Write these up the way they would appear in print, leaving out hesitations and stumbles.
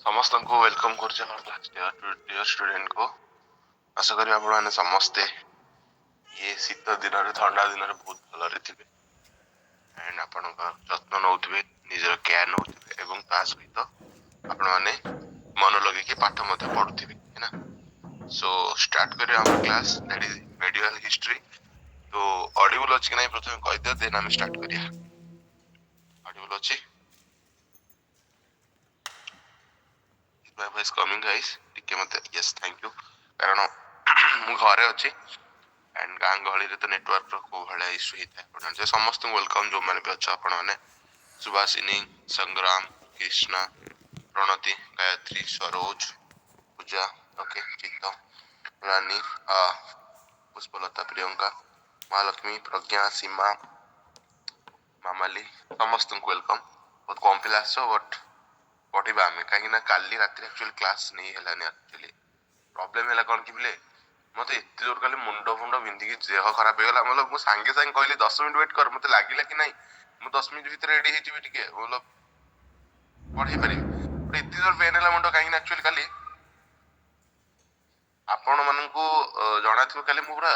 समस्त को वेलकम कर डियर स्टूडेंट को आशा करी आपण माने समस्ते ये शीत दिन ठंडा दिन बहुत भलरे थे एंड आपण जत्न नौथिबे निजर केयर नौथिबे एवं ता सहित आपण माने मन लगे कि पाठ मते पढुथिबे है ना। सो स्टार्ट करियो हमर class that is medieval history. तो ऑडिबल अछि कि नै प्रथमे कहि दियो देन हम स्टार्ट करिया। ऑडिबल अछि माय वॉइस कमिंग गाइस टिके मते यस थैंक यू कारण मु घरे अछि एंड गाँ गहली रे तो नेटवर्क रो को भले इशू हिता आपण जे समस्त वेलकम जो माने भी अच्छा आपण माने सुभाषिनी संग्राम कृष्णा प्रणति गायत्री सरोज पूजा ओके चित्त रानी पुष्पलता प्रियंका महालक्ष्मी प्रज्ञा सीमा मामाली समस्त वेलकम। बहुत कम पिला आसो बट पढ़िबा हमें कहीं ना काली रात एक्चुअली क्लास नहीं हेलानी एक्चुअली प्रॉब्लम हैला कोन कि बिले मते एते जोर काली मुंडो फुंडो बिंदी की देह खराब हो गला मतलब मु सांगे सांगे कहली 10 मिनिट वेट कर मते लागिला कि नहीं मु 10 मिनिट भीतर रेडी हे जिवि टिके मतलब पढ़ी परिबी बट एते जोर पेन हैला मुंडो कहीं ना एक्चुअली काली आपण माननकु जणा थियो काली मु पूरा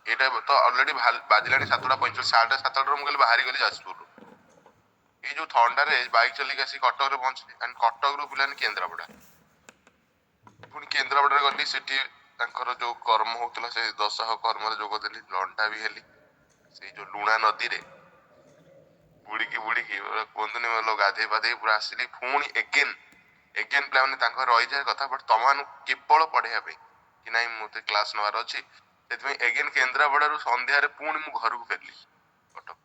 एटा तो ऑलरेडी बाजिलानी 7:45 7:30 रो मु काली बाहरी गली जाजपुर ये जो थंडा रे बाइक चली गसी कटक रे पहुंचली एंड कटक रो बुलानी केंद्रापड़ा पुणी केंद्रापड़ा गली सेठी तांकर जो कर्म होतला से दशह कर्म रे जोग देली लंडा भी हेली से जो लुणा नदी रे बुड़ी की कोंदनी मतलब गाधे पाधे पूरा आसिली पुणी एगेन प्लान तांकर रही जाय कथा बट तमान केवल पढ़िया पे कि नाही मते क्लास नवार अछि सेतमे एगेन केंद्रापड़ा रो संध्या रे पुणी मु घर को फेरली कटक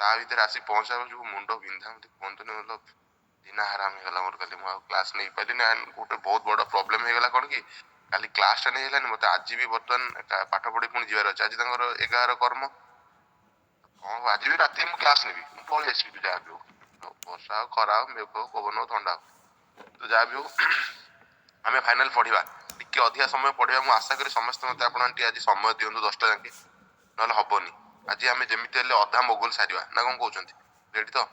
ता भीतर आसी पहुंचा जो मुंडो बिंधा मते कोंदनी मतलब दिना हराम हे गला मोर काली मु क्लास नहीं पाली ना गोटे बहुत बड़ा प्रॉब्लम हे गला कोन कि काली क्लास टा नहीं हेलानी मते आज भी बर्तमान पाठ पढ़ी पुणी जीवार अछि आज तांकर 11 कर्म आज भी राति मु क्लास नेबी मु पळी आसीबी जा भी हो वर्षा खरा मेघ पवन ठंडा तो जा भी हो आमे फाइनल पढ़िबा टिके अधिया समय पढ़िबा मु आशा करी समस्त मते आपण आंटी आज समय दियंतु 10टा जाके नले हबनी आज आमे जेमिति हेले अधा मोगल सारिबा ना कोन कहउछंती रेडी तो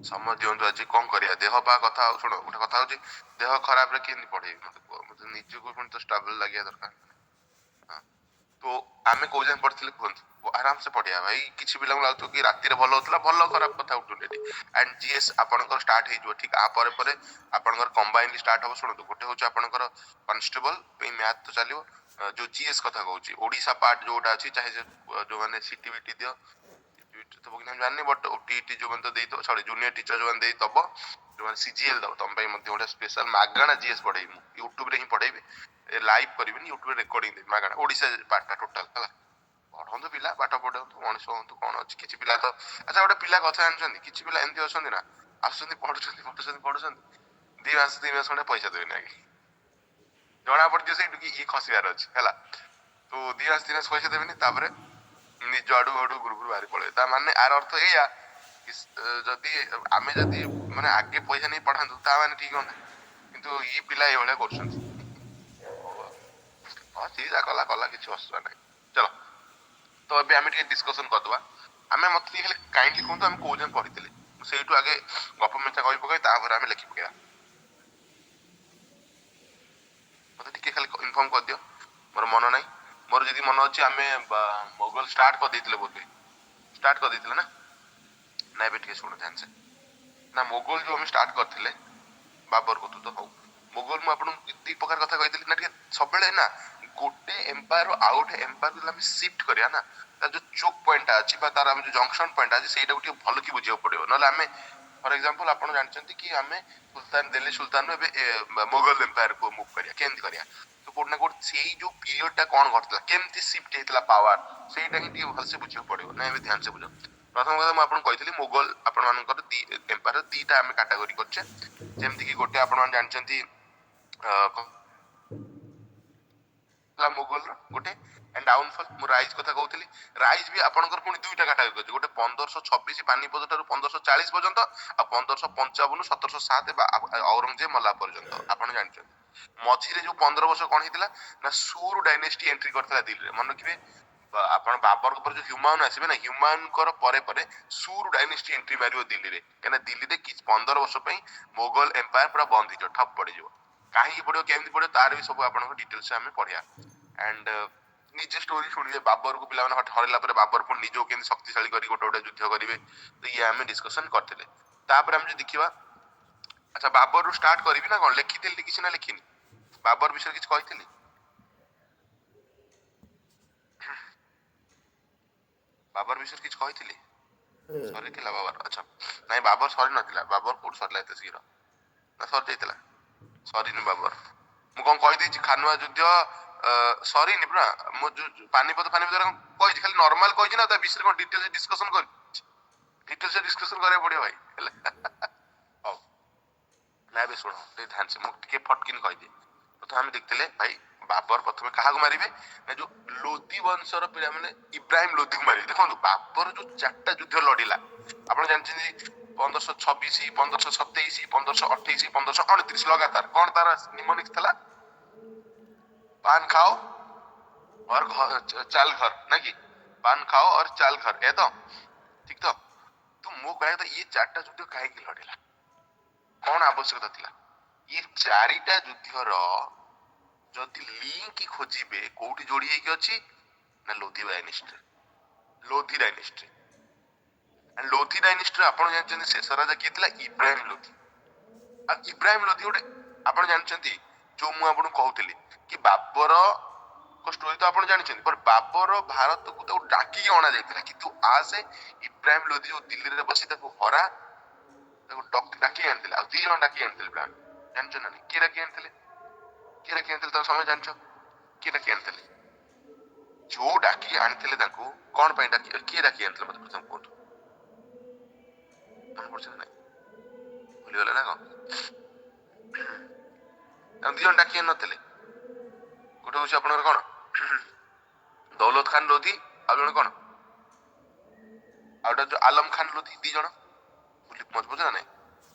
समय दियंतु आज कोन करिया देह बा कथा सुनो गोटे कथा होची देह खराब रे केनी पढ़ेबी मते निजे को पण तो स्टेबल लागिया दरकार हां तो आमे को जाय पढ़थिले कोन आराम से पढ़िया भाई किछि बिला लागतो कि राति रे भलो होतला भलो खराब कथा उठुलेटी एंड जीएस आपनकर स्टार्ट हे जो ठीक आ परे परे आपनकर कंबाइन स्टार्ट हो सुनो गोटे होची आपनकर कांस्टेबल पे मैथ तो चलियो जो जीएस कथा कहउची ओडिसा पार्ट जोटा अछि चाहे जो माने सीटीबीटी दियो सीटीबीटी तो बगिना जाननी बट ओटीटी जो मन तो देई तो सॉरी जूनियर टीचर जो मन देई तब जो मन सीजीएल दो तम पई मध्ये ओटा स्पेशल मागणा जीएस पढाई मु यूट्यूब रे ही पढाइबे लाइव करिबिनी यूट्यूब रे रिकॉर्डिंग दे मागणा ओडिसा पार्ट टोटल हला पढ़ନ୍ତୁ ପିଲା ପାଠ ପଢନ୍ତୁ ମଣିଷ ହୁଅନ୍ତୁ କଣ ଅଛି କିଛି ପିଲା ତ ଆଚ୍ଛା ଗୋଟେ ପିଲା କଥା ଜାଣିଛନ୍ତି କିଛି ପିଲା ଏମିତି ଅଛନ୍ତି ନା ଆସୁଛନ୍ତି ପଢୁଛନ୍ତି 2 ମାସ ଖଣ୍ଡେ ପଇସା ଦେବେନି ଆଜ୍ଞା ଜଣା ପଡିଯିବ ସେଇଠୁ କି ଇଏ ଖସିବାର ଅଛି ହେଲା ତ 2 ମାସ ପଇସା ଦେବେନି ତାପରେ ନିଜ ଆଡୁ ଗ୍ରୁପରୁ ବାହାରି ପଳେଇବେ ତା ମାନେ ଆର ଅର୍ଥ ଏଇଆ ଯଦି ଆମେ ଯଦି ମାନେ ଆଗେ ପଇସା ନେଇ ପଢାନ୍ତୁ ତା ମାନେ ଠିକ ହୁଅନ୍ତା କିନ୍ତୁ ଇଏ ପିଲା ଏଇଭଳିଆ କରୁଛନ୍ତି ହଁ ସିଏ ଯା କଲା କିଛି ଅସୁବିଧା ନାହିଁ ଚलो तो अबे आमे टिके डिस्कशन करदवा आमे मत खाली काइंडली कोन आमे को जन पढितले सेइटु आगे गप मेचा कहि पकाई तापर आमे लिखि पकेया मते टिके खाली इन्फॉर्म कर दियो मोर मन नाही मोर जदी मन अछि आमे मोगल स्टार्ट कर देतिले बोलबे स्टार्ट कर देतिले ना नाइ बे टिके सुनो ध्यान से ना मोगल जो हम स्टार्ट करथिले बाबर को तो हो मोगल मु आपन दी प्रकार कथा कहितली ना टिके सबबेले ना गोटे एम्पायर आउट एम्पायर हम शिफ्ट करिया ना तार जो चोक पॉइंट अछि बा तार हम जो जंक्शन पॉइंट अछि सेटा गोटे भलो की बुझियो पड़ियो नले हमें फॉर एग्जांपल आपण जानचंती कि हमें सुल्तान दिल्ली सुल्तान एबे मोगल एम्पायर को मूव करिया केंति करिया तो कोड ना कोड सेही जो पीरियड टा कोन घटला केमति शिफ्ट हेतला पावर सेटा ही टी भलसे बुझियो पड़ियो ना एबे ध्यान से बुझो प्रथम কথা ମୁଁ ଆପଣଙ୍କୁ କହିଥିଲି ମୋଗଲ ଆପଣ ମାନଙ୍କର ଦି ଏମ୍ପାयर ଦିଟା ଆମେ କାଟାଗୋରୀ କରିଛେ ଯେମିତି କି ଗୋଟେ ଆପଣ ମାନେ ଜାଣିଛନ୍ତି मोगल गोटे एंड डाउनफॉल मु राइज कथा कहउतली राइज भी आपनकर पुनी दुईटा काटागोरी अछि गोटे 1526 पानीपत ठारू 1540 पर्यंत आ 1555 1707 औरंगजेब मल्ला पर्यंत आपण जानछन मझिरे जो 15 वर्ष कोन हितला ना सूर डायनेस्टी एंट्री करथला दिल्ली रे मन रखिबे ଆପଣ ବାବର ଉପରେ ଯୋଉ ହ୍ୟୁମାୟୁନ ଆସିବେ ନା, ହ୍ୟୁମାୟୁନଙ୍କର ପରେ ପରେ ସୁର ଡାଇନେଷ୍ଟି ଏଣ୍ଟ୍ରି ମାରିବ ଦିଲ୍ଲୀରେ, କାହିଁକିନା ଦିଲ୍ଲୀରେ କିଛି 15 ବର୍ଷ ପାଇଁ ମୋଗଲ ଏମ୍ପାୟାର ପୁରା ବନ୍ଦ ହେଇଯିବ, ଠପ ପଡିଯିବ। କାହିଁକି ପଡିବ, କେମିତି ପଡିବ, ତାର ବି ସବୁ ଆପଣଙ୍କ ଡିଟେଲ୍ସ ଆମେ ପଢିବା। ଆଣ୍ଡ ନିଜେ ଷ୍ଟୋରି ଶୁଣିବେ, ବାବରକୁ ପିଲାମାନେ ହରେଇଲା ପରେ ବାବର ପୁଣି ନିଜକୁ କେମିତି ଶକ୍ତିଶାଳୀ କରି ଗୋଟେ ଗୋଟେ ଯୁଦ୍ଧ କରିବେ, ତ ଇଏ ଆମେ ଡିସ୍କସନ କରିଥିଲେ। ତାପରେ ଆମେ ଯଦି ଦେଖିବା, ଆଚ୍ଛା ବାବରରୁ ଷ୍ଟାର୍ଟ କରିବି ନା କଣ, ଲେଖିଥିଲି କିଛି ନା ଲେଖିନି, ବାବର ବିଷୟରେ କିଛି କହିଥିଲି? ବାବର ବିଷୟରେ କିଛି କହିଥିଲି? ସରିଥିଲା ବାବର? ଆଚ୍ଛା ନାଇଁ, ବାବର ସରି ନଥିଲା। ବାବର କୋଉଠି ସରିଲା ଏତେ ଶୀଘ୍ର? ନା ସରି ଯାଇଥିଲା? ସରିନି ବାବର। ମୁଁ କଣ କହିଦେଇଛି ଖାନୁଆ ଯୁଦ୍ଧ ସରିନି ପୁରା। ମୁଁ ଯୋଉ ପାନିପତ କଣ କହିଛି, ଖାଲି ନର୍ମାଲ କହିଛି ନା ତା ବିଷୟରେ କଣ ଡିଟେଲ୍ସ ଡିସ୍କସନ କରିଛି? ଡିଟେଲ୍ସ ଡିସ୍କସନ କରିବାକୁ ପଡିବ ଭାଇ, ହେଲା। ହଉ ନା ଏବେ ଶୁଣ ଟିକେ ଧ୍ୟାନ ସେ, ମୁଁ ଟିକେ ଫଟକିନ କହିଦିଏ। ପ୍ରଥମେ ଆମେ ଦେଖିଥିଲେ ଭାଇ, ବାବର ପ୍ରଥମେ କାହାକୁ ମାରିବେ ନା, ଯୋଉ ଲୋଧି ବଂଶର ପିଲାମାନେ ଇବ୍ରାହିମ ଲୋଧିକୁ ମାରିବେ। ଦେଖନ୍ତୁ ବାବର ଯୋଉ 4ଟା ଯୁଦ୍ଧ ଲଢିଲା, ଆପଣ ଜାଣିଛନ୍ତି 1526, 1527, 1528, 1529 ଲଗାତାର। କଣ ତାର ନିମୋନିକ୍ସ ଥିଲା? ପାନ ଖାओ और चाल घर, ना कि पान खाओ और चाल घर, ଏ ତ ଠିକ ତ? ତ ମୁଁ କହିବା କଥା, ଇଏ 4ଟା ଯୁଦ୍ଧ କାହିଁକି ଲଢିଲା, କଣ ଆବଶ୍ୟକତା ଥିଲା? ଇଏ 4ଟା ଯୁଦ୍ଧର ଯଦି ଲିଙ୍କ ଖୋଜିବେ କୋଉଠି ଯୋଡି ହେଇକି ଅଛି ନା, ଲୋଧି ଡାଇନେଷ୍ଟି। ଲୋଧି ଡାଇନେଷ୍ଟି, ଲୋଧି ଡାଇନେଷ୍ଟିର ଆପଣ ଜାଣିଛନ୍ତି ଶେଷ ରାଜା କିଏ ଥିଲା? ଇବ୍ରାହିମ ଲୋଧି। ଆଉ ଇବ୍ରାହିମ ଲୋଧି ଗୋଟେ, ଆପଣ ଜାଣିଛନ୍ତି ଯୋଉ ମୁଁ ଆପଣଙ୍କୁ କହୁଥିଲି କି ବାବର ଷ୍ଟୋରି ତ ଆପଣ ଜାଣିଛନ୍ତି, ବଟ ବାବର ଭାରତକୁ ତାକୁ ଡାକିକି ଅଣା ଯାଇଥିଲା କି ତୁ ଆସେ, ଇବ୍ରାହିମ ଲୋଧି ଯୋଉ ଦିଲ୍ଲୀରେ ବସି ତାକୁ ହରା, ତାକୁ ଡାକି ଆଣିଥିଲେ। ଆଉ 2 ଜଣ ଡାକି ଆଣିଥିଲେ ପ୍ଲାନ, ଜାଣିଛ ନା ନାଇଁ? କିଏ ଡାକି ଆଣିଥିଲେ? କିଏ ଡାକି ଆଣିଥିଲେ ତାଙ୍କ ସମୟ ଜାଣିଛ? କିଏ ଡାକି ଆଣିଥିଲେ? ଯୋଉ ଡାକି ଆଣିଥିଲେ ତାଙ୍କୁ କଣ ପାଇଁ ଡାକି, କିଏ ଡାକି ଆଣିଥିଲେ ମତେ ପ୍ରଥମେ କୁହନ୍ତୁ, ମନେ ପଡୁଛି ନା ନାଇଁ? ଭୁଲିଗଲେ ନା କଣ? ତାଙ୍କୁ 2 ଜଣ ଡାକି ଆଣି ନଥିଲେ। ଗୋଟେ ହଉଛି ଆପଣଙ୍କର କଣ, ଦୌଲତ ଖାନ ଲୋଧି, ଆଉ ଜଣେ କଣ, ଆଉ ଗୋଟେ ଯୋଉ ଆଲମ ଖାନ ଲୋଧି, 2 ଜଣ। ମନେ ପଡୁଛି ନା ନାଇଁ?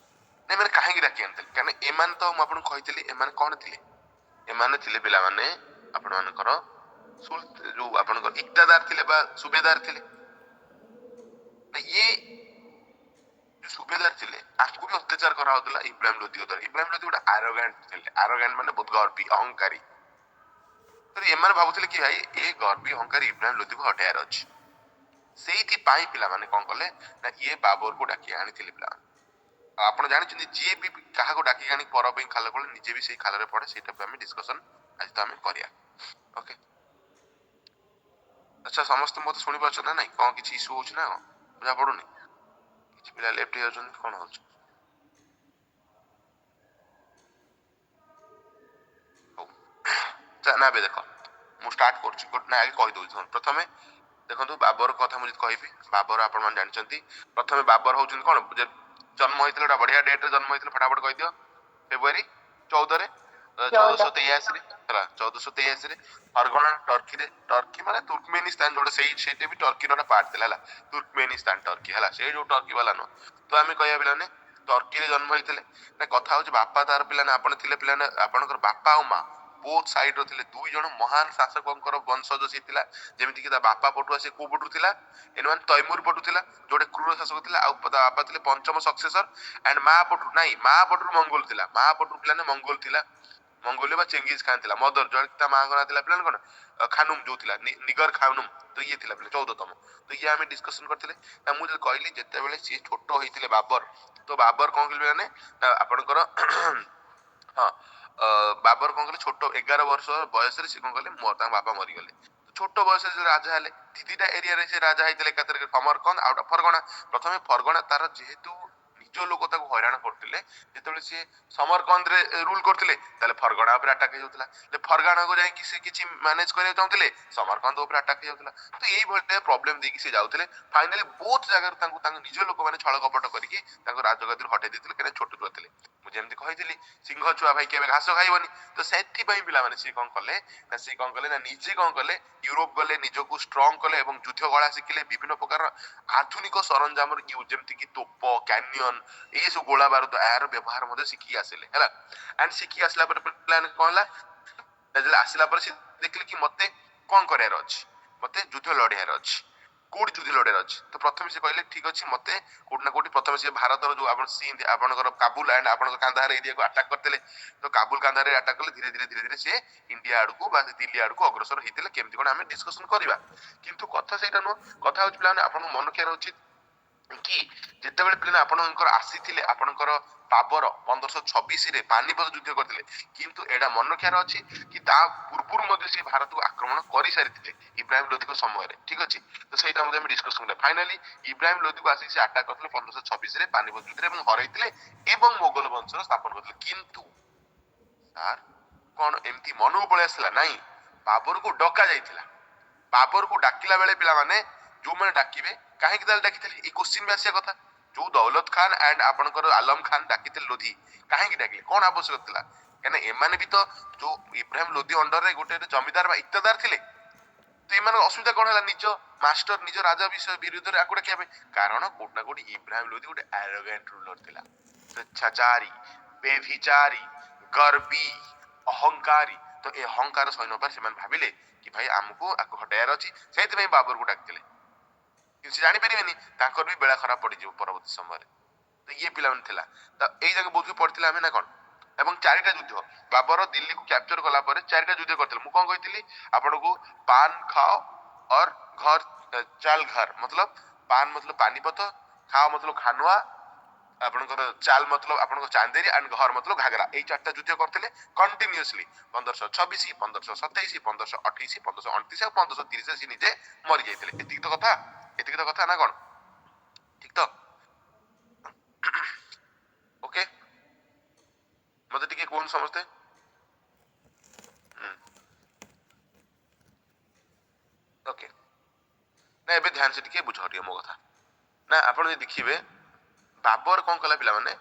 ଏମାନେ କାହିଁକି ଡାକି ଆଣିଥିଲେ? କାରଣ ଏମାନେ ତ ମୁଁ ଆପଣଙ୍କୁ କହିଥିଲି ଏମାନେ କଣ ଥିଲେ, ଏମାନେ ଥିଲେ ପିଲାମାନେ ଆପଣ ମାନଙ୍କର ଯୋଉ ଆପଣଙ୍କର ଇକ୍ତାଦାର ଥିଲେ ବା ସୁବେଦାର ଥିଲେ। ଇଏ ସୁବେଦାର ଥିଲେ, ତାଙ୍କୁ ବି ଅତ୍ୟାଚାର କରାହଉଥିଲା ଇବ୍ରାହିମ ଲୋଧି ଦ୍ୱାରା। ଇବ୍ରାହିମ ଲୋଧି ଗୋଟେ ଆରୋଗାଣ୍ଟ ଥିଲେ, ଆରୋଗାଣ୍ଟ ମାନେ ବହୁତ ଗର୍ବୀ, ଅହଙ୍କାରୀ। ଏମାନେ ଭାବୁଥିଲେ କି ଭାଇ ଏ ଗର୍ବୀ ଅହଙ୍କାରୀ ଇବ୍ରାହିମ ଲୋଧିକୁ ହଟେଇବାର ଅଛି। ସେଇଥିପାଇଁ ପିଲାମାନେ କଣ କଲେ ନା, ଇଏ ବାବରକୁ ଡାକି ଆଣିଥିଲେ ପିଲାମାନେ। ଆପଣ ଜାଣିଛନ୍ତି ଯିଏ ବି କାହାକୁ ଡାକି ଆଣି ପର ପାଇଁ ଖାଲ ଖୋଳେ, ନିଜେ ବି ସେଇ ଖାଲରେ ପଡେ। ସେଇଟା ଆମେ ଡିସ୍କସନ ଆଜି ତ ଆମେ କରିବା। ଓକେ, ଆଚ୍ଛା ସମସ୍ତେ ମତେ ଶୁଣିପାରୁଛ ନା ନାଇଁ? କଣ କିଛି ଇସ୍ୟୁ ହଉଛି ନା କଣ ବୁଝା ପଡୁନି? କିଛି ପିଲା ଲେଫ୍ଟ ହେଇଯାଉଛନ୍ତି, କଣ ହଉଛି? ହଉ ନା ଏବେ ଦେଖ, ମୁଁ ଷ୍ଟାର୍ଟ କରୁଛି, ଗୋଟେ ନା ଆগে କହିଦଉଛି। ପ୍ରଥମେ ଦେଖନ୍ତୁ ବାବର କଥା ମୁଁ ଯଦି କହିବି, ବାବର ଆପଣ ମାନେ ଜାଣିଛନ୍ତି, ପ୍ରଥମେ ବାବର ହଉଛନ୍ତି କଣ, ଜନ୍ମ ହେଇଥିଲେ, ଗୋଟେ ବଢିଆ ଡେଟ୍ ରେ ଜନ୍ମ ହେଇଥିଲେ, ଫଟାଫଟ କହିଦିଅ। ଫେବୃଆରୀ 14ରେ 1483 ହେଲା, 1483ରେ ଫରଗଣା ଟର୍କିରେ, ଟର୍କି ମାନେ ତୁର୍କମେନିସ୍ତାନ ଯୋଉଟା, ସେଇଟା ବି ଟର୍କିର ଗୋଟେ ପାର୍ଟ ଥିଲା, ହେଲା। ତୁର୍କମେନିସ୍ତାନ ଟର୍କି, ହେଲା, ସେଇ ଯୋଉ ଟର୍କି ବାଲା ନୁହଁ। ତ ଆମେ କହିବା ପିଲାମାନେ ଟର୍କିରେ ଜନ୍ମ ହେଇଥିଲେ। ନା କଥା ହଉଛି ବାପା ତାର ପିଲା ନା, ଆପଣ ଥିଲେ ପିଲାମାନେ, ଆପଣଙ୍କର ବାପା ଆଉ ମା ବୋଥ ସାଇଡ ର ଥିଲେ 2 ଜଣ ମହାନ ଶାସକଙ୍କର ବଂଶଜ ସିଏ ଥିଲା। ଯେମିତି କି ତା ବାପା ପଟୁ ଆସି କୋଉ ପଟୁ ଥିଲା, ଏମାନେ ତୈମୁର ପଟୁ ଥିଲା, ଯୋଉଟେ କ୍ରୁର ଶାସକ ଥିଲା। ଆଉ ତା ବାପା ଥିଲେ ପଞ୍ଚମ ସକ୍ସେସର। ଆଣ୍ଡ ମା ପଟୁ ନାଇଁ, ମା ପଟରୁ ମଙ୍ଗୋଲ ଥିଲା, ମା ପଟରୁ ପିଲାମାନେ ମଙ୍ଗୋଲ ଥିଲା, ମଙ୍ଗୋଲିଆ ବା ଚେଙ୍ଗିଜ ଖାନ ଥିଲା। ମଦର ଜଣେ ତା ମାଙ୍କ ନାଁ ଥିଲା ପିଲାମାନେ କଣ, ଖାନୁମ ଯୋଉ ଥିଲା, ନିଗର ଖାନୁମ। ତ ଇଏ ଥିଲା ପିଲା 14ତମ। ତ ଇଏ ଆମେ ଡିସ୍କସନ କରିଥିଲେ। ନା ମୁଁ ଯଦି କହିଲି ଯେତେବେଳେ ସିଏ ଛୋଟ ହେଇଥିଲେ ବାବର, ତ ବାବର କଣ କହିଲେ ମାନେ ଆପଣଙ୍କର ହଁ ବାବର କଣ କଲେ, ଛୋଟ 11 ବର୍ଷ ବୟସରେ ସେ କଣ କଲେ, ତାଙ୍କ ବାପା ମରିଗଲେ। ଛୋଟ ବୟସରେ ରାଜା ହେଲେ। 2ଟା ଏରିଆରେ ସେ ରାଜା ହେଇଥିଲେ ଏକାଥରକେ, ସମରକନ୍ଦ ଆଉ ଫରଗଣା। ପ୍ରଥମେ ଫରଗଣା, ତାର ଯେହେତୁ ନିଜ ଲୋକ ତାକୁ ହଇରାଣ କରୁଥିଲେ, ଯେତେବେଳେ ସିଏ ସମରକନ୍ଦରେ ରୁଲ କରୁଥିଲେ, ତାହେଲେ ଫରଗଣା ଉପରେ ଆଟାକ ହେଇଯାଉଥିଲା। ଫରଗଣାକୁ ଯାଇକି ସେ କିଛି ମ୍ୟାନେଜ କରିବାକୁ ଚାହୁଁଥିଲେ, ସମରକନ୍ଦ ଉପରେ ଆଟାକ ହେଇଯାଉଥିଲା। ତ ଏଇଭଳିଆ ପ୍ରୋବ୍ଲେମ ଦେଇକି ସେ ଯାଉଥିଲେ। ଫାଇନାଲି ବହୁତ ଜାଗାରୁ ତାଙ୍କୁ ତାଙ୍କ ନିଜ ଲୋକମାନେ ଛଳ କପଟ କରିକି ତାଙ୍କ ରାଜଗାଦିରୁ ହଟେଇ ଦେଇଥିଲେ, କାହିଁକି ଛୋଟ ଛୁଆ ଥିଲେ। ମୁଁ ଯେମିତି କହିଥିଲି, ସିଂହ ଛୁଆ ଭାଇ କେବେ ଘାସ ଖାଇବନି। ତ ସେଥିପାଇଁ ପିଲାମାନେ ସିଏ କଣ କଲେ ନା, ନିଜେ କଣ କଲେ, ୟୁରୋପ ଗଲେ, ନିଜକୁ ଷ୍ଟ୍ରଙ୍ଗ କଲେ ଏବଂ ଯୁଦ୍ଧ କଳା ଶିଖିଲେ। ବିଭିନ୍ନ ପ୍ରକାର ଆଧୁନିକ ସରଞ୍ଜାମର ଯେମିତି କି ତୋପ, କ୍ୟାନିୟନ, ଏଇ ସବୁ ଗୋଳା ବାରୁଦ, ଏହାର ବ୍ୟବହାର ମଧ୍ୟ ଶିଖିକି ଆସିଲେ, ହେଲା। ଆଣ୍ଡ ଶିଖି ଆସିଲା ପରେ ପ୍ଲାନ କଣ ହେଲା, ଆସିଲା ପରେ ସେ ଦେଖିଲେ କି ମତେ କଣ କରିବାର ଅଛି, ମତେ ଯୁଦ୍ଧ ଲଢିବାର ଅଛି। କୋଉଠି ଯୁଦ୍ଧ ଲଢିବାର ଅଛି? ତ ପ୍ରଥମେ ସେ କହିଲେ ଠିକ ଅଛି, ମତେ କୋଉଠି ନା କୋଉଠି ପ୍ରଥମେ ସେ ଭାରତର ଯୋଉ ଆପଣ ସିନ୍ଧ ଆପଣଙ୍କର କାବୁଲ ଆଣ୍ଡ ଆପଣଙ୍କ କାନ୍ଦାହାର ଏରିଆକୁ ଆଟାକ କରିଥିଲେ। ତ କାବୁଲ କାନ୍ଦାହାରରେ ଆଟାକ କଲେ, ଧୀରେ ଧୀରେ ସେ ଇଣ୍ଡିଆ ଆଡକୁ ବା ଦିଲ୍ଲୀ ଆଡକୁ ଅଗ୍ରସର ହେଇଥିଲେ। କେମିତି କଣ ଆମେ ଡିସ୍କସନ କରିବା, କିନ୍ତୁ କଥା ସେଇଟା ନୁହଁ। କଥା ହଉଛି ପିଲାମାନେ ଆପଣଙ୍କୁ ମନେ ରଖିବାର ଉଚିତ କି ଯେତେବେଳେ ପିଲା ଆପଣଙ୍କର ଆସିଥିଲେ ଆପଣଙ୍କର ବାବର 1526 ରେ ପାନିପତ ଯୁଦ୍ଧ କରିଥିଲେ, କିନ୍ତୁ ଏଇଟା ମନେ ରଖିବାର ଅଛି କି ତା ପୂର୍ବରୁ ମଧ୍ୟ ସେ ଭାରତକୁ ଆକ୍ରମଣ କରିସାରିଥିଲେ ଇବ୍ରାହିମ ଲୋଧିଙ୍କ ସମୟରେ। ଠିକ ଅଛି, ତ ସେଇଟା ମଧ୍ୟ ଆମେ ଡିସ୍କସ କରିବା। ଫାଇନାଲି ଇବ୍ରାହିମ ଲୋଧିକୁ ଆସିକି ସେ ଆଟାକ କରିଥିଲେ 1526 ରେ ପାନିପତ ଯୁଦ୍ଧରେ ଏବଂ ହରାଇଥିଲେ ଏବଂ ମୋଗଲ ବଂଶର ସ୍ଥାପନ କରିଥିଲେ। କିନ୍ତୁ ସାର୍ କଣ ଏମିତି ମନକୁ ପଳେଇ ଆସିଥିଲା? ନାଇଁ, ବାବରକୁ ଡକା ଯାଇଥିଲା। ବାବରକୁ ଡାକିଲା ବେଳେ ପିଲାମାନେ ଯୋଉମାନେ ଡାକିବେ କାହିଁକି ତାହେଲେ ଡାକିଥିଲେ, ଏଇ କୋଶ୍ଚିନ୍ ବି ଆସିବା କଥା। ଯୋଉ ଦୌଲତ ଖାନ ଆଣ୍ଡ ଆପଣଙ୍କର ଆଲମ ଖାନ ଡାକିଥିଲେ ଲୋଧି, କାହିଁକି ଡାକିଲେ, କଣ ଆବଶ୍ୟକ ଥିଲା? କାହିଁକିନା ଏମାନେ ବି ତ ଯୋଉ ଇବ୍ରାହିମ ଲୋଧି ଅଣ୍ଡରରେ ଗୋଟେ ଜମିଦାର ବା ଇକ୍ତଦାର ଥିଲେ। ତ ଏମାନଙ୍କ ଅସୁବିଧା କଣ ହେଲା? ନିଜ ମାଷ୍ଟର ନିଜ ରାଜା ବିଷୟ ବିରୁଦ୍ଧରେ ଆକୁ ଡାକିବା ପାଇଁ। କାରଣ କୋଉଠି ନା କୋଉଠି ଇବ୍ରାହିମ ଲୋଧି ଗୋଟେ ଆରୋଗାଣ୍ଟ ରୁଲର ଥିଲା, ସ୍ୱେଚ୍ଛାଚାରୀ, ବେଭିଚାରୀ, ଗର୍ବୀ, ଅହଙ୍କାରୀ। ତ ଏ ଅହଙ୍କାର ସୈନ୍ୟ ଉପରେ ସେମାନେ ଭାବିଲେ କି ଭାଇ ଆମକୁ ଆକୁ ହଟାଇବାର ଅଛି, ସେଇଥିପାଇଁ ବାବରକୁ ଡାକିଥିଲେ। କିନ୍ତୁ ସେ ଜାଣିପାରିବେନି ତାଙ୍କର ବି ବେଳା ଖରାପ ପଡିଯିବ ପରବର୍ତ୍ତୀ ସମୟରେ। ତ ଇଏ ପିଲାମାନେ ଥିଲା। ତ ଏଇ ଜାଗା ବହୁତ ପଢିଥିଲା ଆମେ ନା କଣ? ଏବଂ 4ଟା ଯୁଦ୍ଧ ବାବର ଦିଲ୍ଲୀକୁ କ୍ୟାପଚର କଲା ପରେ 4ଟା ଯୁଦ୍ଧ କରିଥିଲେ। ମୁଁ କଣ କହିଥିଲି ଆପଣଙ୍କୁ? ପାନ ଖାଓ और घर चाल घर, मतलब पान मतलब पानीपत, खाओ मतलब खानुआ, ଆପଣଙ୍କର ଚାଲ ମତଲବ ଆପଣଙ୍କ ଚାନ୍ଦେରୀ ଆଣ୍ଡ ଘର ମତଲବ ଘାଗରା। ଏଇ 4ଟା ଯୁଦ୍ଧ କରିଥିଲେ କଣ୍ଟିନ୍ୟୁଅସଲି 1526, 1527, 1528, 1529 ଆଉ 1530 ସେ ନିଜେ ମରି ଯାଇଥିଲେ। ଏତିକି ତ କଥା, ଏତିକି ତ କଥା ନା କଣ? ଠିକ ତ? ଓକେ, ମତେ ଟିକେ କୁହନ୍ତୁ ସମସ୍ତେ। ଓକେ, ନା ଏବେ ଧ୍ୟାନ ସେ ଟିକେ ବୁଝ ଟିକେ ମୋ କଥା। ନା ଆପଣ ଯଦି ଦେଖିବେ ବାବର କଣ କଲା ପିଲାମାନେ,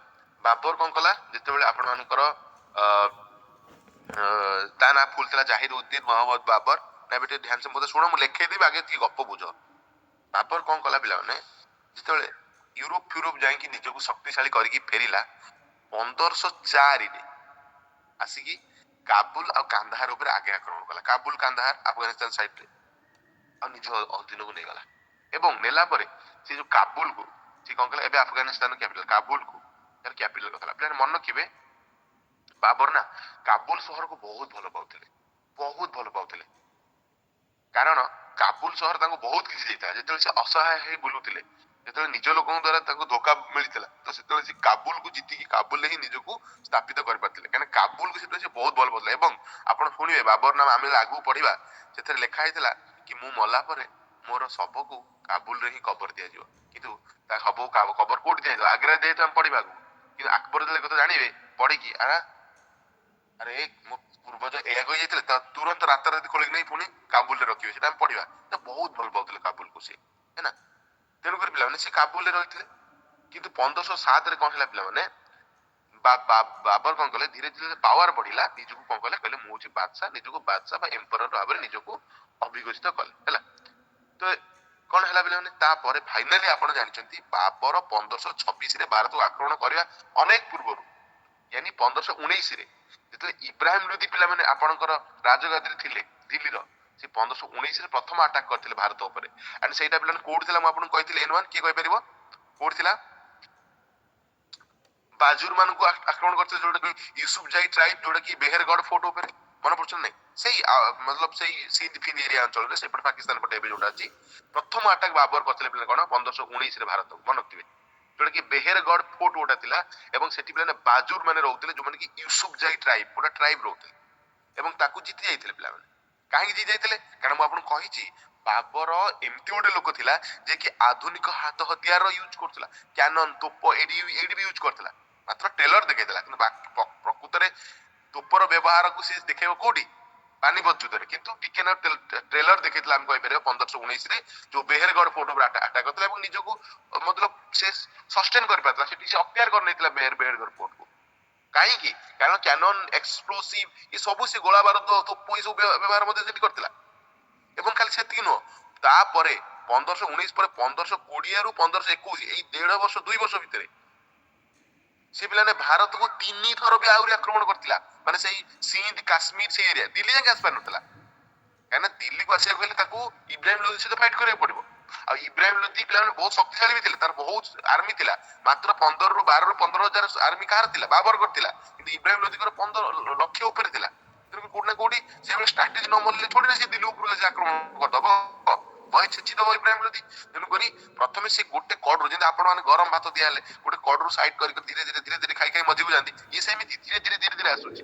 ବାବର କଣ କଲା ଯେତେବେଳେ ଆପଣ ମାନଙ୍କର ତା ନାଁ ଫୁଲ ଥିଲା ଜାହିର ଉଦ୍ଦିନ ମହମ୍ମଦ ବାବର। ନା ଏବେ ଟିକେ ଧ୍ୟାନ ସେ ମତେ ଶୁଣ, ମୁଁ ଲେଖେଇଦେବି ଆଗେ ଟିକେ ଗପ ବୁଝ। ବାବର କଣ କଲା ପିଲାମାନେ, ଯେତେବେଳେ ୟୁରୋପ ଫ୍ୟୁରୋପ ଯାଇକି ନିଜକୁ ଶକ୍ତିଶାଳୀ କରିକି ଫେରିଲା 1504ରେ ଆସିକି କାବୁଲ ଆଉ କାନ୍ଦାହାର ଉପରେ ଆଗେ ଆକ୍ରମଣ କଲା। କାବୁଲ କାନ୍ଦାହାର ଆଫଗାନିସ୍ତାନ ସାଇଡରେ, ଆଉ ନିଜ ଅଧୀନକୁ ନେଇଗଲା। ଏବଂ ନେଲା ପରେ ସେ ଯୋଉ କାବୁଲକୁ ସେ କଣ କଲା, ଏବେ ଆଫଗାନିସ୍ତାନ କ୍ୟାପିଟାଲ କାବୁଲକୁ ତାର କ୍ୟାପିଟାଲ କରିଥିଲା। ପିଲାମାନେ ମନେ ରଖିବେ ବାବର ନା କାବୁଲ ସହରକୁ ବହୁତ ଭଲ ପାଉଥିଲେ, ବହୁତ ଭଲ ପାଉଥିଲେ। କାରଣ କାବୁଲ ସହର ତାଙ୍କୁ ବହୁତ କିଛି ଦେଇଥିଲା। ଯେତେବେଳେ ସେ ଅସହାୟ ହେଇ ବୁଲୁଥିଲେ, ଯେତେବେଳେ ନିଜ ଲୋକଙ୍କ ଦ୍ୱାରା ତାଙ୍କୁ ଧୋକା ମିଳିଥିଲା, ତ ସେତେବେଳେ ସେ କାବୁଲକୁ ଜିତିକି କାବୁଲରେ ହିଁ ନିଜକୁ ସ୍ଥାପିତ କରିପାରିଥିଲେ। କାରଣ କାବୁଲକୁ ସେତେବେଳେ ସେ ବହୁତ ଭଲ ପାଉଥିଲେ। ଏବଂ ଆପଣ ଶୁଣିବେ ବାବର ନାମ ଆମେ ଆଗକୁ ପଢିବା, ସେଥିରେ ଲେଖା ହେଇଥିଲା କି ମୁଁ ମଲା ପରେ ମୋର ଶବକୁ କାବୁଲରେ ହିଁ କବର ଦିଆଯିବ। କିନ୍ତୁ ତା ଶବକୁ କବର କୋଉଠି ଦିଆଯିବ? ଆଗ୍ରା ଦିଆଯିବ, ଆମେ ପଢିବା ଆଗକୁ। କିନ୍ତୁ ଆକବର ଯେତେବେଳେ କଥା ଜାଣିବେ ପଢିକି ଆରେ ମୋ ପୂର୍ବଜ ଏହା କହିଯାଇଥିଲେ, ତ ତୁରନ୍ତ ରାତାରାତି ଖୋଳିକି ନେଇ ପୁଣି କାବୁଲରେ ରଖିବେ, ସେଟା ଆମେ ପଢିବା। ତ ବହୁତ ଭଲ ପାଉଥିଲେ କାବୁଲକୁ ସେ, ହେଲା। ତେଣୁକରି ପିଲାମାନେ ସେ କାବୁଲରେ ରହିଥିଲେ। କିନ୍ତୁ 1507ରେ କଣ ହେଲା ପିଲାମାନେ, ବାବର କଣ କଲେ, ଧୀରେ ଧୀରେ ପାୱାର ବଢିଲା, ନିଜକୁ କଣ କଲେ କହିଲେ ମୁଁ ହଉଛି ବାଦଶାହ, ନିଜକୁ ବାଦଶାହ ବା ଏମ୍ପରର ଭାବରେ ନିଜକୁ ଅଭିଘୋଷିତ କଲେ, ହେଲା। ତ କଣ ହେଲା ପିଲାମାନେ, ତାପରେ ଫାଇନାଲି ଆପଣ ଜାଣିଛନ୍ତି ବାବର 1526ରେ ଭାରତକୁ ଆକ୍ରମଣ କରିବା ଅନେକ ପୂର୍ବରୁ, यानी 1519ରେ ଯେତେବେଳେ ଇବ୍ରାହିମ ଲୋଧି ପିଲାମାନେ ଆପଣଙ୍କର ରାଜଗାଦିରେ ଥିଲେ ଦିଲ୍ଲୀର, ସେ 1519ରେ ପ୍ରଥମ ଆଟାକ କରିଥିଲେ ଭାରତ ଉପରେ। ଆଣ୍ଡ ସେଇଟା ପିଲାମାନେ କୋଉଠି ଥିଲା, ମୁଁ ଆପଣଙ୍କୁ କହିଥିଲି N1, କିଏ କହିପାରିବ କୋଉଠି ଥିଲା? ବାଜୁର ମାନଙ୍କୁ ଆକ୍ରମଣ କରିଥିଲେ, ଯୋଉଟା କି ୟୁସୁଫ ଜାଇ ଟ୍ରାଇବ, ଯୋଉଟା କି ବେହେରଗଡ଼ ଫୋର୍ଟ ଉପରେ, ମନେ ପଡୁଛନ୍ତି ନାଇଁ? ସେଇ ମତଲବ ସେଇ ସିନ୍ଧ ଫିନ୍ଧ ଏରିଆ ଅଞ୍ଚଳରେ, ସେପଟେ ପାକିସ୍ତାନ ପଟେ ଏବେ ଯୋଉଟା ଅଛି, ପ୍ରଥମ ଆଟାକ ବାବର କରିଥିଲେ ପିଲା କଣ 1519ରେ ଭାରତକୁ, ମନେ ରଖିଥିବେ। ଯୋଉଟା କି ବେହେରଗଡ଼ ଫୋର୍ଟ ଗୋଟା ଥିଲା ଏବଂ ସେଠି ପିଲାମାନେ ବାଜୁର ମାନେ ରହୁଥିଲେ, ଯୋଉମାନେ କି ୟୁସୁଫ ଜାଇ ଟ୍ରାଇବ, ଗୋଟେ ଟ୍ରାଇବ ରହୁଥିଲେ ଏବଂ ତାକୁ ଜିତି ଯାଇଥିଲେ ପିଲାମାନେ। କାହିଁକି ଜିତି ଯାଇଥିଲେ? କାରଣ ମୁଁ ଆପଣଙ୍କୁ କହିଛି ବାବର ଏମିତି ଗୋଟେ ଲୋକ ଥିଲା ଯେ କି ଆଧୁନିକ ହାତ ହତିଆର ୟୁଜ କରୁଥିଲା, କ୍ୟାନନ ତୋପ ଏଇଠି ବି ୟୁଜ କରୁଥିଲା, ମାତ୍ର ଟେଲର ଦେଖେଇଥିଲା। କିନ୍ତୁ ପ୍ରକୃତରେ ତୋପର ବ୍ୟବହାରକୁ ସେ ଦେଖେଇବ କୋଉଠି? ପାନିପତ ଯୁଦ୍ଧରେ। କିନ୍ତୁ ଟିକେ ନା ଟ୍ରେଲର ଦେଖେଇଥିଲା, ଆମେ କହିପାରିବା 1519ରେ ଯୋଉ ବେହେରଗଡ଼ ଫୋର୍ଟ ଉପରେ ଆଟାକ କରିଥିଲା ଏବଂ ନିଜକୁ ମତଲବ ସେ ସଷ୍ଟେନ କରିପାରିଥିଲା, ସେଠି ସେ ଅକ୍ତିଆର କରିନେଇଥିଲା ବେହେରଗଡ଼ ଫୋର୍ଟକୁ। କାହିଁକି? କାରଣ କ୍ୟାନନ ଏକ୍ସପ୍ଲୋସିଭ ଏ ସବୁ ସେ ଗୋଳା ବାରୁଦ ତୋପ ଏ ସବୁ ବ୍ୟବହାର ମଧ୍ୟ ସେଠି କରିଥିଲା। ଏବଂ ଖାଲି ସେତିକି ନୁହଁ, ତାପରେ 1519 ପରେ 1520ରୁ 1521 ଏଇ 1.5 ବର୍ଷ 2 ବର୍ଷ ଭିତରେ ସେ ପିଲାମାନେ ଭାରତକୁ 3 ଥର ବି ଆହୁରି ଆକ୍ରମଣ କରିଥିଲା। ମାନେ ସେଇ ସିନ୍ଧ କାଶ୍ମୀର ସେଇ ଏରିଆ, ଦିଲ୍ଲୀ ଯାକେ ଆସିପାରି ନଥିଲା। କାହିଁକିନା ଦିଲ୍ଲୀକୁ ଆସିବାକୁ ହେଲେ ତାକୁ ଇବ୍ରାହିମ ଲୋଧି ସହିତ ଫାଇଟ୍ କରିବାକୁ ପଡିବ। ଆଉ ଇବ୍ରାହିମ ଲୋଧି ପିଲାମାନେ ବହୁତ ଶକ୍ତିଶାଳୀ ବି ଥିଲେ, ତାର ବହୁତ ଆର୍ମି ଥିଲା, ମାତ୍ର 12,000 ଆର୍ମି କାହାର ଥିଲା? ବାବରଙ୍କର ଥିଲା। କିନ୍ତୁ ଇବ୍ରାହିମ ଲୋଧିଙ୍କର 15 ଲକ୍ଷ ଉପରେ ଥିଲା। ତେଣୁ କୋଉଠି ନା କୋଉଠି ସେଇଭଳି ଷ୍ଟ୍ରାଟେଜି ନ ମରିଲେ ଥୋଡ଼ି ନା ସେ ଦିଲ୍ଲୀ ଉପରକୁ ଆସି ଆକ୍ରମଣ କରିଦବ, ଭୟ ଛେଚିଦବ ଇବ୍ରାହିମ ଲୋଧି। ତେଣୁକରି ପ୍ରଥମେ ସେ ଗୋଟେ କଡରୁ, ଯେମିତି ଆପଣ ମାନେ ଗରମ ଭାତ ଦିଆହେଲେ ଗୋଟେ କଡରୁ ସାଇଡ କରି ଧୀରେ ଧୀରେ ଖାଇ ଖାଇ ମଝିକୁ ଯାଆନ୍ତି, ଇଏ ସେମିତି ଧୀରେ ଧୀରେ ଆସୁଛି।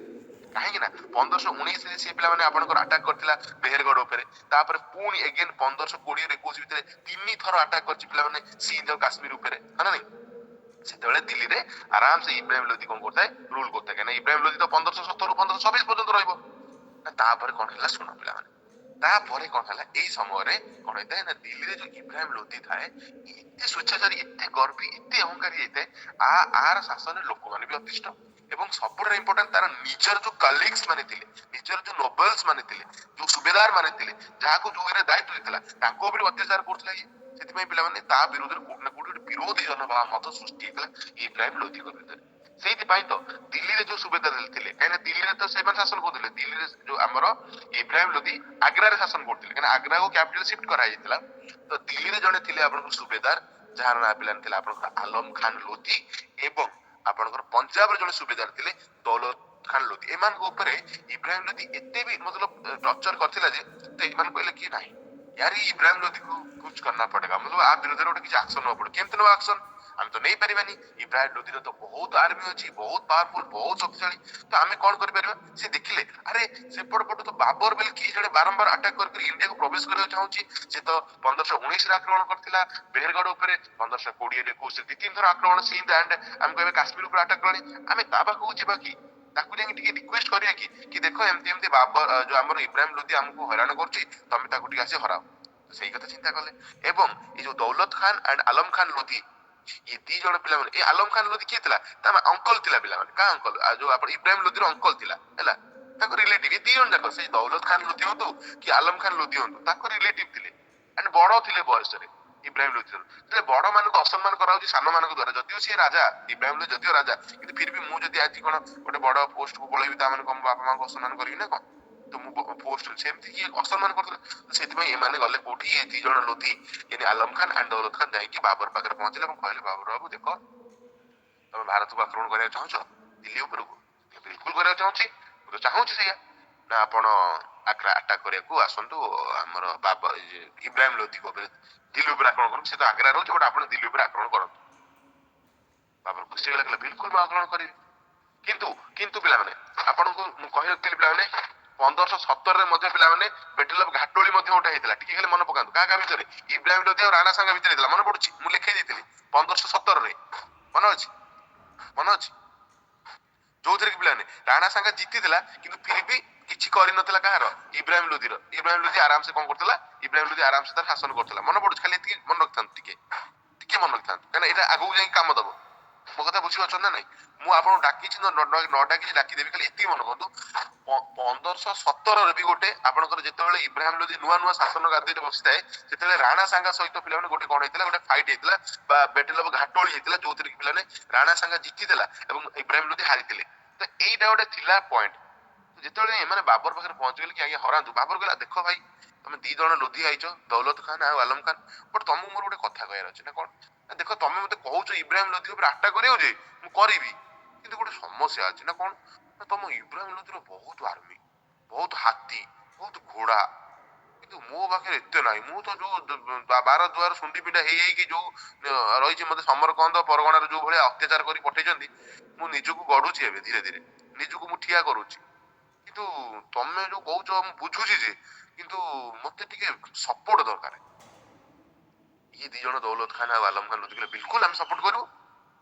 କାହିଁକି ନା 1519ରେ ସେ ପିଲାମାନେ ଆପଣଙ୍କର ଆଟାକ କରିଥିଲା ବେହେରଗଡ ଉପରେ, ତାପରେ ପୁଣି ଏଗେନ୍ 1520-21 ଭିତରେ 3 ଥର ଆଟାକ କରିଛି ପିଲାମାନେ ସିନ୍ଧ ଆଉ କାଶ୍ମୀର ଉପରେ, ହଁ ନା ନାଇଁ? ସେତେବେଳେ ଦିଲ୍ଲୀରେ ଆରାମ ସେ ଇବ୍ରାହିମ ଲୋଧି କଣ କରୁଥାଏ? ରୁଲ କରୁଥାଏ। କାହିଁକିନା ଇବ୍ରାହିମ ଲୋଧି ତ 1570ରୁ 1526 ପର୍ଯ୍ୟନ୍ତ ରହିବ। ତାପରେ କଣ ହେଲା ଶୁଣ ପିଲାମାନେ, ତାପରେ କଣ ହେଲା, ଏଇ ସମୟରେ କଣ ହେଇଥାଏ ନା ଦିଲ୍ଲୀରେ ଯୋଉ ଇବ୍ରାହିମ ଲୋଧି ଥାଏ, ଏତେ ସ୍ୱେଚ୍ଛାଚାରୀ, ଏତେ ଗର୍ବୀ, ଏତେ ଅହଙ୍କାରୀ ହେଇଥାଏ, ଆର ଶାସନରେ ଲୋକମାନେ ବି ଅତିଷ୍ଠ, ଏବଂ ସବୁଠାରୁ ଇମ୍ପୋର୍ଟାଣ୍ଟ ତାର ନିଜର ଯୋଉ କଲିଗ୍ସ ମାନେ ଥିଲେ, ନିଜର ଯୋଉ ନୋବେଲ୍ସ ମାନେ ଥିଲେ, ଯୋଉ ସୁବେଦାର ମାନେ ଥିଲେ, ଯାହାକୁ ଯୋଉ ଏରିଆ ଦାୟିତ୍ୱ ଦେଇଥିଲା, ତାଙ୍କ ଉପରେ ଅତ୍ୟାଚାର କରୁଥିଲା ଇଏ। ସେଥିପାଇଁ ପିଲାମାନେ ତା ବିରୋଧରେ କୋଉଠି ନା କୋଉଠି ଗୋଟେ ବିରୋଧୀ ଜନମତ ସୃଷ୍ଟି ହେଇଥିଲା ଇବ୍ରାହିମ ଲୋଧିଙ୍କ ଭିତରେ। ସେଇଥିପାଇଁ ତ ଦିଲ୍ଲୀରେ ଯୋଉ ସୁବେଦାର ଥିଲେ, କାହିଁକିନା ଦିଲ୍ଲୀରେ ତ ସେମାନେ ଶାସନ କରୁଥିଲେ, ଦିଲ୍ଲୀରେ ଯୋଉ ଆମର ଇବ୍ରାହିମ ଲୋଧି ଆଗ୍ରାରେ ଶାସନ କରୁଥିଲେ, କାହିଁକିନା ଆଗ୍ରାକୁ କ୍ୟାପିଟାଲ ସିଫ୍ଟ କରାଯାଇଥିଲା। ତ ଦିଲ୍ଲୀରେ ଜଣେ ଥିଲେ ଆପଣଙ୍କର ସୁବେଦାର, ଯାହାର ନାଁ ପିଲାମାନେ ଥିଲା ଆପଣଙ୍କର ଆଲମ ଖାନ ଲୋଧି, ଏବଂ ଆପଣଙ୍କର ପଞ୍ଜାବରେ ଜଣେ ସୁବେଦାର ଥିଲେ ଦୌଲତ ଖାନ ଲୋଧି। ଏମାନଙ୍କ ଉପରେ ଇବ୍ରାହିମ ଲୋଧି ଏତେ ବି ମତଲବ ଟର୍ଚର କରିଥିଲା ଯେ, ତ ଏମାନେ କହିଲେ କି ନାହିଁ यार ये इब्राहिम लोधी को कुछ करना पड़ेगा, मतलब आ विरोध में किसी एक्शन न पड़े। केमती नो एक्शन हम तो नहीं पारिबानी, इब्राहिम लोधी तो बहुत आर्मी अच्छी, बहुत पावरफुल, बहुत शक्तिशाली, तो आम कौन कर परिबा? से देखिले अरे सेपट पटु तो बाबर बेल किए जड़े बारंबार अटैक कर इंडिया को प्रवेश करने चाहूची, से तो 1519 आक्रमण करथिला बेहरगढ़ ऊपर, 1520-21 तीन थर आक्रमण सिंध एंड हम कहबे काश्मीर ऊपर अटैक करनी, आमे ता पाखु जिबा कि ताकू जाई टिके रिक्वेस्ट करिया कि देखो एमती एमती बाबर जो हमर इब्राहिम लोधी हमको हैरान करछि, तमे ताकू टिके आसी हराओ। तो सेही कथा चिंता कले, एवं ये जो दौलत खान एंड आलम खान लोधी, ये दी जण पिला माने, ए आलम खान लोधी किए थिला? ता अंकल थिला पिला माने, का अंकल? आ जो आपण इब्राहिम लोधी रो अंकल थिला हैला, ताको रिलेटिव। ये दी जण जाको से दौलत खान लोधी होतो कि आलम खान लोधी होतो, ताको रिलेटिव थिले एंड बड़ थिले बयस रे इब्राहिम लोधी। એટલે ବଡ ମାନଙ୍କୁ ଅସମ୍ମାନ କରାଯାଉଛି ସାନ ମାନଙ୍କ ଦ୍ୱାରା। ଯଦିଓ ସିଏ ରାଜା, ଇବ୍ରାହିମ ଲୋଧି ଯଦିଓ ରାଜା, କିନ୍ତୁ ଫିର ବି ମୁଁ ଯଦି ଆଜି କଣ ଗୋଟେ ବଡ ପୋଷ୍ଟକୁ ପଳେଇବି, ତା ମାନେ କଣ ବାପା ମାଙ୍କୁ ଅସମ୍ମାନ କରିବି ନା କଣ? ତ ମୁଁ ପୋଷ୍ଟ ସେମିତି କିଏ ଅସମ୍ମାନ କରୁଥିଲେ, ତ ସେଥିପାଇଁ ଏମାନେ ଗଲେ କୋଉଠି, ଏ ଦି ଜଣ ଲୋଧି यानी आलम खान एंड दौलत खान ଯାଇକି ବାବର ପାଖରେ ପହଞ୍ଚିଲେ ଏବଂ କହିଲେ ବାବର ବାବୁ ଦେଖ, ତମେ ଭାରତକୁ ଆକ୍ରମଣ କରିବାକୁ ଚାହୁଁଛ ଦିଲ୍ଲୀ ଉପରକୁ? ବିଲକୁଲ କରିବାକୁ ଚାହୁଁଛି, ମୁଁ ତ ଚାହୁଁଛି ସେଇଆ। ନା ଆପଣ ଆଟାକ କରିବାକୁ ଆସନ୍ତୁ ଆମର ବାବା ଇବ୍ରାହିମ ଲୋଧି ଉପରେ, ଦିଲ୍ଲୀ ଉପରେ ଆକ୍ରମଣ କରନ୍ତୁ। ସେ ତ ଆଗ୍ରା ରହୁଛି, ବଟ ଆପଣ ଦିଲ୍ଲୀ ଉପରେ ଆକ୍ରମଣ କରନ୍ତୁ। ବାବର ଖୁସି ହେଇଗଲା, କହିଲା ବିଲକୁଲ ମୁଁ ଆକ୍ରମଣ କରିବି। କିନ୍ତୁ କିନ୍ତୁ ପିଲାମାନେ, ଆପଣଙ୍କୁ ମୁଁ କହି ରଖିଥିଲି ପିଲାମାନେ, 1517ରେ ମଧ୍ୟ ପିଲାମାନେ ବେଟଲ ଅଫ ଘାଟୋଳି ମଧ୍ୟ ଗୋଟେ ହେଇଥିଲା। ଟିକେ ଖାଲି ମନେ ପକାନ୍ତୁ, କାହା କାହା ଭିତରେ? ଇବ୍ରାହିମ ଲୋଧି ଆଉ ରାଣା ସାଙ୍ଗା ଭିତରେ ହେଇଥିଲା। ମନେ ପଡୁଛି? ମୁଁ ଲେଖେଇ ଦେଇଥିଲି 1517ରେ, ମନେ ଅଛି? ମନେ ଅଛି? ଯୋଉଥିରେ କି ପିଲାମାନେ ରାଣା ସାଙ୍ଗା ଜିତିଥିଲା, କିନ୍ତୁ ଫିର ବି କିଛି କରିନଥିଲା କାହାର? ଇବ୍ରାହିମ ଲୋଧିର। ଇବ୍ରାହିମ ଲୋଧି ଆରାମସେ କଣ କରୁଥିଲା? ଇବ୍ରାହିମ ଲୋଧି ଆରାମସେ ତାର ଶାସନ କରୁଥିଲା। ମନେ ପଡୁଛି? ଖାଲି ଏତିକି ମନେ ରଖିଥାନ୍ତୁ, ଟିକେ ଟିକେ ମନେ ରଖିଥାନ୍ତୁ, କାହିଁକିନା ଏଇଟା ଆଗକୁ ଯାଇକି କାମ ଦବ। ମୋ କଥା ବୁଝିପାରୁଛନ୍ତି ନା ନାଇଁ? ମୁଁ ଆପଣଙ୍କୁ ଡାକିଛି ନ ଡାକିଛି ଡାକିଦେବି, ଖାଲି ଏତିକି ମନେ ରଖନ୍ତୁ। 1517ରେ ବି ଗୋଟେ ଆପଣଙ୍କର ଯେତେବେଳେ ଇବ୍ରାହିମ ଲୋଧି ନୂଆ ନୂଆ ଶାସନ ଗାଦିରେ ବସିଥାଏ, ସେତେବେଳେ ରାଣା ସାଙ୍ଗା ସହିତ ପିଲାମାନେ ଗୋଟେ କଣ ହେଇଥିଲା, ଗୋଟେ ଫାଇଟ୍ ହେଇଥିଲା ବା ବେଟଲ ଅଫ ଘାଟୋଳି ହେଇଥିଲା, ଯୋଉଥିରେ କି ପିଲାମାନେ ରାଣା ସାଙ୍ଗା ଜିତିଥିଲା ଏବଂ ଇବ୍ରାହିମ ଲୋଧି ହାରିଥିଲେ। ତ ଏଇଟା ଗୋଟେ ଥିଲା ପଏଣ୍ଟ। ଯେତେବେଳେ ଏମାନେ ବାବର ପାଖରେ ପହଞ୍ଚିଗଲେ କି ଆଜ୍ଞା ହରାନ୍ତୁ, ବାବର କହିଲା ଦେଖ ଭାଇ, ତମେ ଦି ଜଣ ଲୋଧି ଆଇଛ, ଦୌଲତ ଖାନ ଆଉ ଆଲମ ଖାନ, ବଟ ତମକୁ ମୋର ଗୋଟେ କଥା କହିବାର ଅଛି। ନା କଣ? ଦେଖ ତମେ ମତେ କହୁଛ ଇବ୍ରାହିମ ଲୋଧି ଉପରେ ଆଟାକ କରିବାକୁ, ଯେ ମୁଁ କରିବି, କିନ୍ତୁ ଗୋଟେ ସମସ୍ୟା ଅଛି। ନା କଣ? ନା ତମ ଇବ୍ରାହିମ ଲୋଧିର ବହୁତ ଆର୍ମି, ବହୁତ ହାତୀ, ବହୁତ ଘୋଡା, କିନ୍ତୁ ମୋ ପାଖରେ ଏତେ ନାହିଁ। ମୁଁ ତ ଯୋଉ 12 ଦୁଆର ଶୁଣ୍ଡି ପିଣ୍ଡା ହେଇକି ଯୋଉ ରହିଛି, ମତେ ସମରକନ୍ଦ ପରଗଣାର ଯୋଉ ଭଳିଆ ଅତ୍ୟାଚାର କରି ପଠେଇଛନ୍ତି, ମୁଁ ନିଜକୁ ଗଢୁଛି ଏବେ ଧୀରେ ଧୀରେ, ନିଜକୁ ମୁଁ ଠିଆ କରୁଛି। କିନ୍ତୁ ତମେ ଯୋଉ କହୁଛ ମୁଁ ବୁଝୁଛି ଯେ, କିନ୍ତୁ ମତେ ଟିକେ ସପୋର୍ଟ ଦରକାର। ଇଏ ଦି ଜଣ ଦୌଲତ ଖାନ ଆଉ ଆଲମ ଖାନ ଲୋଧି କହିଲେ ବିଲକୁଲ ଆମେ ସପୋର୍ଟ କରିବୁ।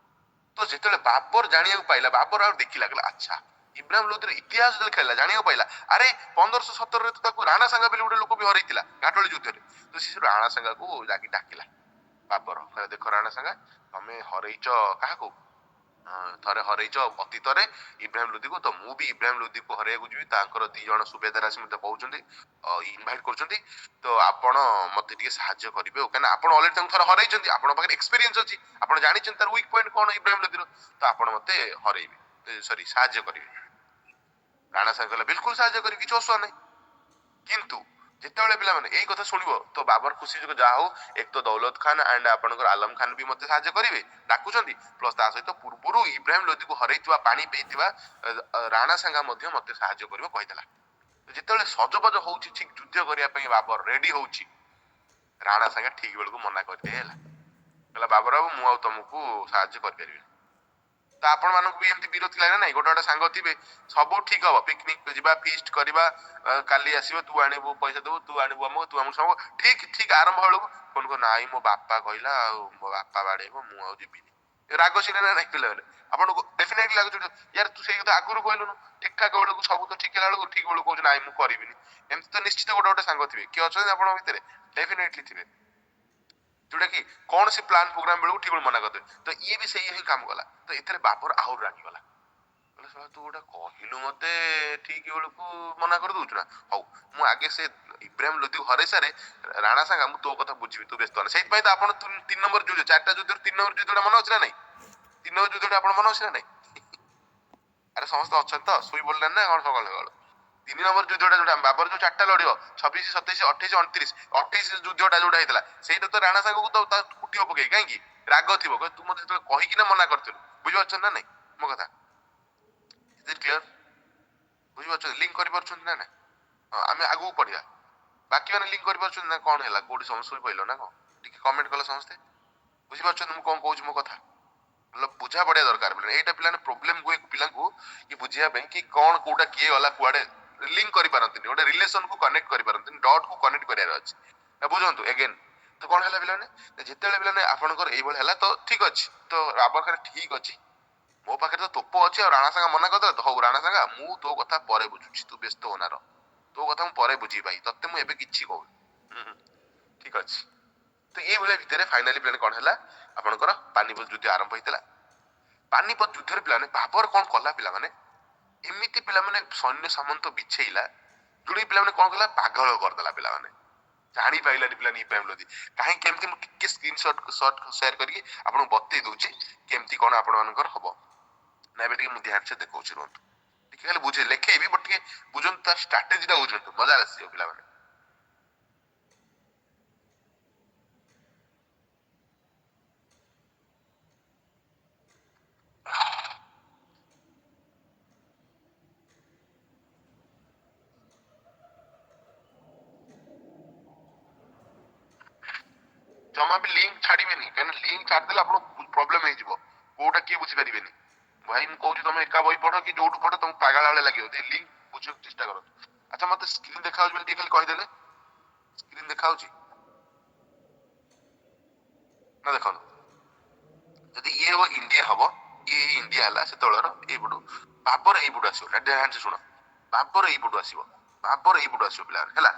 ତ ଯେତେବେଳେ ବାବର ଜାଣିବାକୁ ପାଇଲା, ବାବର ଆଉ ଦେଖିଲା, କହିଲା ଆଚ୍ଛା ଇବ୍ରାହିମ ଲୋଧିର ଇତିହାସ ଯେତେବେଳେ ଖେଳିଲା, ଜାଣିବାକୁ ପାଇଲା, ଆରେ 1517ରେ ତ ତାକୁ ରାଣା ସାଙ୍ଗା ବୋଲି ଗୋଟେ ଲୋକ ବି ହରେଇଥିଲା ଘାଟୋଳି ଯୁଦ୍ଧରେ। ତ ସେ ରାଣା ସାଙ୍ଗାକୁ ଯାଇକି ଡାକିଲା ବାବର, କହିଲା ଦେଖ ରାଣା ସାଙ୍ଗା, ତମେ ହରେଇଛ କାହାକୁ? ଥରେ ହରେଇଛ ଅତୀତରେ ଇବ୍ରାହିମ ଲୋଧିକୁ, ତ ମୁଁ ବି ଇବ୍ରାହିମ ଲୋଧିକୁ ହରେଇବାକୁ ଯିବି। ତାଙ୍କର ଦି ଜଣ ସୁବେଦାର ଆସି ମତେ କହୁଛନ୍ତି, ଇନଭାଇଟ କରୁଛନ୍ତି, ତ ଆପଣ ମତେ ଟିକେ ସାହାଯ୍ୟ କରିବେ ଆଉ। କାହିଁକିନା ଆପଣ ଅଲରେଡି ତାଙ୍କୁ ଥରେ ହରେଇଛନ୍ତି, ଆପଣଙ୍କ ପାଖରେ ଏକ୍ସପିରିଏନ୍ସ ଅଛି, ଆପଣ ଜାଣିଛନ୍ତି ତାର ୱିକ୍ ପଏଣ୍ଟ କଣ ଇବ୍ରାହିମ ଲୋଧିର, ତ ଆପଣ ମତେ ହରେଇବେ, ସରି ସାହାଯ୍ୟ କରିବେ। ରାଣା ସାଙ୍ଗା କହିଲା ବିଲକୁଲ ସାହାଯ୍ୟ କରିବି, କିଛି ଅସୁବିଧା ନାହିଁ। କିନ୍ତୁ ଯେତେବେଳେ ପିଲାମାନେ ଏଇ କଥା ଶୁଣିବ ତ ବାବର ଖୁସି ଯୋଗ ଯାହା ହଉ ଏକ ତ ଦୌଲତ ଖାନ ଆଣ୍ଡ ଆପଣଙ୍କର ଆଲମ ଖାନ ବି ମତେ ସାହାଯ୍ୟ କରିବେ ଡାକୁଛନ୍ତି ପ୍ଲସ୍ ତା ସହିତ ପୂର୍ବରୁ ଇବ୍ରାହିମ ଲୋଧିକୁ ହରେଇଥିବା ପାଣି ପିଇଥିବା ରାଣା ସାଙ୍ଗା ମଧ୍ୟ ମତେ ସାହାଯ୍ୟ କରିବ କହିଥିଲା। ଯେତେବେଳେ ସଜବାଜ ହଉଛି ଠିକ ଯୁଦ୍ଧ କରିବା ପାଇଁ ବାବର ରେଡି ହଉଛି ରାଣା ସାଙ୍ଗା ଠିକ ବେଳକୁ ମନା କରିଦିଏ ହେଲା ବାବର ବାବୁ ମୁଁ ଆଉ ତମକୁ ସାହାଯ୍ୟ କରିପାରିବିନି। ତ ଆପଣ ମାନଙ୍କୁ ବି ଏମିତି ବିରୋଧ ଥିଲା ନା ନାଇଁ ଗୋଟେ ସାଙ୍ଗ ଥିବେ ସବୁ ଠିକ ହବ ପିକନିକ ଯିବା ଫିଷ୍ଟ କରିବା କାଲି ଆସିବ ତୁ ଆଣିବୁ ପଇସା ଦବୁ ତୁ ଆଣିବୁ ଆମକୁ ତୁ ଆମକୁ ସବୁ ଠିକ ଠିକ ଆରମ୍ଭ ବେଳକୁ କଣ ନାଇଁ ମୋ ବାପା କହିଲା ଆଉ ମୋ ବାପା ବାଡେଇବ ମୁଁ ଆଉ ଯିବିନି ରାଗ ଛିଡେ ନା ନାଇଁ ପିଲାମାନେ ଆପଣଙ୍କୁ ଡେଫିନେଟଲି ଲାଗୁଛି ୟାର ତୁ ସେଇ କଥା ଆଗରୁ କହିଲୁନୁ ଠିକ ଠାକ ବେଳକୁ ସବୁ ତ ଠିକ ହେଲା ବେଳକୁ ଠିକ ବେଳକୁ କହୁଛୁ ନାଇଁ ମୁଁ କରିବିନି। ଏମିତି ତ ନିଶ୍ଚିତ ଗୋଟେ ସାଙ୍ଗ ଥିବେ କିଏ ଅଛନ୍ତି ଆପଣଙ୍କ ଭିତରେ ଡେଫିନେଟଲି ଥିବେ ଯୋଉଟା କି କୌଣସି ପ୍ଲାନ ପ୍ରୋଗ୍ରାମ ବେଳକୁ ଠିକ ମନା କରିଦେବେ ତ ଇଏ ବି ସେଇ ହିଁ କାମ କଲା ତ ଏଥିରେ ବାବର ଆହୁରି ରାଗିଗଲା ତୁ ଗୋଟେ କହିଲୁ ମତେ ଠିକ ବେଳକୁ ମନା କରିଦଉଛୁ ନା ହଉ ମୁଁ ଆଗେ ସେ ଇବ୍ରାହିମ ଲୋଧି ହରେଇ ସାରେ ରାଣା ସାଙ୍ଗା ମୁଁ ତୋ କଥା ବୁଝିବି ତୁ ବ୍ୟସ୍ତ ନା ସେଇଥିପାଇଁ ତ ଆପଣ 3 ନମ୍ବର ଯୁଦ୍ଧ 4ଟା ଯୁଦ୍ଧରୁ 3 ନମ୍ବର ଯୁଦ୍ଧଟା ମନେ ଅଛି ନା ନାଇଁ 3 ନମ୍ବର ଯୁଦ୍ଧଟା ଆପଣ ମନେ ଅଛି ନା ନାଇଁ ଆରେ ସମସ୍ତେ ଅଛନ୍ତି ତ ଶୋଇ ପଡିଲେନି ନା କଣ ସକାଳୁ ସକାଳୁ 3 ନମ୍ବର ଯୁଦ୍ଧଟା ଯୋଉଟା ବାବର ଯୋଉ 4ଟା ଲଢିବ 26 27 28 29 ଯୁଦ୍ଧଟା ଯୋଉଟା ହେଇଥିଲା ସେଇଟା ତ ରାଣା ସାଙ୍ଗକୁ ତ ତା କୁଟିବ ପକେଇ କାହିଁକି ରାଗ ଥିବ ତୁ ମତେ ଯେତେବେଳେ କହିକିନା ମନା କରିଥିଲୁ ବୁଝିପାରୁଛନ୍ତି ନା ନାଇଁ ମୋ କଥା କ୍ଲିୟର ବୁଝିପାରୁଛନ୍ତି ଲିଙ୍କ କରିପାରୁଛନ୍ତି ନା ନାଇଁ ହଁ ଆମେ ଆଗକୁ ପଢିବା ବାକି ମାନେ ଲିଙ୍କ କରିପାରୁଛନ୍ତି ନା କଣ ହେଲା କୋଉଠି ସମସ୍ତେ ଶୋଇପଇଲ ନା କଣ ଟିକେ କମେଣ୍ଟ କଲେ ସମସ୍ତେ ବୁଝିପାରୁଛନ୍ତି ମୁଁ କଣ କହୁଛି ମୋ କଥା ବୁଝା ପଡିବା ଦରକାର ଏଇଟା ପିଲାମାନେ ପ୍ରୋବ୍ଲେମ ହୁଏ ପିଲାଙ୍କୁ କି ବୁଝିବା ପାଇଁ କି କଣ କୋଉଟା କିଏ ଗଲା କୁଆଡେ ଲିଙ୍କ କରିପାରନ୍ତିନି ଗୋଟେ ରିଲେସନ କୁ କନେକ୍ଟ କରିପାରନ୍ତିନି ଡଟ୍ କୁ କନେକ୍ଟ କରିବାର ଅଛି ବୁଝନ୍ତୁ ଏଗେନ ତ କଣ ହେଲା ପିଲାମାନେ ଯେତେବେଳେ ପିଲାମାନେ ଆପଣଙ୍କର ଏଇଭଳି ହେଲା ତ ଠିକ ଅଛି ତ ରାବର ଖାଲି ଠିକ ଅଛି ମୋ ପାଖରେ ତ ତୋପ ଅଛି ଆଉ ରାଣା ସାଙ୍ଗା ମନା କରିଦେଲା ହଉ ରାଣା ସାଙ୍ଗା ମୁଁ ତୋ କଥା ପରେ ବୁଝୁଛି ତୁ ବ୍ୟସ୍ତ ହୋନା ରହ ତୋ କଥା ମୁଁ ପରେ ବୁଝି ପାଇ ତତେ ମୁଁ ଏବେ କିଛି କହୁନି ଠିକ ଅଛି ତ ଏଇଭଳିଆ ଭିତରେ ଫାଇନାଲି ପ୍ଲାନ କଣ ହେଲା ଆପଣଙ୍କର ପାନିପତ ଯୁଦ୍ଧ ଆରମ୍ଭ ହେଇଥିଲା ପାନିପତ ଯୁଦ୍ଧରେ ପିଲାମାନେ ବାବର କଣ କଲା ପିଲାମାନେ ଏମିତି ପିଲାମାନେ ସୈନ୍ୟ ସାମନ୍ତ ବିଛେଇଲା ଯୋଉଠି ପିଲାମାନେ କଣ କଲା ପାଗଳ କରିଦେଲା ପିଲାମାନେ ଜାଣି ପାଇଲାନି ପିଲାମାନେ ଇବ୍ରାହିମ ଲୋଧି କାହିଁ କେମିତି ମୁଁ ଟିକେ ସ୍କ୍ରିନଶଟ ସେୟାର କରିକି ଆପଣଙ୍କୁ ବତେଇ ଦଉଛି କେମିତି କଣ ଆପଣ ମାନଙ୍କର ହବ ନା ଏବେ ଟିକେ ମୁଁ ଧ୍ୟାନ ସେ ଦେଖଉଛି ରୁହନ୍ତୁ ଟିକେ ଖାଲି ବୁଝେ ଲେଖେଇବି ବଟ୍ ଟିକେ ବୁଝନ୍ତୁ ତାର ଷ୍ଟ୍ରାଟେଜିଟା ବୁଝନ୍ତୁ ମଜା ଆସିବ ପିଲାମାନେ ଜମା ବି ଲିଙ୍କ ଛାଡିବେନି କାହିଁକିନା ଲିଙ୍କ ଛାଡିଦେଲେ ଆପଣ ପ୍ରୋବ୍ଲେମ ହେଇଯିବ କୋଉଟା କିଏ ବୁଝିପାରିବେନି ଭାଇ ମୁଁ କହୁଛି ତମେ ଏକା ବହି ପଢ କି ଯୋଉଠୁ ପଢ ତମକୁ ପାଗଳ ଭଳିଆ ଲାଗିବ ଲିଙ୍କ ବୁଝିବାକୁ ଚେଷ୍ଟା କରନ୍ତୁ ଆଚ୍ଛା ମତେ ସ୍କ୍ରିନ ଦେଖାଯାଉଛି ବୋଲି ଟିକେ ଖାଲି କହିଦେଲେ ସ୍କ୍ରିନ ଦେଖାଯାଉଛି ନା ଦେଖନ୍ତୁ ଯଦି ଇଏ ହବ ଇଣ୍ଡିଆ ହବ ଇଏ ଇଣ୍ଡିଆ ହେଲା ସେତେବେଳର ଏଇପଟୁ ବାବର ଏଇପଟୁ ଆସିବ ଧ୍ୟାନ ସେ ଶୁଣ ବାବର ଏଇପଟୁ ଆସିବ ବାବର ଏଇପଟୁ ଆସିବ ପିଲାମାନେ ହେଲା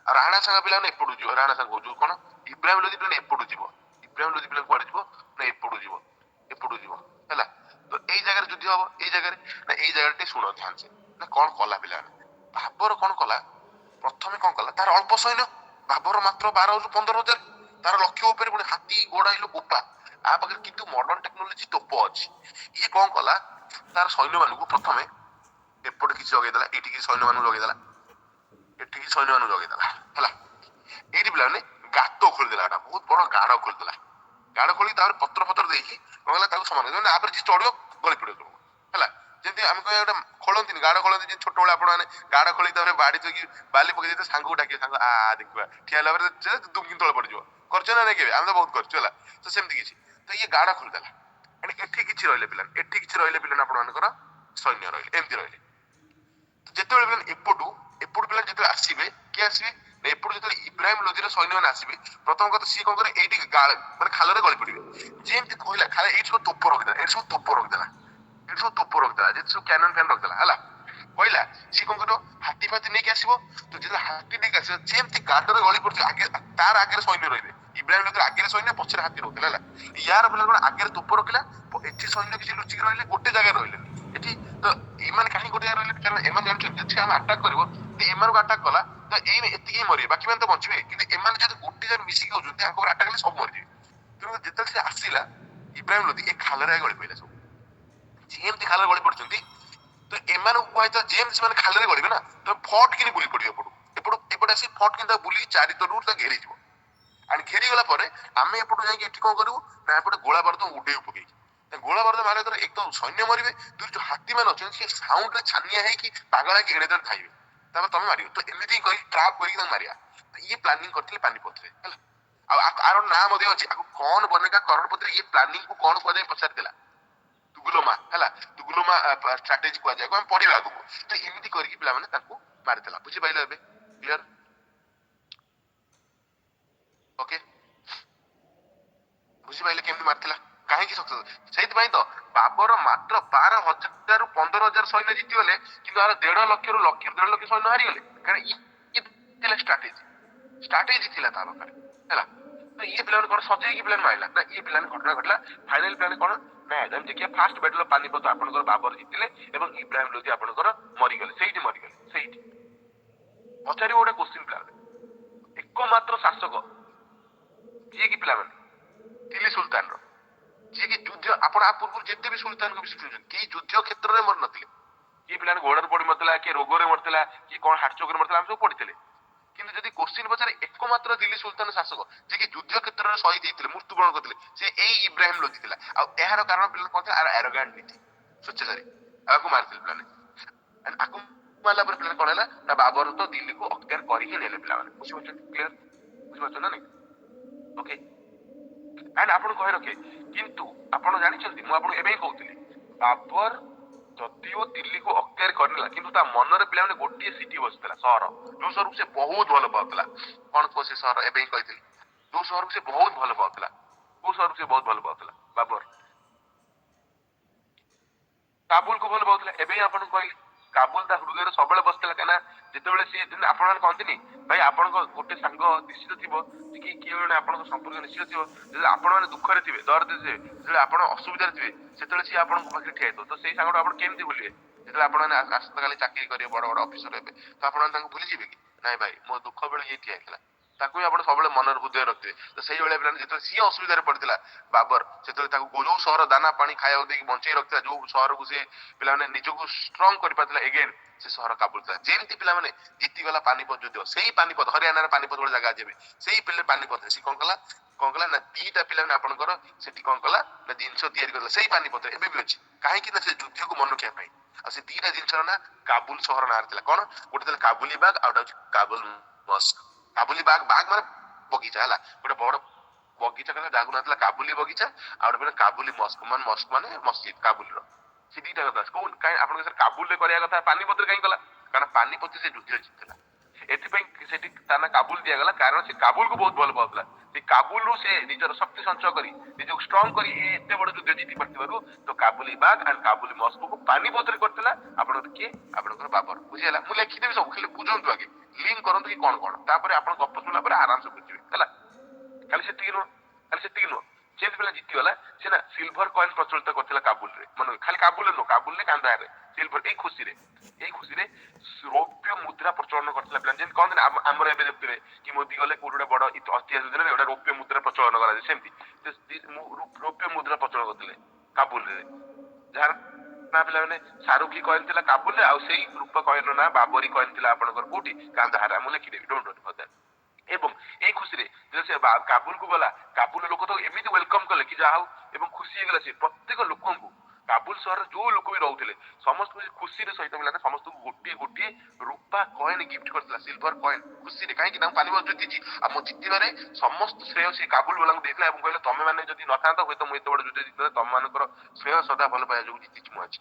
ଆଉ ରାଣା ସାଙ୍ଗା ପିଲାମାନେ ଏପଟୁ ଯିବ ରାଣା ସାଙ୍ଗ କହୁଛୁ କଣ ଇବ୍ରାହିମ ଲୋଧି ପିଲାମାନେ ଏପଟୁ ଯିବ ଇବ୍ରାହିମ ଲୋଧି ପିଲା କୁଆଡେ ଯିବ ନା ଏପଟୁ ଯିବ ହେଲା ତ ଏଇ ଜାଗାରେ ଯୁଦ୍ଧ ହବ ଏଇ ଜାଗାରେ ନା ଏଇ ଜାଗାରେ ଟିକେ ଶୁଣ ଧ୍ୟାନ ସେ ନା କଣ କଲା ପିଲାମାନେ ବାବର କଣ କଲା ପ୍ରଥମେ କଣ କଲା ତାର ଅଳ୍ପ ସୈନ୍ୟ ବାବର ମାତ୍ର 12 ରୁ 15 ହଜାର ତାର ଲକ୍ଷ୍ୟ ଉପରେ ପୁଣି ହାତୀ ଘୋଡା ଇଲୋ ବୋପା ଆ ପାଖରେ କିନ୍ତୁ ମଡର୍ନ ଟେକ୍ନୋଲୋଜି ତୋପ ଅଛି ଇଏ କଣ କଲା ତାର ସୈନ୍ୟ ମାନଙ୍କୁ ପ୍ରଥମେ ଏପଟେ କିଛି ଲଗେଇଦେଲା ଏଇଠି କିଛି ସୈନ୍ୟ ମାନଙ୍କୁ ଲଗେଇଦେଲା ଏଠିକି ସୈନ୍ୟ ମାନଙ୍କୁ ଲଗେଇଦେଲା ହେଲା ଏଇଠି ପିଲାମାନେ ଗାତ ଖୋଲିଦେଲା ଏଟା ବହୁତ ବଡ ଗାଡ ଖୋଲିଦେଲା ଗାଡ ଖୋଲି ତାପରେ ପତ୍ର ପତ୍ର ଦେଇକି କଣ ହେଲା ତାକୁ ସମାନ ମାନେ ଆପରେ ଯିଏ ଚଢିବ ଗଳି ପଡିବ ହେଲା ଯେମିତି ଆମେ କହିବା ଗୋଟେ ଖୋଳନ୍ତିନି ଗାଡ ଖୋଳନ୍ତି ଯେମିତି ଛୋଟବେଳେ ଆପଣ ମାନେ ଗାଡ ଖୋଳି ତାପରେ ବାଡି ଥୋଇକି ବାଲି ପକେଇ ଦେଇଥିବେ ସାଙ୍ଗକୁ ଡାକିବେ ସାଙ୍ଗ ଦେଖିବା ଠିଆ ହେଲା ପରେ ଦୁମକି ତଳେ ପଡିଯିବ କରିଛ ନା ନାଇଁ କେବେ ଆମେ ତ ବହୁତ କରିଛୁ ହେଲା ତ ସେମିତି କିଛି ତ ଇଏ ଗାଡ ଖୋଲିଦେଲା ଏଠି କିଛି ରହିଲେ ପିଲାମାନେ ଏଠି କିଛି ରହିଲେ ପିଲାମାନେ ଆପଣ ମାନଙ୍କର ସୈନ୍ୟ ରହିଲେ ଏମିତି ରହିଲେ ଯେତେବେଳେ ପିଲାମାନେ ଏପଟୁ ପିଲା ଯେତେବେଳେ ଆସିବେ କିଏ ଆସିବେ ଏପଟୁ ଯେତେବେଳେ ଇବ୍ରାହିମ ଲୋଧିର ସୈନ୍ୟ ମାନେ ଆସିବେ ପ୍ରଥମ କଥା ସିଏ କଣ କରେ ଏଇଠି ମାନେ ଖାଲରେ ଗଳି ପଡିବେ ଯେମିତି କହିଲା ଖାଲି ଏଇଠି ସବୁ ତୋପ ରଖିଦେଲା ଯେମିତି ସବୁ ତୋପ ରଖିଦେଲା ଯେମିତି ସବୁ କ୍ୟାନନ ଫ୍ୟାନ ରଖିଦେଲା ହେଲା କହିଲା ସିଏ କଣ କରିବ ହାତୀ ଫାତୀ ନେଇକି ଆସିବ ତ ଯେତେବେଳେ ହାତୀ ନେଇକି ଆସିବ ଯେମିତି ଗାଡରେ ଗଳି ପଡୁଛି ଆଗେ ତାର ଆଗରେ ସୈନ୍ୟ ରହିବେ ଇବ୍ରାହିମ ଲୋଧିର ଆଗରେ ସୈନ୍ୟ ପଛରେ ହାତୀ ରହୁଥିଲା ହେଲା ୟାର ପିଲା କଣ ଆଗରେ ତୋପ ରଖିଲା ଏଠି ସୈନ୍ୟ କିଛି ଲୁଚିକି ରହିଲେ ଗୋଟେ ଜାଗାରେ ରହିଲେ ଏଠି ତ ଏମାନେ କାହିଁକି ଗୋଟେ ଜାଗାରେ ରହିଲେ କାରଣ ଏମାନେ ଜାଣିଛନ୍ତି ଯଦି ଆମେ ଆଟାକ କରିବ ଏମାନଙ୍କୁ ଆଟାକ କଲା ତ ଏଇ ଏତିକି ମରିବେ ବାକି ମାନେ ତ ବଞ୍ଚିବେ କିନ୍ତୁ ଏମାନେ ଯଦି ଗୋଟେ ଜାଗାରେ ମିଶିକି ହଉଛନ୍ତି ତାଙ୍କ ଉପରେ ଆଟାକ କଲେ ସବୁ ମରିଯିବେ ତେଣୁ ଯେତେବେଳେ ସେ ଆସିଲା ଇବ୍ରାହିମ ଲୋଧି ଏ ଖାଲରେ ଗଳି ପଇଲା ସବୁ ଯେମିତି ଖାଲରେ ଗଳି ପଡୁଛନ୍ତି ତ ଏମାନଙ୍କୁ କୁହାଯାଇଥିଲା ଯେମିତି ସେମାନେ ଖାଲରେ ଗଳିବେ ନା ତ ଫଟ କିନି ବୁଲି ପଡିବ ଏପଟୁ ଏପଟେ ଆସି ଫଟ୍ କିନ୍ତୁ ବୁଲି ଚାରିତରରୁ ତା ଘେରିଯିବ। ଆଣ୍ଡ ଘେରିଗଲା ପରେ ଆମେ ଏପଟୁ ଯାଇକି ଏଠି କଣ କରିବୁ ନା ଏପଟେ ଗୋଳା ବାରୁଦ ଉଡେଇବୁ ପକେଇକି। ଗୋଳା ବାରୁଦ ମାରିବା ଦ୍ୱାରା ଏକ ତ ସୈନ୍ୟ ମରିବେ, ଦୁଇ ଯୋଉ ହାତୀ ମାନେ ଅଛନ୍ତି ସେ ସାଉଣ୍ଡରେ ଛାନିଆ ହେଇକି ପାଗଳ ହେଇକି ଏଣେ ତେଣେ ଧାଇବେ, ତାପରେ ତମେ ମାରିବ। ତ ଏମିତି କରି ଟ୍ରାପ୍ କରିକି ତାଙ୍କୁ ମାରିବା। ଇଏ ପ୍ଲାନିଂ କରିଥିଲେ ପାନିପଥରେ ହେଲା। ଆଉ ଆର ନାଁ ମଧ୍ୟ ଅଛି, ଆକୁ କଣ ବନେକା କରୋଡ଼ପତିରେ ଇଏ ପ୍ଲାନିଂ କୁ କଣ କୁହାଯାଏ ପଚାରିଥିଲା, ତୁଗୁଲୋମା ହେଲା। ତୁଗୁଲୋମା ଷ୍ଟ୍ରାଟେଜି କୁହାଯାଏ, ଆମେ ପଢିବା ଆଗକୁ। ତ ଏମିତି କରିକି ପିଲାମାନେ ତାଙ୍କୁ ମାରିଥିଲା। ବୁଝିପାରିଲ ଏବେ? କ୍ଲିୟର? ଓକେ, ବୁଝିପାରିଲେ କେମିତି ମାରିଥିଲା, କାହିଁକି ସକ୍ସେସ? ସେଇଥିପାଇଁ ତ ବାବର ମାତ୍ର 12,000ରୁ 15,000 ସୈନ୍ୟ ଜିତିଗଲେ, କିନ୍ତୁ ଆର 1.5 ଲକ୍ଷରୁ 1.5 ଲକ୍ଷ ସୈନ୍ୟ ହାରିଗଲେ। କାରଣ ଇଏ ଥିଲା ଷ୍ଟ୍ରାଟେଜି ଥିଲା ତା ପାଖରେ ହେଲା। ତ ଇଏ ପିଲାମାନେ କଣ ସଜେଇକି ପ୍ଲାନ ମାରିଲା ନା, ଇଏ ପିଲାମାନେ ଘଟଣା ଘଟିଲା। ଫାଇନାଲ ପ୍ଲାନ କଣ ନା, ଯେମିତି ଦେଖିବା ଫାଷ୍ଟ ବ୍ୟାଟଲ ଅଫ ପାନିପତ ଆପଣଙ୍କର ବାବର ଜିତିଲେ ଏବଂ ଇବ୍ରାହିମ ଲୋଧି ଆପଣଙ୍କର ମରିଗଲେ। ସେଇଠି ମରିଗଲେ। ସେଇଠି ପଚାରିବ ଗୋଟେ କୋଶ୍ଚିନ୍ ପିଲାମାନେ, ଏକମାତ୍ର ଶାସକ ଯିଏ କି ପିଲାମାନେ ଦିଲ୍ଲୀ ସୁଲତାନର, ଯିଏ କି ଯୁଦ୍ଧ, ଆପଣ ଆ ପୂର୍ବରୁ ଯେତେ ବି ସୁଲତାନଙ୍କ ବିଷୟ ଶୁଣିଛନ୍ତି, କେହି ଯୁଦ୍ଧ କ୍ଷେତ୍ରରେ ମରି ନଥିଲେ। କିଏ ପିଲାମାନେ ଘୋଡାରେ ପଡି ମରିଥିଲା, କିଏ ରୋଗରେ ମରିଥିଲା, କିଏ କଣ ହାର୍ଟଚୋକରେ ମରିଥିଲା, ଆମେ ସବୁ ପଢିଥିଲେ। କିନ୍ତୁ ଯଦି କୋଶ୍ଚିନ୍ ପଚାରେ ଏକମାତ୍ର ଦିଲ୍ଲୀ ସୁଲତାନ ଶାସକ ଯିଏ କି ଯୁଦ୍ଧ କ୍ଷେତ୍ରରେ ଶହୀଦ ହେଇଥିଲେ, ମୃତ୍ୟୁବରଣ କରିଥିଲେ, ସେ ଏଇ ଇବ୍ରାହିମ ଲୋଧି ଥିଲା। ଆଉ ଏହାର କାରଣ ପିଲାମାନେ କଣ ଥିଲା? ଆର ଆରୋଗାଣ୍ଟ ନୀତି, ସ୍ୱଚ୍ଛାଚାରୀ। ଆକୁ ମାରିଥିଲେ ପିଲାମାନେ। ଆକୁ ମାରିଲା ପରେ ପିଲାମାନେ କଣ ହେଲା ନା, ବାବର ତ ଦିଲ୍ଲୀକୁ ଅକ୍ତିଆର କରିକି ନେଲେ ପିଲାମାନେ। ବୁଝିପାରୁଛନ୍ତି? କ୍ଲିୟର? ବୁଝିପାରୁଛନ୍ତି ନା ନାଇଁ? ଓକେ। ଆଣ୍ଡ ଆପଣ କହି ରଖେ, କିନ୍ତୁ ଆପଣ ଜାଣିଛନ୍ତି ମୁଁ ଆପଣଙ୍କୁ ଏବେ ହିଁ କହୁଥିଲି, ବାବର ଯଦିଓ ଦିଲ୍ଲୀକୁ ଅକ୍ତିଆର କରିନେଲା, କିନ୍ତୁ ତା ମନରେ ପିଲାମାନେ ଗୋଟିଏ ସିଟି ବସିଥିଲା, ସହର, ଯୋଉ ସହରକୁ ସେ ବହୁତ ଭଲ ପାଉଥିଲା। କଣ କୁହ ସେ ସହର? ଏବେ ହିଁ କହିଥିଲି, ଯୋଉ ସହରକୁ ସେ ବହୁତ ଭଲ ପାଉଥିଲା। କୋଉ ସହରକୁ ସେ ବହୁତ ଭଲ ପାଉଥିଲା ବାବର? କାବୁଲକୁ ଭଲ ପାଉଥିଲା। ଏବେ ହିଁ ଆପଣଙ୍କୁ କହିଲି, କାବୁଲ ତା ହୃଦୟରେ ସବୁବେଳେ ବସିଥିଲା। କାହିଁକିନା ଯେତେବେଳେ ସିଏ, ଆପଣମାନେ କହନ୍ତିନି ଭାଇ ଆପଣଙ୍କ ଗୋଟେ ସାଙ୍ଗ ନିଶ୍ଚିତ ଥିବ କି କିଏ ଜଣେ ଆପଣଙ୍କ ସମ୍ପର୍କ ନିଶ୍ଚିତ ଥିବ, ଯେତେବେଳେ ଆପଣ ମାନେ ଦୁଃଖରେ ଥିବେ, ଦର୍ଦରେ ଥିବେ, ଯେତେବେଳେ ଆପଣ ଅସୁବିଧାରେ ଥିବେ, ସେତେବେଳେ ସିଏ ଆପଣଙ୍କ ପାଖରେ ଠିଆ ହେଇଥିବ। ତ ସେଇ ସାଙ୍ଗଟା ଆପଣ କେମିତି ଭୁଲିବେ? ଯେତେବେଳେ ଆପଣ ମାନେ ଆସନ୍ତାକାଲି ଚାକିରି କରିବେ, ବଡ ବଡ ଅଫିସର ହେବେ, ତ ଆପଣ ତାଙ୍କୁ ଭୁଲିଯିବେ କି? ନାଇଁ ଭାଇ, ମୋ ଦୁଃଖ ବେଳେ ଇଏ ଠିଆ ହେଇଥିଲା। ତାକୁ ବି ଆପଣ ସବୁବେଳେ ମନରେ ହୃଦୟ ରଖିଥିବେ। ତ ସେଇଭଳିଆ ପିଲାମାନେ ଯେତେବେଳେ ସିଏ ଅସୁବିଧାରେ ପଡିଥିଲା ବାବର, ସେତେବେଳେ ତାକୁ ଯୋଉ ସହର ଦାନା ପାଣି ଖାଇବାକୁ ଦେଇକି ବଞ୍ଚେଇ ରଖିଥିଲା, ଯୋଉ ସହରକୁ ସେ ପିଲାମାନେ ନିଜକୁ ଷ୍ଟ୍ରଙ୍ଗ କରିପାରିଥିଲା, ଏଗେନ୍ ସେ ସହର କାବୁଲ ଥିଲା। ଯେମିତି ପିଲାମାନେ ଜିତିଗଲା ପାନିପତ ଯୁଦ୍ଧ, ସେଇ ପାନିପତ, ହରିୟାଣାର ପାନିପତ ଗୋଟେ ଜାଗା ଅଛି, ସେଇ ପିଲା ପାନିପତ ସେ କଣ କଲା ନା, ଦିଟା ପିଲାମାନେ ଆପଣଙ୍କର ସେଠି କଣ କଲା ନା, ଜିନିଷ ତିଆରି କରିଲା ସେଇ ପାନିପତରେ, ଏବେ ବି ଅଛି। କାହିଁକି ନା ସେ ଯୁଦ୍ଧକୁ ମନେ ରଖିବା ପାଇଁ। ଆଉ ସେ ଦିଟା ଜିନିଷର ନା କାବୁଲ ସହର ନାଁରେ ଥିଲା। କଣ? ଗୋଟେ ଥିଲା କାବୁଲି ବାଗ, ଆଉ ଗୋଟେ ହଉଛି କାବୁଲ ମସ୍କ। କାବୁଲି ବାଗ, ବାଗ ମାନେ ବଗିଚା ହେଲା, ଗୋଟେ ବଡ ବଗିଚା କଥା, ଯାହାକୁ ନା ଥିଲା କାବୁଲି ବଗିଚା, ଆଉ ଗୋଟେ କାବୁଲି ମସ୍କ, ମାନେ ମସ୍କ ମାନେ ମସଜିଦ କାବୁଲର। ସେ ଦିଟା କଥା କୋଉ କାହିଁ ଆପଣଙ୍କ କାବୁଲରେ କରିବା କଥା, ପାନିପତରେ କାହିଁ କଲା? କାରଣ ପାନିପତ ସେ ଯୁଦ୍ଧ ଜିତିଥିଲା। ଏଥିପାଇଁ ସେଠି ତା ନା କାବୁଲ ଦିଆଗଲା, କାରଣ ସେ କାବୁଲକୁ ବହୁତ ଭଲ ପାଉଥିଲା। ସେ କାବୁଲରୁ ସେ ନିଜର ଶକ୍ତି ସଞ୍ଚୟ କରି, ନିଜକୁ ଷ୍ଟ୍ରଙ୍ଗ କରି ଏତେ ବଡ ଯୁଦ୍ଧ ଜିତି ପାରିଥିବାରୁ, ତ କାବୁଲି ବାଗ ଆଣ୍ଡ କାବୁଲି ମସ୍କକୁ ପାନିପତରେ କରିଥିଲା ଆପଣଙ୍କର କିଏ? ଆପଣଙ୍କର ବାବର। ବୁଝିହେଲା? ମୁଁ ଲେଖିଦେବି ସବୁ, ଖାଲି ବୁଝନ୍ତୁ ଆଗେ, ଲିଙ୍କ କରନ୍ତୁ କି କଣ କଣ, ତାପରେ ଆପଣ ଗପ ଶୁଣିଲା ପରେ ଆରାମସେ ବୁଝିବେ ହେଲା। ଖାଲି ସେତିକି ନୁହଁ, ଖାଲି ସେତିକି ନୁହଁ, ଯେମିତି ପିଲା ଜିତିଗଲା, ସେ ନା ସିଲଭର କଏନ ପ୍ରଚଳିତ କରିଥିଲା କାବୁଲରେ। ମାନେ ଖାଲି କାବୁଲରେ ନୁହଁ, କାବୁଲରେ କାନ୍ଦାରେ ସିଲଭର, ଏଇ ଖୁସିରେ ରୌପ୍ୟ ମୁଦ୍ରା ପ୍ରଚଳନ କରିଥିଲା ପିଲା। ଯେମିତି କହନ୍ତି ଆମର ଏବେ ଦେଖୁଥିବେ କି ମୋଦି ଗଲେ କୋଉଠି ଗୋଟେ ବଡ ଐତିହାସିକ ଦିନରେ ଗୋଟେ ରୌପ୍ୟ ମୁଦ୍ରା ପ୍ରଚଳନ କରାଯାଏ, ସେମିତି ରୌପ୍ୟ ମୁଦ୍ରା ପ୍ରଚଳନ କରିଥିଲେ କାବୁଲରେ, ଯାହାର ନା ପିଲାମାନେ ଶାରୁଖୀ କଏନ ଥିଲା କାବୁଲରେ, ଆଉ ସେଇ ରୂପ କଏନର ନା ବାବରୀ କଏନ ଥିଲା ଆପଣଙ୍କର କୋଉଠି? କାନ୍ଦାହାର। ମୁଁ ଲେଖିଦେବି, ଡୋଣ୍ଟ ୱରି ଫର ଦ୍ୟାଟ୍। ଏବଂ ଏଇ ଖୁସିରେ ଯେତେବେଳେ ସେ କାବୁଲକୁ ଗଲା, କାବୁଲ ଲୋକ ତ ଏମିତି ୱେଲକମ କଲେ କି ଯାହା ହଉ, ଏବଂ ଖୁସି ହେଇଗଲା ସେ ପ୍ରତ୍ୟେକ ଲୋକଙ୍କୁ। କାବୁଲ ସହରରେ ଯୋଉ ଲୋକ ବି ରହୁଥିଲେ ସମସ୍ତଙ୍କୁ ଖୁସିରେ ସହିତ ମିଳିଲା, ସମସ୍ତଙ୍କୁ ଗୋଟିଏ ଗୋଟିଏ ରୂପା କଏନ ଗିଫ୍ଟ କରିଥିଲା, ସିଲଭର କଏନ, ଖୁସିରେ। କାହିଁକି ନା ପାନିପତ ଜିତିଛି, ଆଉ ମୁଁ ଜିତିବାରେ ସମସ୍ତ ଶ୍ରେୟ ସେ କାବୁଲ ବାଲାଙ୍କୁ ଦେଇଥିଲା ଏବଂ କହିଲେ ତମେ ମାନେ ଯଦି ନଥାନ୍ତ ହୁଏତ ମୁଁ ଏତେ ବଡ ଯୁଦ୍ଧ ଜିତିଥିଲା, ତମ ମାନଙ୍କର ଶ୍ରେୟ ସଦା ଭଲ ପାଇବା ଯୋଗୁଁ ଜିତିଛି ମୁଁ ଆଜି।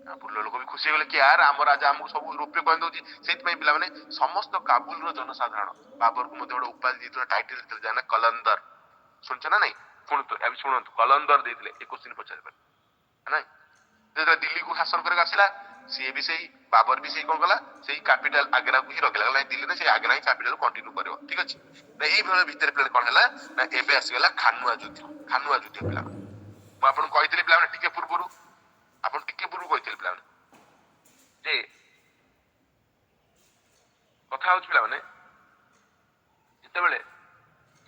କାବୁଲର ଲୋକ ବି ଖୁସି ହେଇଗଲେ କି ଆର ଆମ ରାଜା ଆମକୁ ସବୁ ରୌପ୍ୟ କଏନ ଦଉଛି। ସେଇଥିପାଇଁ ପିଲାମାନେ ସମସ୍ତ କାବୁଲର ଜନସାଧାରଣ ବାବରକୁ ମଧ୍ୟ ଗୋଟେ ଉପାଧି ଦେଇଥିଲେ, ଟାଇଟଲ ଦେଇଥିଲେ, ଯାହା ନା କଲନ୍ଦର। ଶୁଣିଛ ନା ନାଇଁ? ଶୁଣନ୍ତୁ କଲନ୍ଦର ଦେଇଥିଲେ। ଏ କୋଶ୍ଚିନ୍ ପଚାରିବେ ନାଇଁ? ଯେତେବେଳେ ଦିଲ୍ଲୀକୁ ଶାସନ କରିବାକୁ ଆସିଲା, ସିଏ ବି ସେଇ ବାବର ବି ସେଇ କଣ କଲା, ସେଇ କ୍ୟାପିଟାଲ ଆଗ୍ରାକୁ ହିଁ ରଖିଲା, ନାଇଁ ଦିଲ୍ଲୀରେ ସେଇ ଆଗ୍ରା ହିଁ କ୍ୟାପିଟାଲ କଣ୍ଟିନ୍ୟୁ କରିବ। ଠିକ ଅଛି? ଏଇଭଳି ଭିତରେ ପିଲା କଣ ହେଲା ନା, ଏବେ ଆସିଗଲା ଖାନୁଆ ଯୁଦ୍ଧ। ଖାନୁଆ ଯୁଦ୍ଧ ପିଲାମାନେ ମୁଁ ଆପଣଙ୍କୁ କହିଥିଲି ପିଲାମାନେ ଟିକେ ପୂର୍ବରୁ, କହିଥିଲେ ପିଲାମାନେ ଯେ କଥା ହଉଛି ପିଲାମାନେ, ଯେତେବେଳେ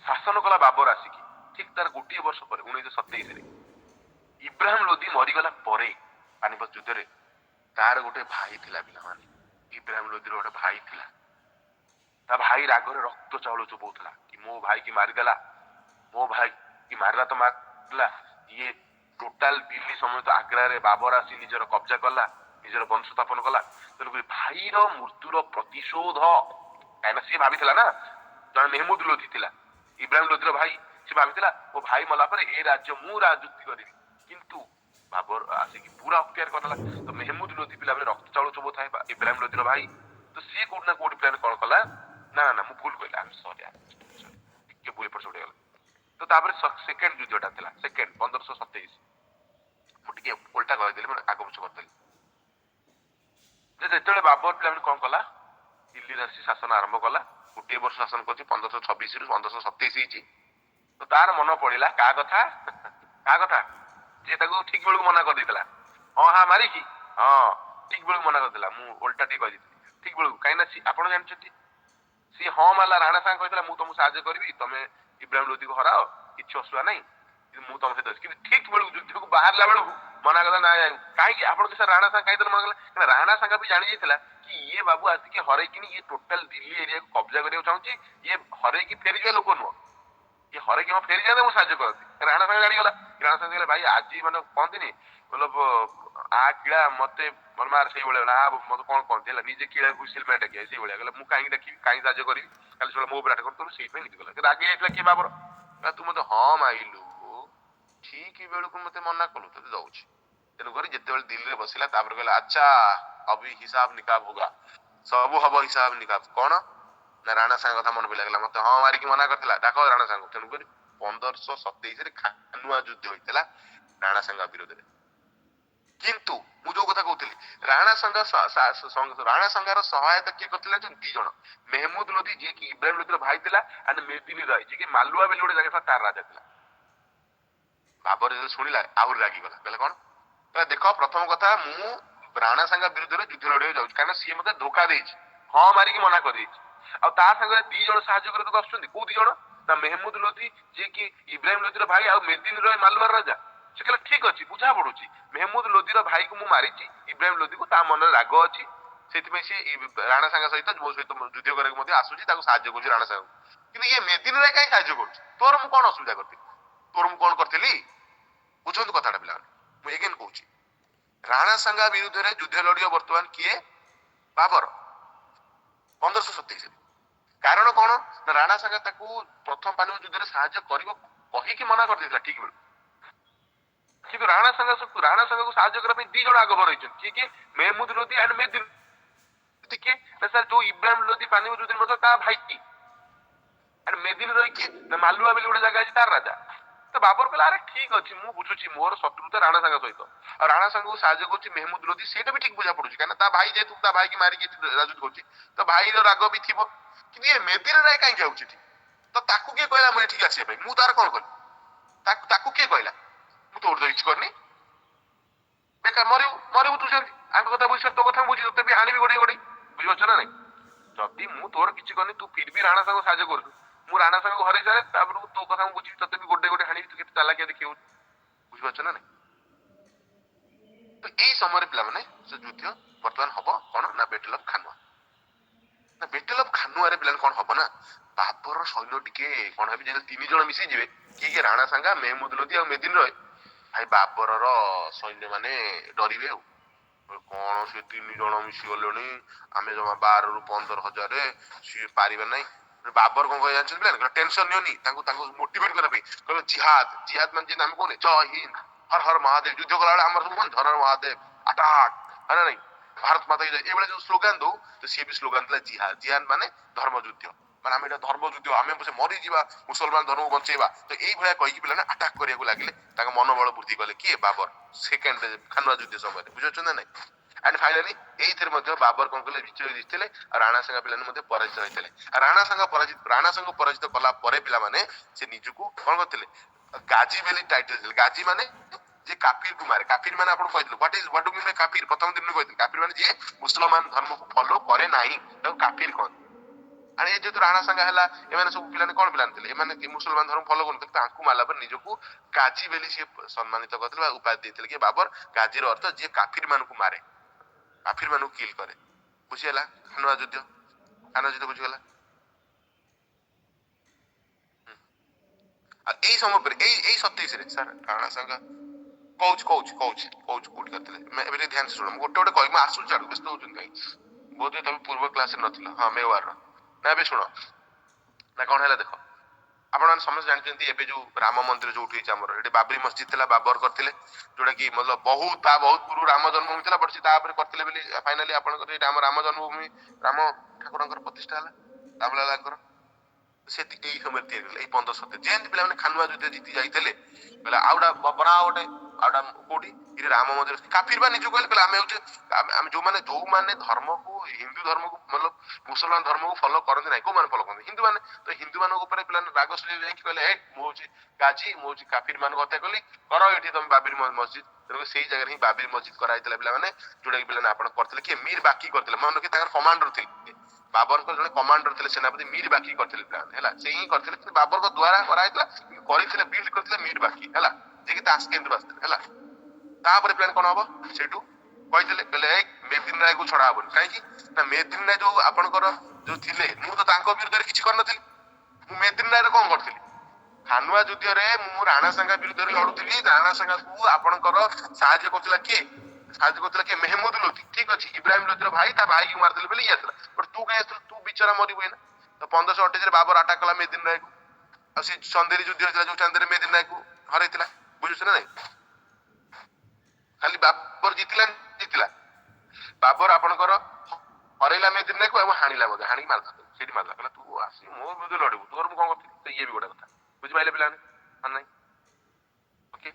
ଶାସନ କଲା ବାବର ଆସିକି, ଠିକ ତାର ଗୋଟିଏ ବର୍ଷ ପରେ 1927ରେ ଇବ୍ରାହିମ ଲୋଧି ମରିଗଲା ପରେ ପାନିପତ ଯୁଦ୍ଧରେ, ତାର ଗୋଟେ ଭାଇ ଥିଲା ପିଲାମାନେ। ଇବ୍ରାହିମ ଲୋଧିର ଗୋଟେ ଭାଇ ଥିଲା, ତା ଭାଇ ରାଗରେ ରକ୍ତ ଚାଉଳ ଚୋବଉଥିଲା କି ମୋ ଭାଇ କି ମାରିଦେଲା, ମୋ ଭାଇ କି ମାରିଲା ତ ମାରିଲା, ଇଏ ଟୋଟାଲ ଦିଲ୍ଲୀ ସମେତ ଆଗ୍ରାରେ ବାବର ଆସି ନିଜର କବ୍ଜା କଲା, ନିଜର ବଂଶ ସ୍ଥାପନ କଲା। ତେଣୁକରି ଭାଇର ମୃତ୍ୟୁର ପ୍ରତିଶୋଧ, କାହିଁକିନା ସିଏ ଭାବିଥିଲା ନା, ଜଣେ ମେହମୁଦ ଲୋଧି ଥିଲା, ଇବ୍ରାହିମ ଲୋଧିର ଭାଇ, ସେ ଭାବିଥିଲା ମୋ ଭାଇ ମଲା ପରେ ଏ ରାଜ୍ୟ ମୁଁ ରାଜୁତି କରିବି, କିନ୍ତୁ ବାବର ଆସିକି ପୁରା ଅକ୍ତିଆର କରିଦେଲା। ତ ମେହମୁଦ ଲୋଧି ପିଲାବେଳେ ରକ୍ତ ଚାଉଳ ଚୋବଉଥାଏ ଇବ୍ରାହିମ ଲୋଧିର ଭାଇ, ତ ସିଏ କୋଉଠି ନା କୋଉଠି ପ୍ଲାନ କଣ କଲା ନା ନା ମୁଁ ଭୁଲ କହିଲି, ଆଇ ସରି ଟିକେ ଭୁଲ ଏପଟ ସେପଟ ହେଇଗଲା। ତ ତାପରେ ସେକେଣ୍ଡ ଯୁଦ୍ଧଟା ଥିଲା, ସେକେଣ୍ଡ 1527, ମୁଁ ଟିକେ ଓଲଟା କହିଦେଲି, ମାନେ ଆଗ ପଛ କରିଦେଲି। ଯେତେବେଳେ ବାବର ପ୍ଲାନ କଣ କଲା, ଦିଲ୍ଲୀରେ ଆସି ଶାସନ ଆରମ୍ଭ କଲା, ଗୋଟିଏ ବର୍ଷ ଶାସନ କରିଛି, 1526 ରୁ 1527 ହେଇଛି। ତ ତାର ମନ ପଡିଲା କାହା କଥା କାହା କଥା, ଯିଏ ତାକୁ ଠିକ ବେଳକୁ ମନା କରିଦେଇଥିଲା, ହଁ ହଁ ମାରିକି, ହଁ ଠିକ ବେଳକୁ ମନା କରିଦେଲା, ମୁଁ ଓଲଟା ଟିକେ କହିଦେଇଥିଲି ଠିକ ବେଳକୁ, କାହିଁକି ନା ଆପଣ ଜାଣିଛନ୍ତି ସିଏ ହଁ ମାରିଲା, ରାଣା ସାଙ୍ଗେ କହିଥିଲା ମୁଁ ତମକୁ ସାହାଯ୍ୟ କରିବି, ତମେ ଇବ୍ରାହିମ ଲୋଧିକୁ ହରାଅ, କିଛି ଅସୁବିଧା ନାହିଁ, କିନ୍ତୁ ମୁଁ ତମ ସହିତ ଅଛି। କିନ୍ତୁ ଠିକ ବେଳକୁ ଯୁଦ୍ଧକୁ ବାହାରିଲା ବେଳକୁ ମନା କଲା ନାଇଁ, କାହିଁକି ଆପଣ କି ରାଣା ସାଙ୍ଗେ କାହିଁକି ମନା କଲା, କାରଣ ରାଣା ସାଙ୍ଗେ ବି ଜାଣି ଯାଇଥିଲା କି ଇଏ ବାବୁ ଆସିକି ହରେଇକିନି ଇଏ ଟୋଟାଲ ଦିଲ୍ଲୀ ଏରିଆକୁ କବ୍ଜା କରିବାକୁ ଚାହୁଁଛି, ଇଏ ହରେଇକି ଫେରିଯିବା ଲୋକ ନୁହଁ, ଇଏ ହରେଇକି ହଁ ଫେରିଯାଆନ୍ତେ ମୁଁ ସାହାଯ୍ୟ କରନ୍ତି। ରାଣା ସାଙ୍ଗେ ଜାଣିଗଲା, ରାଣା ସାଙ୍ଗେ କହିଲା ଭାଇ ଆଜି ମାନେ କହନ୍ତିନି ଆ କିଳା ମତେ ମାର, ସେଇଭଳିଆ ନା ମତେ କଣ କହନ୍ତି ହେଲା, ନିଜେ କିଳାକୁ ସିଲମା ଡାକିବା ସେଇଭଳିଆ, କହିଲା ମୁଁ କାହିଁକି ଡାକିବି, କାହିଁକି ସାହାଯ୍ୟ କରିବି, କାଲି ସବୁବେଳେ ମୋ ଉପରେ ଆଟାକ କରୁଥିଲୁ, ସେଇଥିପାଇଁ ନିଜେ ଗଲା ରାଗି ଯାଇଥିଲା କିଏ ବାବର, ତୁ ମତେ ହଁ ମାଇଲୁ ଠିକ ବେଳକୁ ମତେ ମନା କଲୁ, ତତେ ଦଉଛି। ତେଣୁକରି ଯେତେବେଳେ ଦିଲ୍ଲୀରେ ବସିଲା ତାପରେ କହିଲା ଆଚ୍ଛା ଅଭି ହିସାବ ନିକାବ ହୋଗା, ସବୁ ହବ ହିସାବ ନିକାବ। କଣ ନା ରାଣା ସାଙ୍ଗ କଥା ମନେ ପଡିଲା, ମତେ ହଁ ମାରିକି ମନା କରିଥିଲା, ଡାକ ରାଣା ସାଙ୍ଗ। ତେଣୁକରି 1527 ଖାନୁଆ ଯୁଦ୍ଧ ହେଇଥିଲା ରାଣା ସାଙ୍ଗ ବିରୋଧରେ। କିନ୍ତୁ ମୁଁ ଯୋଉ କଥା କହୁଥିଲି, ରାଣା ସାଙ୍ଗାର ସହାୟତା କିଏ କରିଥିଲା, ଦି ଜଣ, ମେହମୁଦ ଲୋଧି ଯିଏକି ଇବ୍ରାହିମ ଲୋଧିର ଭାଇ ଥିଲା, ଆଣ୍ଡ ମେଦିନୀ ରାୟ ଯିଏକି ମାଲୁଆ ବୋଲି ଗୋଟେ ଜାଗା ଥିଲା ତାର ରାଜା ଥିଲା। ବାବର ଯେତେବେଳେ ଶୁଣିଲା ଆହୁରି ରାଗିଗଲା, କହିଲା କଣ, କହିଲା ଦେଖ ପ୍ରଥମ କଥା ମୁଁ ରାଣା ସାଙ୍ଗା ବିରୁଦ୍ଧରେ ଯୁଦ୍ଧ ଲଢିବାକୁ ଯାଉଛି, କାରଣ ସିଏ ମତେ ଧୋକା ଦେଇଛି, ହଁ ମାରିକି ମନା କରିଦେଇଛି, ଆଉ ତା ସାଙ୍ଗରେ ଦି ଜଣ ସାହାଯ୍ୟ କରିବାକୁ ଆସୁଛନ୍ତି, କୋଉ ଦି ଜଣ ନା ମେହମୁଦ ଲୋଧି ଯିଏକି ଇବ୍ରାହିମ ଲୋଧିର ଭାଇ ଆଉ ମେଦିନୀ ରାୟ ମାଲୁଆର ରାଜା। ସେ କହିଲା ଠିକ ଅଛି ବୁଝା ପଡୁଛି, ମେହମୁଦ ଲୋଧିର ଭାଇକୁ ମୁଁ ମାରିଛି, ଇବ୍ରାହିମ ଲୋଧିକୁ ତା ମନରେ ରାଗ ଅଛି, ସେଥିପାଇଁ ସେ ରାଣା ସାଙ୍ଗା ସହିତ ମୋ ସହିତ ଯୁଦ୍ଧ କରିବାକୁ ମଧ୍ୟ ଆସୁଛି, ତାକୁ ସାହାଯ୍ୟ କରୁଛି ରାଣା ସାଙ୍ଗକୁ। କିନ୍ତୁ ଇଏ ମେଦିନୀ ରାୟ କାହିଁ ସାହାଯ୍ୟ କରୁଛି, ତୋର ମୁଁ କଣ ଅସୁବିଧା କରିଥିଲି, ତୋର ମୁଁ କଣ କରିଥିଲି, ବୁଝନ୍ତୁ କଥାଟା ପିଲାମାନେ, ମୁଁ ଏଗେନ୍ କହୁଛି, ରାଣା ସାଙ୍ଗା ବିରୁଦ୍ଧରେ ଯୁଦ୍ଧ ଲଢିବ ବର୍ତ୍ତମାନ କିଏ, ବାବର 1527। କାରଣ କଣ ନା ରାଣା ସାଙ୍ଗା ତାକୁ ପ୍ରଥମ ପାନିପତ ଯୁଦ୍ଧରେ ସାହାଯ୍ୟ କରିବ କହିକି ମନା କରିଦେଇଥିଲା ଠିକ ବେଳକୁ, କିନ୍ତୁ ରାଣା ସାଙ୍ଗକୁ ସାହାଯ୍ୟ କରିବା ପାଇଁ ଦି ଜଣ ଆଗଭର ହେଇଛନ୍ତି, କିଏ କିଏ, ମେହମୁଦ ଲୋଧି ଆଣ୍ଡ ମେଦିନୀ, କିଏ ନା ସାର୍ ଯୋଉ ଇବ୍ରାହିମ ଲୋଧି ପାନିପତ ଯୁଦ୍ଧରେ ମଧ୍ୟ ତା ଭାଇ, ଆଣ୍ଡ ମେଦିନୀ ରହିକି ମାଲୁଆ ବୋଲି ଗୋଟେ ଜାଗା ଅଛି ତାର ରାଜା। ତ ବାବର କହିଲା ଆରେ ଠିକ ଅଛି ମୁଁ ବୁଝୁଛି ମୋର ଶତ୍ରୁତା ରାଣା ସାଙ୍ଗ ସହିତ, ଆଉ ରାଣା ସାଙ୍ଗକୁ ସାହାଯ୍ୟ କରୁଛି ମେହମୁଦ ଲୋଧି, ସେଇଟା ବି ଠିକ ବୁଝା ପଡୁଛି, କାହିଁକି ତା ଭାଇ ଯେହେତୁ ତା ଭାଇକି ମାରିକି ରାଜୁତି କରୁଛି, ତ ଭାଇର ରାଗ ବି ଥିବ, କିନ୍ତୁ ଏ ମେଦିନୀ ରାୟ କାହିଁକି ଯାଉଛି ଏଠି, ତ ତାକୁ କିଏ କହିଲା ମୁଁ ଏଠିକି ଆସିବା ପାଇଁ, ମୁଁ ତାର କଣ କଲି, ତାକୁ କିଏ କହିଲା, ମୁଁ ତୋର ତ କିଛି କରିନି, ବେକାର ମରିବୁ ମରିବୁ ତୁ ସେମିତି, ଆଙ୍କ କଥା ବୁଝି ତୋ କଥା ବୁଝି ତୋତେ ବି ଆଣିବି ଗୋଡେଇ ଗୋଡେଇ, ବୁଝିପାରୁଛ ନା ନାଇଁ। ଯଦି ମୁଁ ତୋର କିଛି କରିନି, ତୁ ଫିର ବି ରାଣା ସାଙ୍ଗକୁ ସାହାଯ୍ୟ କରୁଛୁ, ମୁଁ ରାଣା ସାଙ୍ଗକୁ ହରେଇ ସାରେ, ତାପରେ ତୋ କଥା ମୁଁ ବୁଝିବି, ତତେ ବି ଗୋଟେ ଗୋଟେ ହାଣିବି, ତୁ କେତେ ଚାଲାକିଆ ଦେଖିବୁ, ବୁଝିପାରୁଛ ନା ନାଇଁ। ତ ଏଇ ସମୟରେ ପିଲାମାନେ ସେ ଯୁଦ୍ଧ ବର୍ତ୍ତମାନ ହବ କଣ ନା ବେଟଲ ଅଫ ଖାନୁଆ। ନା ବେଟଲ ଅଫ ଖାନୁଆରେ ପିଲାମାନେ କଣ ହବ ନା, ବାବରର ସୈନ୍ୟ ଟିକେ କଣ ହେବେ, ଯେତେବେଳେ ତିନି ଜଣ ମିଶିଯିବେ, କିଏ କିଏ, ରାଣା ସାଙ୍ଗା, ମେହମୁଦ ଲୋଧି ଆଉ ମେଦିନୀ ରୟ, ଭାଇ ବାବରର ସୈନ୍ୟ ମାନେ ଡରିବେ, ଆଉ କଣ ସେ ତିନି ଜଣ ମିଶିଗଲେଣି, ଆମେ ଜମା 12,000 ରୁ 15,000, ସିଏ ପାରିବେ ନାହିଁ। ବାବର କଣ କହି ଜାଣିଛନ୍ତି ପିଲା, ଟେନସନ ନିଅନି, ତାଙ୍କୁ ମୋଟିଭେଟ କରିବା ପାଇଁ କହିବ ଜିହାଦ, ଜିହାଦ ମାନେ ଯେମିତି ଆମେ କହୁନେ ଜୟ ହିନ୍ଦ ହର ହର ମହାଦେବ, ଯୁଦ୍ଧ କଲା ବେଳେ ଆମର ସବୁ ହର ହର ମହାଦେବ ଆଟାକ, ନା ନାଇଁ ଭାରତ ମାତା କି ଜୟ, ଏଇଭଳିଆ ଯୋଉ ସ୍ଲୋଗାନ ଦଉ, ତ ସିଏ ବି ସ୍ଲୋଗାନ ଥିଲା ଜିହାଦ, ଜିହାଦ ମାନେ ଧର୍ମ ଯୁଦ୍ଧ, ମାନେ ଆମେ ଏଇଟା ଧର୍ମ ଯୁଦ୍ଧ, ଆମେ ମରିଯିବା ମୁସଲମାନ ଧର୍ମକୁ ବଞ୍ଚେଇବା, ତ ଏଇଭଳିଆ କହିକି ପିଲାମାନେ ଆଟାକ କରିବାକୁ ଲାଗିଲେ, ତାଙ୍କ ମନୋବଳ ବୃଦ୍ଧି କଲେ କିଏ, ବାବର ସେକେଣ୍ଡ ଖାନୁଆ ଯୁଦ୍ଧ ସମୟରେ, ବୁଝିପାରୁଛନ୍ତି ନା ନାଇଁ। ଆଣ୍ଡ ଫାଇନାଲି ଏଇଥିରେ ମଧ୍ୟ ବାବର କଣ କଲେ, ବିଜୟ ଜିତିଥିଲେ, ଆଉ ରାଣା ସାଙ୍ଗା ପିଲାମାନେ ମଧ୍ୟ ପରାଜିତ ହେଇଥିଲେ। ରାଣା ସାଙ୍ଗ ପରାଜିତ କଲା ପରେ ପିଲାମାନେ ସେ ନିଜକୁ କଣ କରିଥିଲେ, ଗାଜି ବୋଲି ଟାଇଟଲ ଦେଲେ। ଗାଜି ମାନେ ଯେ କାଫିର କୁ ମାରେ, କାଫିର ମାନେ ଆପଣ କହିଥିଲେ ହ୍ୱାଟ ଡୁ ମିନ୍ ବାଇ କାଫିର, ପ୍ରଥମ ଦିନ କହିଥିଲେ କାଫିର ମାନେ ଯିଏ ମୁସଲମାନ ଧର୍ମକୁ ଫଲୋ କରେ ନାହିଁ, ତାକୁ କାଫିର କହନ୍ତି। ଆରେ ଏ ଯେହେତୁ ରାଣା ସାଙ୍ଗା ହେଲା, ଏମାନେ ସବୁ ପିଲାମାନେ କଣ ପିଲା ଥିଲେ, ଏମାନେ ମୁସଲମାନ ଧର୍ମ ଫଲୋ କରୁଥିଲେ, ତାଙ୍କୁ ମାରିଲା ପରେ ନିଜକୁ ଗାଜି ବୋଲି ସିଏ ସମ୍ମାନିତ କରିଥିଲେ ବା ଉପାଧି ଦେଇଥିଲେ କି ବାବର, ଗାଜିର ଅର୍ଥ ଯିଏ କାଫିର ମାନଙ୍କୁ ମାରେ, କାଫିର ମାନଙ୍କୁ କିଲ କରେ, ବୁଝିଗଲା। ଖାନୁଆ ଯୁଦ୍ଧ ବୁଝିଗଲା। ଏଇ ସମୟ ପରେ ଏଇ 27 ରେ ସାର୍ ରାଣା ସାଙ୍ଗ କହୁଛି କୋଉଠି କରିଥିଲେ ଏବେ ଟିକେ ଧ୍ୟାନ ଶୁଣ ଗୋଟେ ଗୋଟେ କହିବି ମୁଁ ଆସୁଛି ଆଡକୁ ବ୍ୟସ୍ତ ହଉଛନ୍ତି କାହିଁକି ବୋଧହୁଏ ତମେ ପୂର୍ବ କ୍ଲାସରେ ନଥିଲ ହଁ ମେୱାରର ନା ଏବେ ଶୁଣ ନା କଣ ହେଲା ଦେଖ ଆପଣମାନେ ସମସ୍ତେ ଜାଣିଛନ୍ତି ଏବେ ଯୋଉ ରାମ ମନ୍ଦିର ଯୋଉଠି ହେଇଛି ଆମର ଏଠି ବାବରି ମସଜିଦ ଥିଲା ବାବର କରିଥିଲେ ଯୋଉଟା କି ମତଲବ ବହୁତ ପୂର୍ବରୁ ରାମ ଜନ୍ମଭୂମି ଥିଲା ବଟ୍ ସେ ତାପରେ କରିଥିଲେ ବୋଲି ଫାଇନାଲି ଆପଣଙ୍କର ଏଇଟା ଆମ ରାମ ଜନ୍ମଭୂମି ରାମ ଠାକୁରଙ୍କର ପ୍ରତିଷ୍ଠା ହେଲା ରାମଲାଲାଙ୍କର ସେ ଏଇ ସମୟରେ ତିଆରି ହେଲା ଏଇ 1570 ଯେମିତି ପିଲାମାନେ ଖାନୁଆ ଯୁଦ୍ଧ ଜିତି ଯାଇଥିଲେ କହିଲା ଆଉ ଗୋଟେ କୋଉଠି ଏଠି ରାମ ମନ୍ଦିର କାଫିର ବା ନିଜକୁ କହିଲେ ଆମେ ହଉଛେ ଆମେ ଯୋଉମାନେ ଧର୍ମକୁ ହିନ୍ଦୁ ଧର୍ମକୁ ମତଲବ ମୁସଲମାନ ଧର୍ମକୁ ଫଲୋ କରନ୍ତି ନାହିଁ କୋଉମାନେ ଫଲୋ କରନ୍ତି ହିନ୍ଦୁ ମାନେ ତ ହିନ୍ଦୁ ମାନଙ୍କ ଉପରେ ପିଲାମାନେ ରାଗ ସୁଝେଇ ଯାଇକି କହିଲେ ହେ ମୁଁ ହଉଛି ଗାଜି ମୁଁ ହଉଛି କାଫିର ମାନଙ୍କୁ ହତ୍ୟା କଲି କର ଏଠି ତମେ ବାବିର ମସଜିଦ ତେଣୁ ସେଇ ଜାଗାରେ ହିଁ ବାବିର ମସଜିଦ କରାଯାଇଥିଲା ପିଲାମାନେ ଯୋଉଟା କି ପିଲାମାନେ ଆପଣ କରିଥିଲେ କିଏ ମୀର ବାକି କରିଥିଲେ ମନେ ରଖି ତାଙ୍କର କମାଣ୍ଡର ଥିଲେ ବାବରଙ୍କର ଜଣେ କମାଣ୍ଡର ଥିଲେ ସେନାପତି ମୀର ବାକି କରିଥିଲେ ପିଲାମାନେ ହେଲା ସେ ହିଁ କରିଥିଲେ କିନ୍ତୁ ବାବରଙ୍କ ଦ୍ୱାରା କରାଯାଇଥିଲା କରିଥିଲେ ବିଲ୍ଡ କରିଥିଲେ ମୀର ବାକି ହେଲା ଯିଏକି ତାସ୍କେନ୍ଦରୁ ଆସିଥିଲେ ହେଲା ତାପରେ ପ୍ଲାନ କଣ ହବ ସେଇଠୁ କହିଥିଲେ କହିଲେ ଏଇ ମେଦିନ ରାୟକୁ ଛଡା ହବନି କାହିଁକି ନା ମେଦିନ ରାୟ ଯୋଉ ଆପଣଙ୍କର ଯୋଉ ଥିଲେ ମୁଁ ତ ତାଙ୍କ ବିରୁଦ୍ଧରେ କିଛି କରିନଥିଲି ମୁଁ ମେଦିନ ରାୟରେ କଣ କରିଥିଲି ଖାନୁଆ ଯୁଦ୍ଧରେ ମୁଁ ରାଣା ସାଙ୍ଗା ବିରୁଦ୍ଧରେ ଲଢୁଥିଲି ରାଣା ସାଙ୍ଗାକୁ ଆପଣଙ୍କର ସାହାଯ୍ୟ କରୁଥିଲା କିଏ ମେହମୁଦ ଲୋଧି ଠିକ ଅଛି ଇବ୍ରାହିମ ଲୋଧିର ଭାଇ ତା ଭାଇକି ମାରିଦେଲେ ବୋଲି ଇଏ ଥିଲା ବଟ୍ ତୁ କାହିଁ ଆସିଥିଲୁ ତୁ ବିଚରା ମରିବୁ ଏଇନା ତ 1528 ରେ ବାବର ଆଟାକ କଲା ମେଦିନ ରାୟକୁ ଆଉ ସେ ଚନ୍ଦେରୀ ଯୁଦ୍ଧ ହେଇଥିଲା ଯୋଉ ଚାନ୍ଦେରୀ ମେଦିନ ରାୟକୁ ହରେଇଥିଲା ବୁଝୁଛ ନା ନାଇଁ ଖାଲି ବାବର ଜିତିଲା ବାବର ଆପଣଙ୍କର ହରେଇଲା ମେଦିନ ରାୟକୁ ଏବଂ ହାଣିଲା ବୋଧେ ହାଣିକି ମାରିଲା ସେଇଠି ମାରିଲା କହିଲା ତୁ ଆସି ମୋ ବିରୁଦ୍ଧରେ ଲଢିବୁ ତୋର ମୁଁ କଣ କରିଥିଲି ତ ଇଏ ବି ଗୋଟେ କଥା ବୁଝିପାରିଲେ ପିଲାମାନେ ମାନେ ନାଇଁ ଓକେ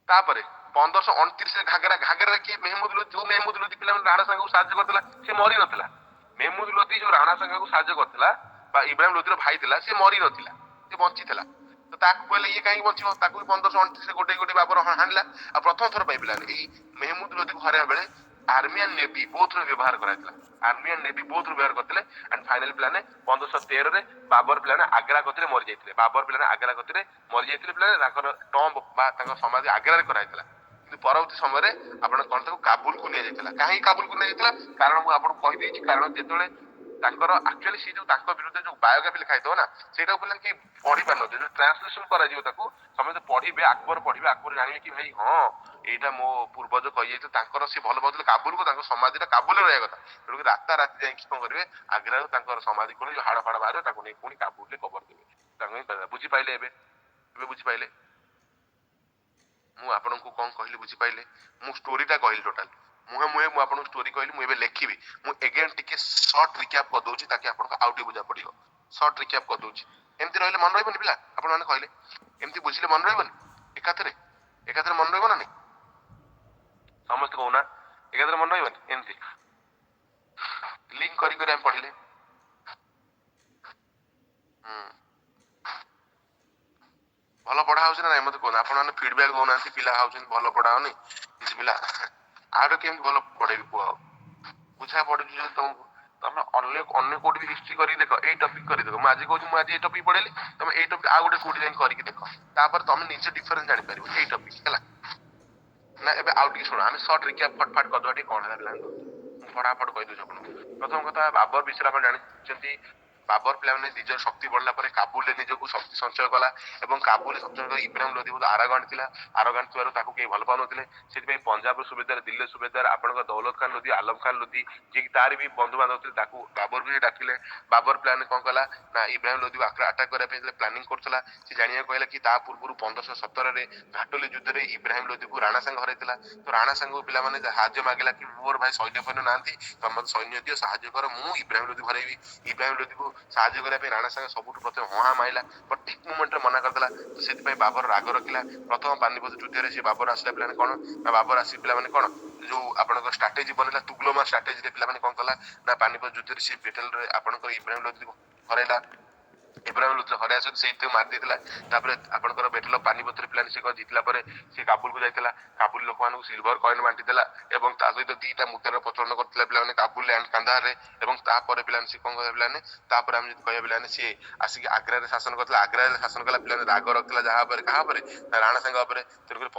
ତାପରେ 1529 ଘାଗରାରେ କିଏ ମେହମୁଦ ଲୋଧି ଯୋଉ ମେହମୁଦ ଲୋଧି ପିଲାମାନେ ରାଣା ସାଙ୍ଗକୁ ସାହାଯ୍ୟ କରିଥିଲା ସେ ମରି ନଥିଲା ମେହମୁଦ ଲୋଧି ଯୋଉ ରାଣା ସାଙ୍ଗକୁ ସାହାଯ୍ୟ କରିଥିଲା ବା ଇବ୍ରାହିମ ଲୋଧିର ଭାଇ ଥିଲା ସେ ମରି ନଥିଲା ସେ ବଞ୍ଚିଥିଲା ତ ତାକୁ କହିଲେ ଇଏ କାହିଁକି ବଞ୍ଚିବ ତାକୁ ବି 1529 ଗୋଟେ ବାବର ହାଣିଲା ଆଉ ପ୍ରଥମ ଥର ପାଇଁ ପିଲାମାନେ ଏଇ ମେହମୁଦ ଲୋଧିକୁ ହରାଇବା ବେଳେ ଆର୍ମି ଆଣ୍ଡ ନେଭି ବୋଥର ବ୍ୟବହାର କରାଯାଇଥିଲା ଆର୍ମି ଆଣ୍ଡ ନେଭି ବୋଥର ବ୍ୟବହାର କରିଥିଲେ ଆଣ୍ଡ ଫାଇନାଲ ପିଲାମାନେ 1513 ରେ ବାବର ପିଲାମାନେ ଆଗ୍ରା କତିରେ ମରି ଯାଇଥିଲେ ବାବର ପିଲାମାନେ ଆଗ୍ରା କତିରେ ମରି ଯାଇଥିଲେ ପିଲାମାନେ ତାଙ୍କର ଟମ୍ବ ବା ତାଙ୍କ ସମାଧି ଆଗ୍ରାରେ କରାଯାଇଥିଲା କିନ୍ତୁ ପରବର୍ତ୍ତୀ ସମୟରେ ଆପଣ କଣ ତାକୁ କାବୁଲକୁ ନିଆଯାଇଥିଲା କାହିଁକି କାବୁଲକୁ ନିଆଯାଇଥିଲା କାରଣ ମୁଁ ଆପଣଙ୍କୁ କହିଦେଇଛି କାରଣ ଯେତେବେଳେ ତାଙ୍କର ଆକ୍ଚୁଆଲି ସେ ଯୋଉ ତାଙ୍କ ବିରୁଦ୍ଧରେ ଯୋଉ ବାୟୋଗ୍ରାଫି ଲେଖା ହେଇଥିବ ନା ସେଇଟାକୁ ପିଲା କେହି ପଢି ପାରୁନଥିବେ ଯୋଉ ଟ୍ରାନ୍ସଲେସନ କରାଯିବ ତାକୁ ସମସ୍ତେ ପଢିବେ ଆକବର ଜାଣିବେ କି ଭାଇ ହଁ ଏଇଟା ମୋ ପୂର୍ବଜ କହିଯାଇଥିଲେ ତାଙ୍କର ସେ ଭଲ ପାଉଥିଲେ କାବୁଲକୁ ତାଙ୍କ ସମାଧିଟା କାବୁଲରେ ରହିବା କଥା ତେଣୁ ରାତାରାତି ଯାଇକି କଣ କରିବେ ଆଗ୍ରାରୁ ତାଙ୍କର ସମାଧି କରି ଯୋଉ ହାଡ ଫାଡ ବାହାରିବ ତାକୁ ନେଇ ପୁଣି କାବୁଲରେ କବର ଦେବେ ତାଙ୍କୁ ହିଁ ବୁଝିପାଇଲେ ଏବେ ବୁଝିପାଇଲେ ମୁଁ ଆପଣଙ୍କୁ କଣ କହିଲି ବୁଝିପାଇଲେ ମୁଁ ଷ୍ଟୋରିଟା କହିଲି ଟୋଟାଲ ମୁହେଁ ମୁଁ ଆପଣଙ୍କୁ ଷ୍ଟୋରି କହିଲି ମୁଁ ଏବେ ଲେଖିବି ମୁଁ ଏଗେନ୍ ଟିକେ ସର୍ଟ ରିକ୍ୟାପ୍ କରିଦଉଛି ତାକି ଆପଣଙ୍କୁ ଆଉ ଟିକେ ବୁଝା ପଡିବ ସର୍ଟ ରିକ୍ୟାପ୍ କରିଦଉଛି ଏମିତି ରହିଲେ ମନେ ରହିବନି ପିଲା ଆପଣମାନେ କହିଲେ ଏମିତି ବୁଝିଲେ ମନେ ରହିବନି ଏକାଥରେ ମନେ ରହିବ ନା ନାଇଁ ସମସ୍ତେ କହୁନା ଏକାଥରେ ମନେ ରହିବନି ଏମିତି ଲିଙ୍କ କରି ଆମେ ପଢିଲେ ଭଲ ପଢା ହଉଛି ନା ନାଇଁ ମତେ କୁହନ୍ତୁ ଆପଣମାନେ ଫିଡବ୍ୟାକ ଦଉନାହାନ୍ତି ପିଲା ଭାବୁଛନ୍ତି ଭଲ ପଢା ହଉନି କିଛି ପିଲା ଆହୁରି କେମିତି ଭଲ ପଢେଇବି କୁହ ଆଉ ବୁଝା ପଡୁଛି ଯଦି ତମକୁ ତମେ ଅନ୍ୟ କୋଉଠି ବି ହିଷ୍ଟ୍ରି କରିକି ଦେଖ ଏଇ ଟପିକ କରି ଦେଖ ମୁଁ ଆଜି କହୁଛି ମୁଁ ଆଜି ଏଇ ଟପିକ ପଢେଇଲି ତମେ ଏଇ ଟପିକ ଆଉ ଗୋଟେ କୋଉଠି ଯାଇ କରିକି ଦେଖ ତାପରେ ତମେ ନିଜେ ଡିଫରେନ୍ସ ଜାଣିପାରିବ ଏଇ ଟପିକ ହେଲା ନା ଏବେ ଆଉ ଟିକେ ଶୁଣ ଆମେ ସର୍ଟ ରିକ୍ୟାପ ଫଟଫାଟ କରିଦବା ଟିକେ କଣ ହେଲା ପ୍ଲାନ୍ ମୁଁ ଫଟାଫଟ କହିଦଉଛି ଆପଣଙ୍କୁ ପ୍ରଥମ କଥା ବାବର ବିଷୟରେ ଆପଣ ଜାଣିଛନ୍ତି ବାବର ପିଲାମାନେ ନିଜର ଶକ୍ତି ବଢିଲା ପରେ କାବୁଲରେ ନିଜକୁ ଶକ୍ତି ସଞ୍ଚୟ କଲା ଏବଂ କାବୁଲରେ ସଞ୍ଚୟ କରି ଇବ୍ରାହିମ ଲୋଧି ବହୁତ ଆରାଗାଣ୍ଟ ଥିଲା ଆରାଗାଣ୍ଟ ଥିବାରୁ ତାକୁ କେହି ଭଲ ପାଉନଥିଲେ ସେଥିପାଇଁ ପଞ୍ଜାବର ସୁବେଦାର ଦିଲ୍ଲୀ ସୁବେଦାର ଆପଣଙ୍କ ଦୌଲତ ଖାନ ଲୋଧି ଆଲମ ଖାନ ଲୋଧି ଯିଏକି ତାର ବି ବନ୍ଧୁବାନ୍ଧବ ଥିଲେ ତାକୁ ବାବର ବି ଡାକିଲେ ବାବର ପ୍ଲାନ କଣ କଲା ନା ଇବ୍ରାହିମ ଲୋଧିକୁ ଆଟାକ କରିବା ପାଇଁ ପ୍ଲାନିଂ କରୁଥିଲା ସେ ଜାଣିବାକୁ କହିଲା କି ତା ପୂର୍ବରୁ 1517 ରେ ଘାଟୋଲି ଯୁଦ୍ଧରେ ଇବ୍ରାହିମ ଲୋଧିକୁ ରାଣା ସାଙ୍ଗ ହରାଇଥିଲା ତ ରାଣା ସାଙ୍ଗକୁ ପିଲାମାନେ ସାହାଯ୍ୟ ମାଗିଲା କି ମୋର ଭାଇ ସୈନ୍ୟ ଫୈନ୍ୟ ନାହାନ୍ତି ତମେ ମତେ ସୈନ୍ୟ ଦିଅ ସାହାଯ୍ୟ କର ମୁଁ ଇବ୍ରାହିମ ଲୋଧିକୁ ହରାଇବି ଇବ୍ରାହିମ ଲୋଧିକୁ ସାହାଯ୍ୟ କରିବା ପାଇଁ ରାଣା ସାଙ୍ଗ ସବୁଠୁ ପ୍ରଥମେ ହଁ ମାଇଲା ବଟ୍ ଠିକ ମୋମେଣ୍ଟରେ ମନା କରିଦେଲା ତ ସେଥିପାଇଁ ବାବର ରାଗ ରଖିଲା ପ୍ରଥମ ପାନିପତ ଯୁଦ୍ଧରେ ସେ ବାବର ଆସିଲା ପିଲାମାନେ କଣ ନା ବାବର ଆସି ପିଲାମାନେ କଣ ଯୋଉ ଆପଣଙ୍କ ଷ୍ଟ୍ରାଟେଜି ବନେଇଲା ତୁଗଲମା ଷ୍ଟ୍ରାଟେଜିରେ ପିଲାମାନେ କଣ କଲା ନା ପାନିପତ ଯୁଦ୍ଧରେ ସେ ବେଟେଲରେ ଆପଣଙ୍କର ଇବ୍ରାହିମ ଲୋଧିକୁ ହରାଇଲା ଇବ୍ରାହିମ ଲୋଧି ହରାଇବା ସହିତ ସେଇଥିକୁ ମାରି ଦେଇଥିଲା ତାପରେ ଆପଣଙ୍କର ବେଟଲ ଅଫ ପାନିପତରେ ପିଲାମାନେ ସେ ଜିତିଲା ପରେ ସେ କାବୁଲକୁ ଯାଇଥିଲା କାବୁଲ ଲୋକମାନଙ୍କୁ ସିଲଭର କଏନ ବାଣ୍ଟିଥିଲା ଏବଂ ତା ସହିତ ଦିଟା ମୁଦ୍ରାର ପ୍ରଚଳନ କରିଥିଲା ପିଲାମାନେ କାବୁଲ ଆଣ୍ଡ କାନ୍ଦାହାରରେ ଏବଂ ତାପରେ ପିଲାମାନେ ସେ କଣ କହିବା ପିଲାମାନେ ତାପରେ ଆମେ ଯଦି କହିବା ପିଲାମାନେ ସିଏ ଆସିକି ଆଗ୍ରାରେ ଶାସନ କରିଥିଲା ଆଗ୍ରାରେ ଶାସନ କଲା ପିଲାମାନେ ରାଗ ରଖିଥିଲା ଯାହା ଉପରେ କାହା ଉପରେ ରାଣା ସାଙ୍ଗ ଉପରେ ତେଣୁକରି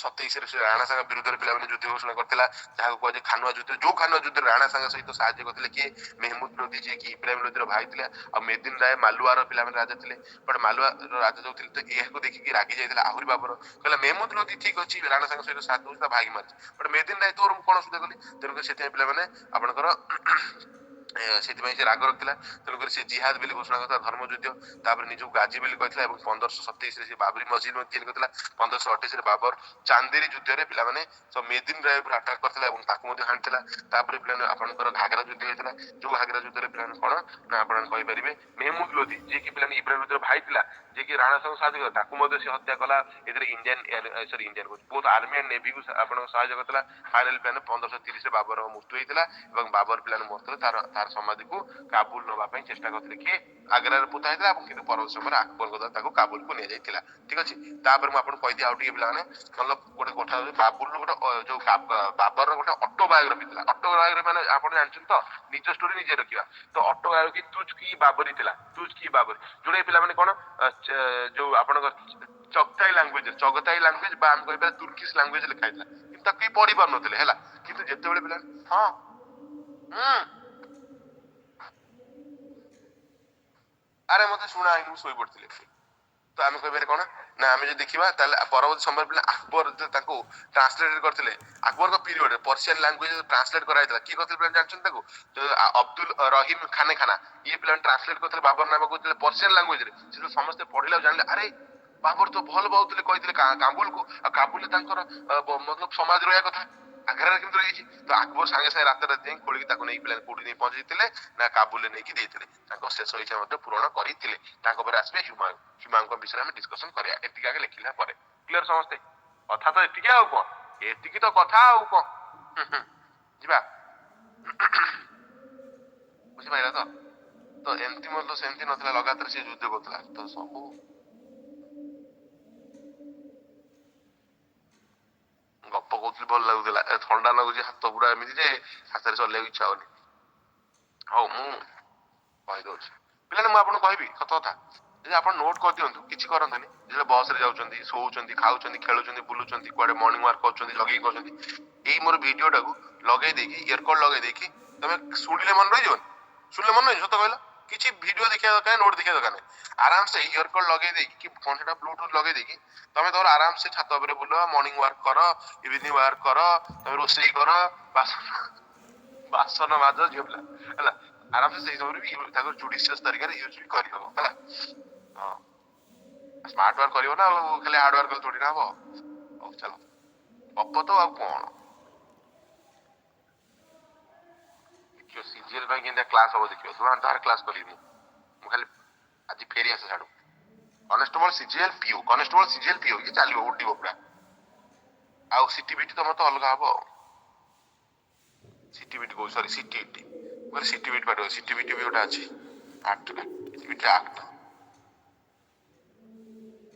ସତେଇଶରେ ସେ ରାଣା ସାଙ୍ଗ ବିରୁଦ୍ଧରେ ପିଲାମାନେ ଯୁଦ୍ଧ ଘୋଷଣା କରିଥିଲା, ଯାହାକୁ କୁହାଯାଏ ଖାନୁଆ ଯୁଦ୍ଧ। ଯୋଉ ଖାନୁଆ ଯୁଦ୍ଧରେ ରାଣା ସାଙ୍ଗ ସହିତ ସାହାଯ୍ୟ କରିଥିଲେ କିଏ? ମେହମୁଦ ଲୋଧି, ଯିଏକି ଇବ୍ରାହିମ ଲୋଧିର ଭାଇ ଥିଲା, ଆଉ ମେଦିନ ରାୟ ମାଲୁଆର ପିଲାମାନେ ରାଜା ଥିଲେ। ବଟ ମାଲୁଆର ରାଜା ଯୋଉ ଥିଲେ, ତ ଏହାକୁ ଦେଖିକି ରାଗି ଯାଇଥିଲା ଆହୁରି ବାବର, କହିଲା ମେହମୁଦ ଲୋଧି ଠିକ ଅଛି ରାଣା ସାଙ୍ଗ ସହିତ ସାଥ ଦଉଛି, ତା ଭାଇକି ମାରିଛି, ବଟ ମେଦିନ ରାୟ ତୋର ମୁଁ କଣ ଅସୁବିଧା କଲି? ତେଣୁକରି ସେଥିପାଇଁ ପିଲାମାନେ ଆପଣଙ୍କର ସେଥିପାଇଁ ସେ ରାଗ ରଖିଥିଲା। ତେଣୁକରି ସେ ଜିହାଦ ବୋଲି ଘୋଷଣା କରିଥିଲା, ଧର୍ମ ଯୁଦ୍ଧ। ତାପରେ ନିଜକୁ ଗାଜି ବୋଲି କହିଥିଲା ଏବଂ 1527ରେ ସେ ବାବରି ମସଜିଦ ତିଆରି କରିଥିଲା। 1528ରେ ବାବର ଚାନ୍ଦେରୀ ଯୁଦ୍ଧରେ ପିଲାମାନେ ମେଦିନ ରାୟ ଉପରେ ଆଟାକ କରିଥିଲା ଏବଂ ତାକୁ ମଧ୍ୟ ହାଣିଥିଲା। ତାପରେ ପିଲାମାନେ ଆପଣଙ୍କର ଘାଘରା ଯୁଦ୍ଧ ହେଇଥିଲା। ଯୋଉ ଘାଘରା ଯୁଦ୍ଧରେ ପିଲାମାନେ କଣ ନା ଆପଣ କହିପାରିବେ ମେହମୁଦ ଲୋଧି, ଯିଏକି ପିଲାମାନେ ଇବ୍ରାହିମ ଲୋଧିର ଭାଇ ଥିଲା, ଯିଏକି ରାଣା ସାଙ୍ଗ ସାହାଯ୍ୟ କଲା, ତାକୁ ମଧ୍ୟ ସେ ହତ୍ୟା କଲା। ଏଥିରେ ଇଣ୍ଡିଆନ କହୁଛି ବହୁତ ଆର୍ମି ଆଣ୍ଡ ନେଭିକୁ ଆପଣଙ୍କ ସାହାଯ୍ୟ କରିଥିଲା। ଫାଇନାଲ ପିଲାମାନେ 1530ରେ ବାବରଙ୍କ ମୃତ୍ୟୁ ହେଇଥିଲା ଏବଂ ବାବର ପିଲାମାନେ ମରୁଥିଲେ। ତାର ସମାଧିକୁ କାବୁଲ ନବା ପାଇଁ ଚେଷ୍ଟା କରିଥିଲେ। କିଏ? ଆଗ୍ରାରେ ପୋତା ହେଇଥିଲା ଏବଂ କିନ୍ତୁ ପରବର୍ତ୍ତୀ ସମୟରେ ଆକବରଙ୍କ ଦ୍ୱାରା ତାକୁ କାବୁଲକୁ ନିଆଯାଇଥିଲା। ଠିକ ଅଛି। ତାପରେ ମୁଁ ଆପଣଙ୍କୁ କହିଦିଏ ଆଉ ଟିକେ ପିଲାମାନେ ଭଲ ଗୋଟେ କଥା, ବାବୁଲର ଗୋଟେ ଯୋଉ ବାବରର ଗୋଟେ ଅଟୋବାୟୋଗ୍ରାଫି ଥିଲା। ଅଟୋବାୟୋଗ୍ରାଫି ମାନେ ଆପଣ ଜାଣିଛନ୍ତି ତ, ନିଜ ଷ୍ଟୋରି ନିଜେ ରଖିବା। ତ ଅଟୋବାୟୋଗ୍ରାଫି ତୁଜ କି ବାବରୀ ଥିଲା, ତୁଜ କି ବାବରୀ, ଯୋଉଟା ପିଲାମାନେ କଣ ଯୋଉ ଆପଣଙ୍କ ଚଗତାଇ ଲାଙ୍ଗୁଏଜ ବା ଆମେ କହିବା ତୁର୍କିଶ ଲାଙ୍ଗୁଏଜ ଲେଖା ହେଇଥିଲା, କିନ୍ତୁ ତାକୁ କେହି ପଢି ପାରୁନଥିଲେ ହେଲା। କିନ୍ତୁ ଯେତେବେଳେ ପିଲା ହଁ ଆରେ ମତେ ଶୁଣା ହେଇନି, ମୁଁ ଶୋଇପଡିଥିଲି। ତ ଆମେ କହିପାରିବା କଣ ନା, ଆମେ ଯଦି ଦେଖିବା ତାହେଲେ ପରବର୍ତ୍ତୀ ସମୟରେ ପିଲା ଆକବର ତାକୁ ଟ୍ରାନ୍ସଲେଟ କରିଥିଲେ। ଆକବରଙ୍କ ପିରିୟଡରେ ପର୍ସିଆନ ଲାଙ୍ଗୁଏଜ ଟ୍ରାନ୍ସଲେଟ କରାଯାଇଥିଲା। କିଏ କରିଥିଲେ ପିଲା ଜାଣିଛନ୍ତି ତାକୁ? ଅବଦୁଲ ରହିମ ଖାନେ ଖାନା, ଇଏ ପିଲାମାନେ ଟ୍ରାନ୍ସଲେଟ କରିଥିଲେ ବାବର ନାମକୁ ପର୍ସିଆନ ଲାଙ୍ଗୁଏଜରେ। ସେ ସମସ୍ତେ ପଢିଲା ଜାଣିଲେ ଆରେ ବାବର ତ ଭଲ ପାଉଥିଲେ, କହିଥିଲେ କାବୁଲକୁ, ଆଉ କାବୁଲରେ ତାଙ୍କର ମତଲବ ସମାଜ ରହିବା କଥା, ଆଗ୍ରାରେ କିନ୍ତୁ ରହିଛି। ତ ଆକବର ସାଙ୍ଗେ ସାଙ୍ଗେ ରାତାରାତି ଯାଇ ଖୋଳିକି ତାକୁ ନେଇ ପିଲାମାନେ କୋଉଠି ନେଇ ପହଞ୍ଚେଇଥିଲେ ନା କାବୁଲରେ ନେଇକି ଦେଇଥିଲେ। ତାଙ୍କ ଶେଷ ଇଚ୍ଛା ମଧ୍ୟ ପୂରଣ କରିଥିଲେ। ତାଙ୍କ ପରେ ଆସିବେ ହୁମାୟୁଁ। ହୁମାୟୁଁଙ୍କ ବିଷୟରେ ଆମେ ଡିସ୍କସନ କରିବା। ଏତିକି ଆଗେ ଲେଖିଲା ପରେ କ୍ଲିୟର ସମସ୍ତେ? କଥା ତ ଏତିକି, ଆଉ କଣ? ଏତିକି ତ କଥା, ଆଉ କଣ? ଯିବା ବୁଝିପାରିଲା ତ? ତ ଏମିତି ମଧ୍ୟ ସେମିତି ନଥିଲା, ଲଗାତାର ସେ ଯୁଦ୍ଧ କରୁଥିଲା। ତ ସବୁ ଗପ କହୁଥିଲି ଭଲ ଲାଗୁଥିଲା, ଥଣ୍ଡା ଲାଗୁଛି, ହାତ ପୁରା ଏମିତି ଯେ ହାତରେ ଚଲେଇବାକୁ ଇଚ୍ଛା ହଉନି। ହଉ ମୁଁ କହିଦଉଛି ପିଲାମାନେ, ମୁଁ ଆପଣଙ୍କୁ କହିବି ସତ କଥା, ଯଦି ଆପଣ ନୋଟ କରିଦିଅନ୍ତୁ, କିଛି କରନ୍ତୁନି। ଯେତେବେଳେ ବସ ରେ ଯାଉଛନ୍ତି, ଶୋଉଛନ୍ତି, ଖାଉଛନ୍ତି, ଖେଳୁଛନ୍ତି, ବୁଲୁଛନ୍ତି, କୁଆଡେ ମର୍ଣ୍ଣିଂ ୱାର୍କ କରୁଛନ୍ତି, ଲଗେଇକି କରୁଛନ୍ତି, ଏଇ ମୋର ଭିଡିଓଟାକୁ ଲଗେଇ ଦେଇକି ଇୟରକଡ ଲଗେଇ ଦେଇକି ତମେ ଶୁଣିଲେ ମନେ ରହିଯିବନି? ଶୁଣିଲେ ମନେ ରହିଯିବ ସତ କହିଲ? କିଛି ଭିଡିଓ ଦେଖିବା ଦରକାର ନାହିଁ, ନୋଟ ଦେଖିବା ଦରକାର ନାହିଁ। ଆରାମସେ ଇୟରକଡ ଲଗେଇ ଦେଇକି କି କଣ ସେଟା ବ୍ଲୁଟୁଥ ଲଗେଇ ଦେଇକି ତମେ ତମର ଆରାମସେ ଛାତ ଉପରେ ବୁଲ, ମର୍ଣ୍ଣିଂ ୱାର୍କ କର, ଇଭିନିଂ ୱାର୍କ କର, ତମେ ରୋଷେଇ କର, ବାସନ ମାଜ, ଝିଅ ପିଲା ହେଲା, ଆରାମସେ ସେଇ ସମୟରେ ବି ତାକୁ ଜୁଡିସିୟସ୍ ତରିକାରେ ୟୁଜ ବି କରିହବ ହେଲା। ହଁ, ସ୍ମାର୍ଟ ୱାର୍କ କରିବ ନା, ଆଉ ଖାଲି ହାର୍ଡ ୱାର୍କ କଲେ ଥୋଡି ନା ହବ। ହଉ ଚାଲ ଗପ ତ, ଆଉ କଣ ଦେଖିବ ସିଜିଏଲ ପାଇଁ କେମିତି କ୍ଲାସ ହବ ଦେଖିବ। ଧର କ୍ଲାସ କରିବି ମୁଁ ଖାଲି ଆଜି ଫେରି ଆସେ ଛାଡୁ। Constable CGL PO, constable CGL PO ଇଏ ଚାଲିବ, ଉଠିବ ପୁରା। ଆଉ ସିଟିବିଟି ତମର ତ ଅଲଗା ହବ ଆଉ। ସିଟିବିଟି କହୁ ସରି ସିଟିଇଟି, ମୁଁ ସିଟିବିଟି ପାଠ, ସିଟିବିଟି ବି ଗୋଟେ ଅଛି ଆକ୍ଟଟା, ସିଟିବିଟି ଆକ୍ଟ।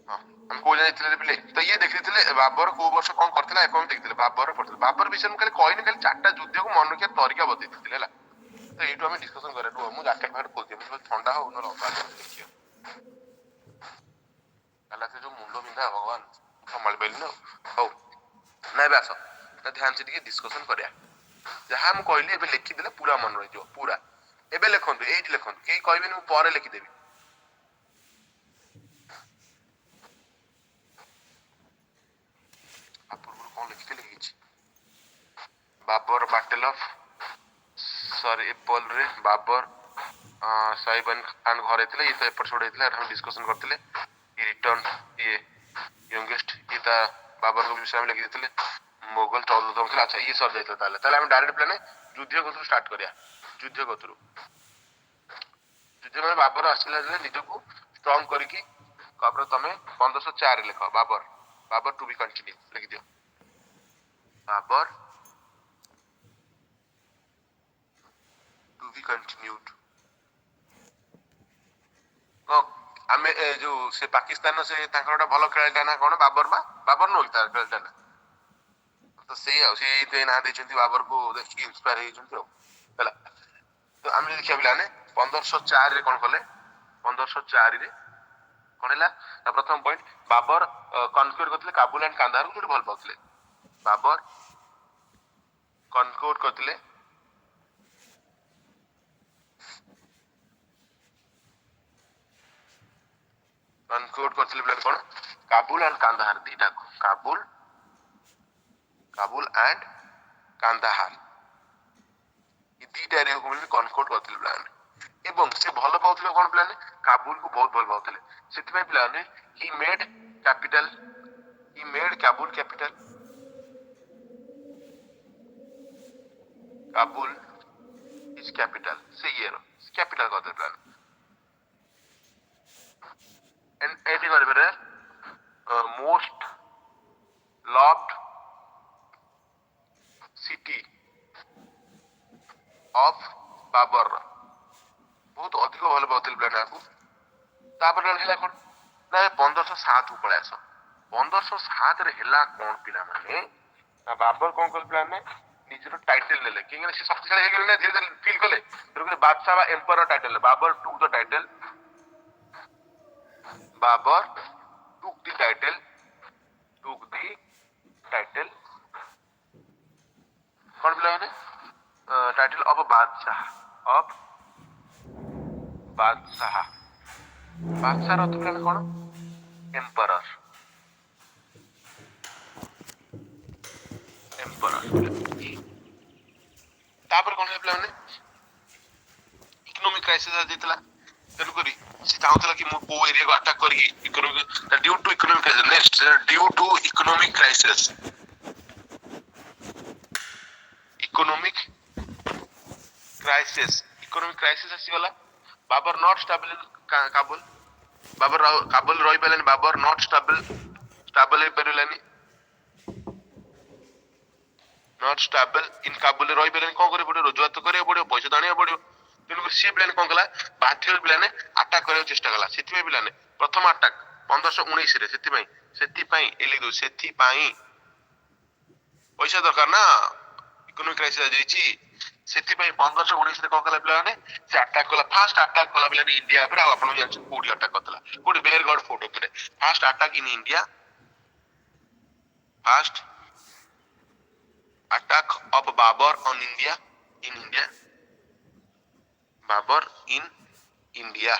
ହଁ, ଆମେ କୋଉ ଯାଇଥିଲେ ପିଲେ ତ ଇଏ ଦେଖିଥିଲେ ବାବର କୋଉ ବର୍ଷ କଣ କରିଥିଲା ଏବଂ ଦେଖିଥିଲେ ବାବର ପଢିଥିଲେ। ବାବର ବିଷୟରେ ମୁଁ ଖାଲି କହିନି, ଖାଲି 4ଟା ଯୁଦ୍ଧକୁ ମନେ ରଖିବା ତରିକା ବତେଇ ଦେଇଥିଲେ ହେଲା। ତ ଏଇଠୁ ଆମେ ଡିସ୍କସନ କରିବା। ରୁହ ମୁଁ ଜ୍ୟାକେଟ ଫ୍ୟାକେଟ ଖୋଲିଦିଏ, ମୁଁ ଥଣ୍ଡା ହଉ ନହେଲେ ଅବାଗିଆ ଦେଖିବ। ହେଲା ସେ ଯୋଉ ମୁଣ୍ଡ ବିନ୍ଧା ଭଗବାନ, ସମ୍ଭାଳି ପାରିଲିନି ଆଉ। ହଉ ନା ଏବେ ଆସ ଧ୍ୟାନ ସେ ଟିକେ ଡିସ୍କସନ କରିବା। ଯାହା ମୁଁ କହିଲି ଏବେ ଲେଖିଦେଲେ ପୁରା ମନେ ରହିଯିବ, ପୁରା। ଏବେ ଲେଖନ୍ତୁ, ଏଇଠି ଲେଖନ୍ତୁ, କେହି କହିବେନି ମୁଁ ପରେ ଲେଖିଦେବି। ପୂର୍ବରୁ କଣ ଲେଖିଥିଲେ କିଛି? ବାବର ବାଟେଲ ଅଫ ସରିପଲରେ ବାବର ସାହିବାନ ଖାନ ଘରେ ଥିଲେ, ଇଏ ତ ଏପଟ ସେପଟ ହେଇଥିଲା, ଆମେ ଡିସ୍କସନ କରିଥିଲେ। ରିଟର୍ନ ଇଏ ୟଙ୍ଗେଷ୍ଟ, ଇଏ ତା ବାବରଙ୍କ ବିଷୟରେ ଆମେ ଲେଖିଦେଇଥିଲେ। ମୋଗଲ 14ତମ ଥିଲା। ଆଚ୍ଛା ଇଏ ସରି ଯାଇଥିଲା। ତାହେଲେ ତାହେଲେ ଆମେ ଡାଇରେକ୍ଟ ପ୍ଲାନେ ଯୁଦ୍ଧ କତରୁ ଷ୍ଟାର୍ଟ କରିବା। ଯୁଦ୍ଧ କତରୁ ଯୁଦ୍ଧ ମାନେ ବାବର ଆସିଲା ଯେ ନିଜକୁ ଷ୍ଟ୍ରଙ୍ଗ କରିକି, ତାପରେ ତମେ 1504 ଲେଖ ବାବର, ବାବର ଟୁ ବି କଣ୍ଟିନ୍ୟୁ ଲେଖିଦିଅ। ବାବର ଟୁ ବି କଣ୍ଟିନ୍ୟୁଡ। ଆମେ ଯୋଉ ସେ ପାକିସ୍ତାନର ସେ ତାଙ୍କର ଗୋଟେ ଭଲ ଖେଳାଳିଟା ନା କଣ? ବାବର ବା ବାବର ନୁହେଁ ତାର ଖେଳାଳିଟା ନା? ତ ସେଇ ଆଉ ସେ ନାଁ ଦେଇଛନ୍ତି ବାବରକୁ ଦେଖିକି ଇନ୍ସପାୟାର ହେଇଛନ୍ତି ଆଉ ହେଲା। ତ ଆମେ ଦେଖିବା ପିଲାମାନେ 1504ରେ କଣ କଲେ? 1504ରେ कौन है प्रथम पॉइंट बाबर कनक्योर करथिले काबुल एंड कांधार को भल पाउथिले बाबर कनक्योर करथिले कौन काबुल एंड कांधार दीटा को काबुल एंड कांधार ये दीटा एरिया को मिल कनक्योर करथिले प्लान एवं से भल पाउथिले कोन प्लान काबुल को बहुत भल पाउथिले सेति में प्लान ही made Kabul capital Kabul is capital से ये कैपिटल करथिले प्लान एंड एटी करबे most loved city of Babur बहुत अधिक भल पाउथिले प्लान आपको तापर है कौन ना 1507 को पळे आस 1507 रे हेला कोन पिला माने बाबर कोन कर प्लान ने निजरो टाइटल लेले कि से शक्तिशाली हे गेले धीरे धीरे फील कले फिर बादशाह बा empire title Babur took the title Babur took the title कौन प्लान ने टाइटल ऑफ बादशाह बादशाह अर्थ प्लान कौन एम्पायर तापर कौन है प्लान ने इकोनॉमिक क्राइसिस आ जेतला तेनु करी से चाहतला कि मो को एरिया को अटैक करी economic due to economic crisis next due to economic crisis आसीगला Babur not stable in Kabul Kabul रही पारे बाबर नॉट स्टेबल हे परलानी नॉट स्टेबल इन काबुल रही पारे कोन करे पड़ो रोजगार तो करे पड़ो पैसा दानिया पड़ो तेणुक सी प्लान कौन कला बाध्य प्लान अटैक करने चेष्टा कला से प्लान प्रथम अटैक 1519 रे से पैसा दरकार ना इकोनॉमिक क्राइसिस आ जाईची सेति 1519 रे कौन कला प्लान से अटैक कला फर्स्ट अटैक कला प्लान इंडिया पर आपण जान कोडी अटैक करतला कोडी बेहरगढ़ फोर्ट ଉପରେ first attack in India first attack of Babur on India Babur in India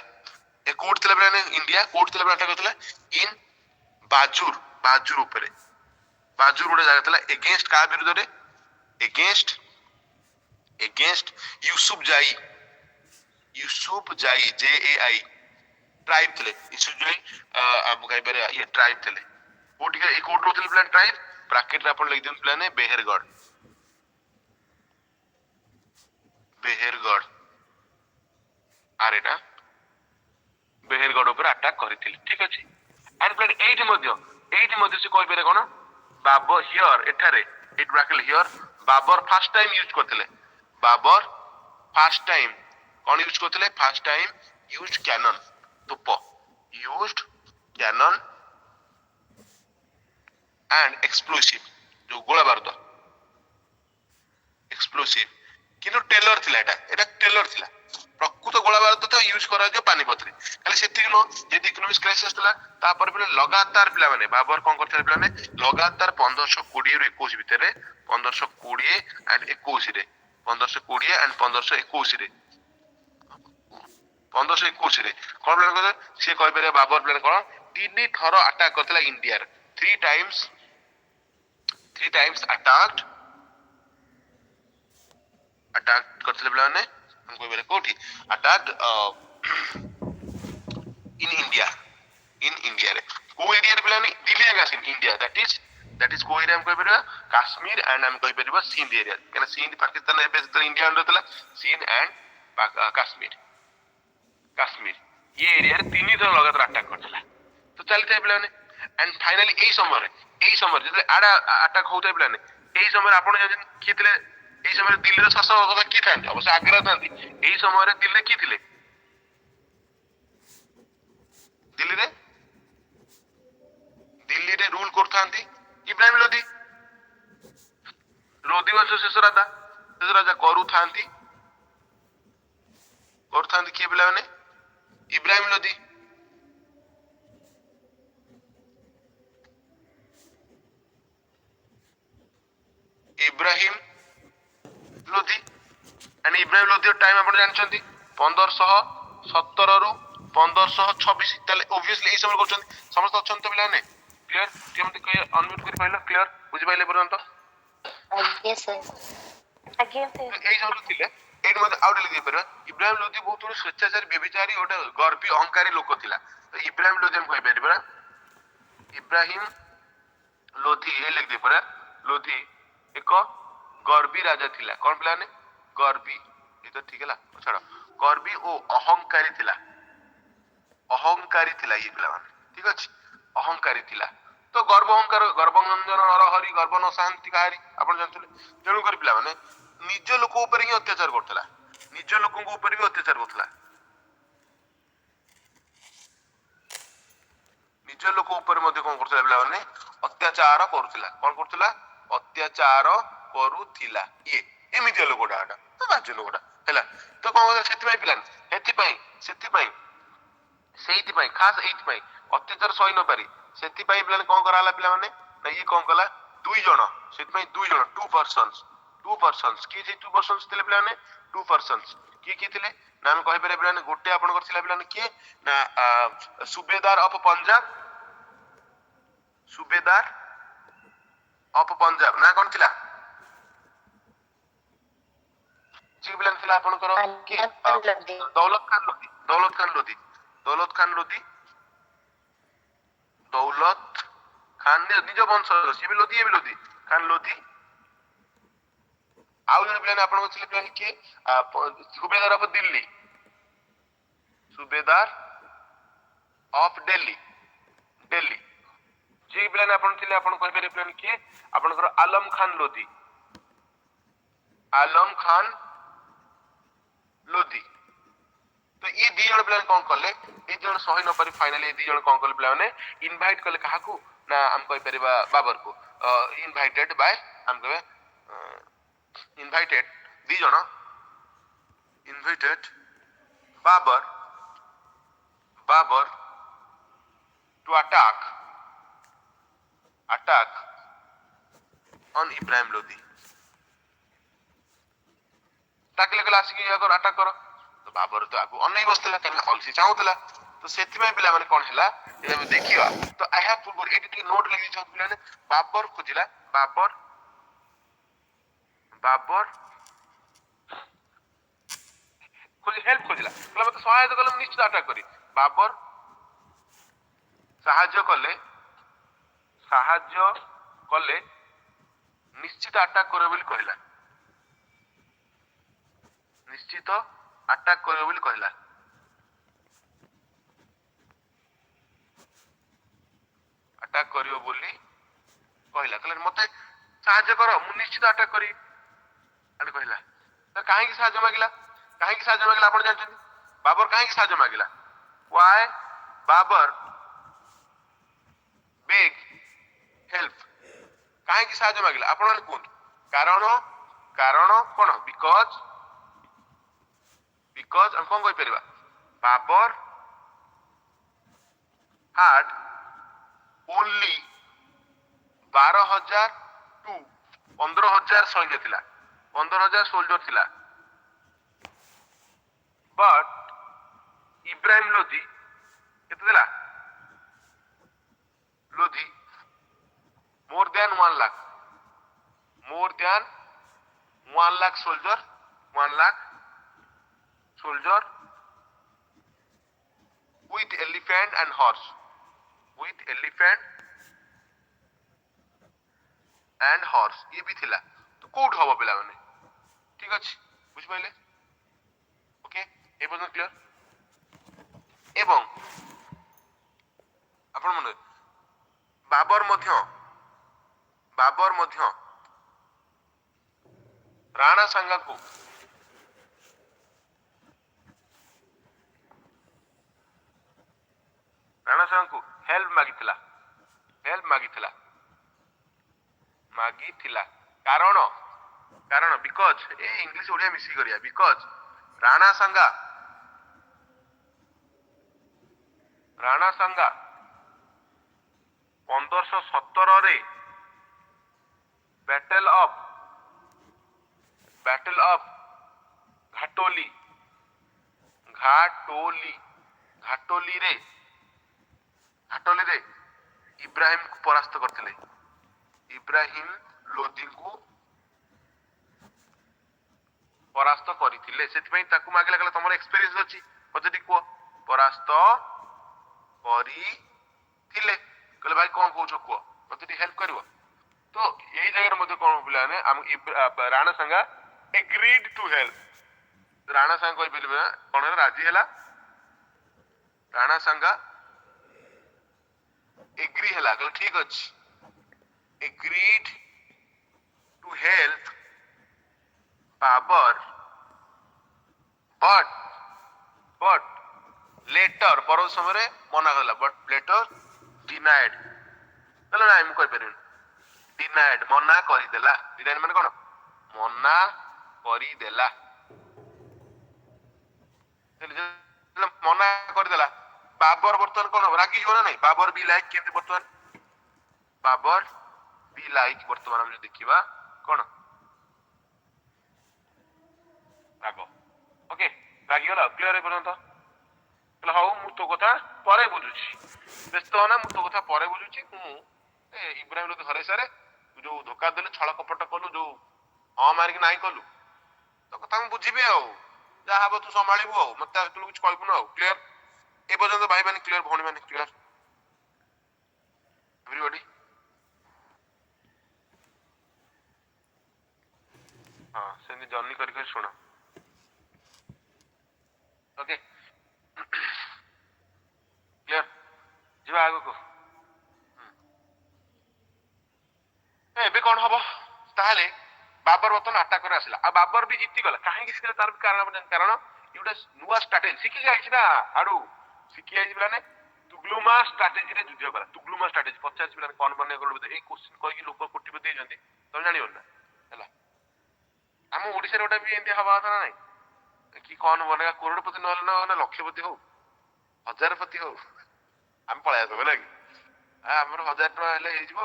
ए कोड थिले प्लान इंडिया कोड थिले प्लान अटैक करतला इन बाजूर ऊपर बाजूर उडे जागा थिला अगेंस्ट का विरुद्ध रे अगेंस्ट यूसुफ जाई JAI ट्राइब थिले यूसुफ जाई हम कहि पर ये ट्राइब थिले कोड के ए कोड रो थिले प्लान ट्राइब ब्रैकेट रे अपन लिख दिन प्लान है बेहरगढ़ आरेटा बेहरगढ़ ऊपर अटैक करिथिले ठीक अछि एंड प्लान 8 मध्य से कोइ बेरे कोन बाबर हियर एठारे it bracket here Babur first time use करथिले फर्स्ट टाइम यूज्ड कैनन तोप एंड एक्सप्लोसिव जो गोला बारूद एक्सप्लोसिव किंतु टेलर थिला एटा टेलर थिला प्रकृत गोला बारूद तो यूज करा जो पानीपत रे खाली सेति नो जे इकोनॉमिक क्राइसिस थिला तापर पे लगातार पिला माने बाबर कोन करथले पिला ने लगातार 1520 रे 21 भीतर 1520 एंड 21 रे 1520 एंड 1521 रे 1521 रे कोन प्लान कर से कहि पेरे बाबर प्लान कोन तीन थरो अटैक करथला इंडिया रे 3 टाइम्स अटैक करथले प्लान ने हम कोइ बेले कोठी अटैक इन इंडिया रे को एरिया रे plan Delhi against India that is को एरिया हम कोइ बेले कश्मीर एंड हम कोइ बेले सिंध एरिया केना सिंध पाकिस्तान ए बेस इंडिया अंडर तला सिंध एंड कश्मीर ये एरिया रे तीन थर लगातार अटैक करथला तो चलते प्लान एंड फाइनली एई समय जते आडा अटैक होतै प्लान एई समय आपण जन की थिले एई समय दिल्ली रे शासक की थांती अवश्य आग्रा थांती एई समय रे दिल्ली की थिले दिल्ली रे रूल करथांती इब्राहिम लोधी वंश शेष राजा करूथांती किए पिला माने इब्राहिम लोधी इब्राहिम लोधी एंड इब्राहिम लोधी टाइम आप जानते 1517 रु 1526 ताले ऑब्वियसली ए समय करछन समस्त अछन तो पिला ने क्लियर टी मते अनम्यूट कर पाइला क्लियर बुझि पाइले पर्यंत आगे सर आगे सर ए सब थिले एट मते आउट लिखि पर इब्राहिम लोधी बहुत स्वेच्छाचारी व्यभिचारी ओटा गर्वी अहंकारी लोक थिला तो इब्राहिम लोधी हम कहि परिबा इब्राहिम लोधी ए लिख दे पर लोधी एक गर्वी राजा थिला कोन पिला ने गर्वी ये तो ठीक है ला छाड़ गर्वी ओ अहंकारी थिला ये पिला माने ठीक अछि अहंकारी थिला तो गर्व अहंकार गर्वनंदन नरहरि गर्व न शांति काहरी आपण जानथले तेणु कर पिला माने निज लोक ऊपर ही अत्याचार करथला निज लोक ऊपर भी अत्याचार करथला निज लोक ऊपर मध्ये कोन करथला पिला माने अत्याचार करथला कोन करथला अत्याचार करूथिला ये एमिति लोकटा आटा तो बाजु लोकटा हैला तो कोन सेति पई पिलान सेति पई खास एति पई अत्याचार सही न पारी सेति पई पिलान कोन कराला पिला माने ना ये कोन कला दुई जण सेति पई दुई जण टू पर्सन्स की जे टू पर्सन्स थिले पिला माने टू पर्सन्स की थिले ना हम कहि पारे पिला माने गोटे आपन करथिला पिला माने के ना सुबेदार ऑफ पंजाब ना कोन थिला जी बिलन थिला आपन करो कि दौलत खान निज वंश से भी लोधी खान लोधी आउ जन प्लान आपन को प्लान के सुबेदार ऑफ दिल्ली जी प्लान आपन थिले आपन कहि पारे प्लान के आपन को आलम खान लोधी तो ये दी जन प्लान कोन करले ए जन सही न पारी फाइनली दी जन कोन करले प्लान ने इनवाइट करले काहा को ना हम कहि परिबा बाबर को इनवाइटेड बाय हम कहबे इनवाइटेड दी जन invited Babur to attack on Ibrahim Lodhi ताकले कला आसी अगर अटैक करो तो बाबर तो आगु अनै बसतला कने अलसी चाहुतला तो सेति में पिला माने कोन हला ए देखियो तो I have full edit note लगी छ पिला ने बाबर खोजिला बाबर खोज हेल्प खोजिला कला मते सहायता कलम निश्चित अटैक करी बाबर साहाय्य कले निश्चित अटैक करे बोली कहला निश्चित अटैक करे बोली कहला अटैक करियो बोली कहला कहला मते सहाय्य करो मु निश्चित अटैक करी अरे कहला तो काहे की सहाय्य मागिला आपण जानछन बाबर काहे की सहाय्य मागिला व्हाई बाबर बेग हेल्प काहे की सहाय्य मागिला आपण माने कोन कारण कोन बिकॉज हम कोन कहि परिबा बाबर had only 12,000 to 15,000 सैन्य थिला 15,000 सोल्जर थिला बट इब्राहिम लोधी केते थिला Lodhi more than 1 lakh soldier with elephant and horse ये भी थिला तो कोड हबो पिला माने ठीक अछि बुझ पाइले ओके ए पॉइंट क्लियर एवं आपण मन बाबर मध्य राणा सांगा को हेल्प मागिथिला कारण बिकॉज ए इंग्लिश ओडिया मिसी करिया बिकॉज राणा सांगा 1517 रे battle of battle of Ghatoli Ghatoli Ghatoli रे इब्राहिम को परास्त करथिले इब्राहिम लोधी को परास्त करथिले सेति ताकू मागिला कहला तमर एक्सपीरियंस अछि मते टी को परास्त करी कहले भाई कौन कौच कुह मत हेल्प कर तो यही जगह मत कौन पिलाने राणा सांगा एग्रीड टू हेल्प राणा सांग कही कौन राजी है राणा सांगा एग्री है कहले ठीक अच्छे agreed to help Babur but but later पर समय मना कला बट लेटर डिनाइड कहले ना मुझे कही डिनाइड मना करदेला डिनाइड माने कौन मना करदेला मना करदेला बाबर बर्तमान कौन रागी हो ना नहीं बाबर भी लाइक केमती बर्तमान बाबर भी लाइक बर्तमान हम देखा कौन राग ओके रागी गला क्लियर पर्यंत हाउ मु तो कथा परे बुझुची व्यस्त होना मु तो कथा परे बुझुची इब्राहिम लोग घरे सारे जो धोखा देलु छल कपट कलु जो हाँ मारिक नाई कलु तो कथा मु बुझिबे आ जहाँ हम तू संभाळिबु आ मते तू कुछ कहबु ना क्लियर ए पर्यंत भाई माने क्लियर भौणी माने क्लियर एवरीबॉडी हाँ सेंदी जर्नी कर सुना ओके क्लियर जीवा आगो को एबे कौन हबो ताहले बाबर बर्तन अटैक कर आसिला आ बाबर भी जीती गला काहे कि तार कारण युडा नुवा स्ट्रेटजी सिखि जाइछि ना आडू सिखि जाइछि माने तुगलुमा स्ट्रेटजी रे युद्ध करा तुगलुमा स्ट्रेटजी 50 बिलान कोन बने गलो ए क्वेश्चन कहि कि लोक कोटिपति जंदी तो जानियो ना हला हम ओडिसा रे ओटा भी एंती हवा था नहीं कि कौन बनेगा करोड़पति न ना लक्षपति हो हजारपति हो हम पळाय तो ना कि हमर 1000 टका हेले हे जिवो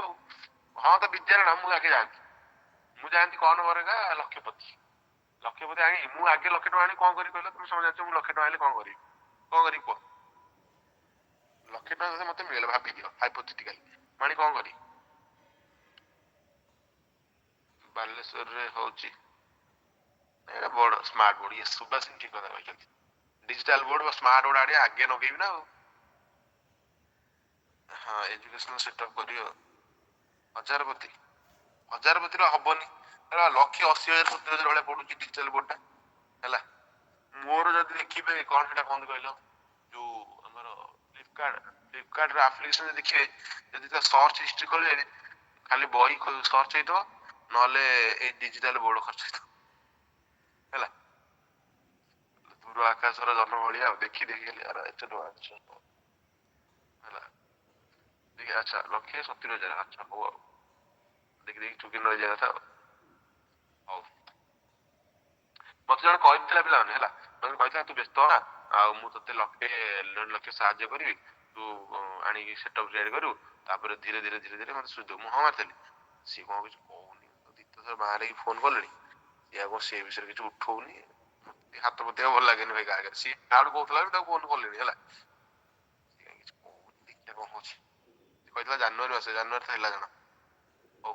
हाँ तो विद्यारण मु आगे जानती कौन बनेगा लक्षपति आनी मु आगे लक्ष टका आनी कौन करी कहले तुम समझ जाच मु लक्ष टका आनी कौन करी कह लक्ष टका जदि मते मिले भाबी दियो हाइपोथेटिकली मानी कौन करी बालेश्वर रे होची एटा बोर्ड स्मार्ट बोर्ड ये सुबह सिंह ठीक कथा कहते डिजिटल बोर्ड और स्मार्ट बोर्ड आड़े आगे नगेबी ना हाँ एजुकेशनल सेटअप करियो हजारपति हबनी लक्ष 80,000 70,000 भाई पड़ू डिजिटल बोर्ड है मोर जब देखिए कौन से कौन कहल जो फ्लिपकार्ट आप्लिकेशन देखिए जब सर्च हिस्ट्री खोल खाली बही सर्च हो ना डिजिटल बोर्ड खर्च है दूर आकाशर जन भाया देखी यार एत देखिए अच्छा 1,70,000 अच्छा हो देखी देखी चुकी रही जाए था हौ मत जन कही पिला मैंने कही तू व्यस्त ना आउ ते लक्षे साहाଯ୍य करी तू आनी सेटअप रेडी करू तापर धीरे धीरे धीरे धीरे मत सुध मु हाँ मारती सी कौन किसी कहूनी दीत थर बाहर फोन कले सी विषय किसी उठौनी हाथ पति भल लगे भाई आगे सी आड़ कहला फोन कले देखिए कौन हो कहला जानुरी मास जानुरी तो है जाना ओ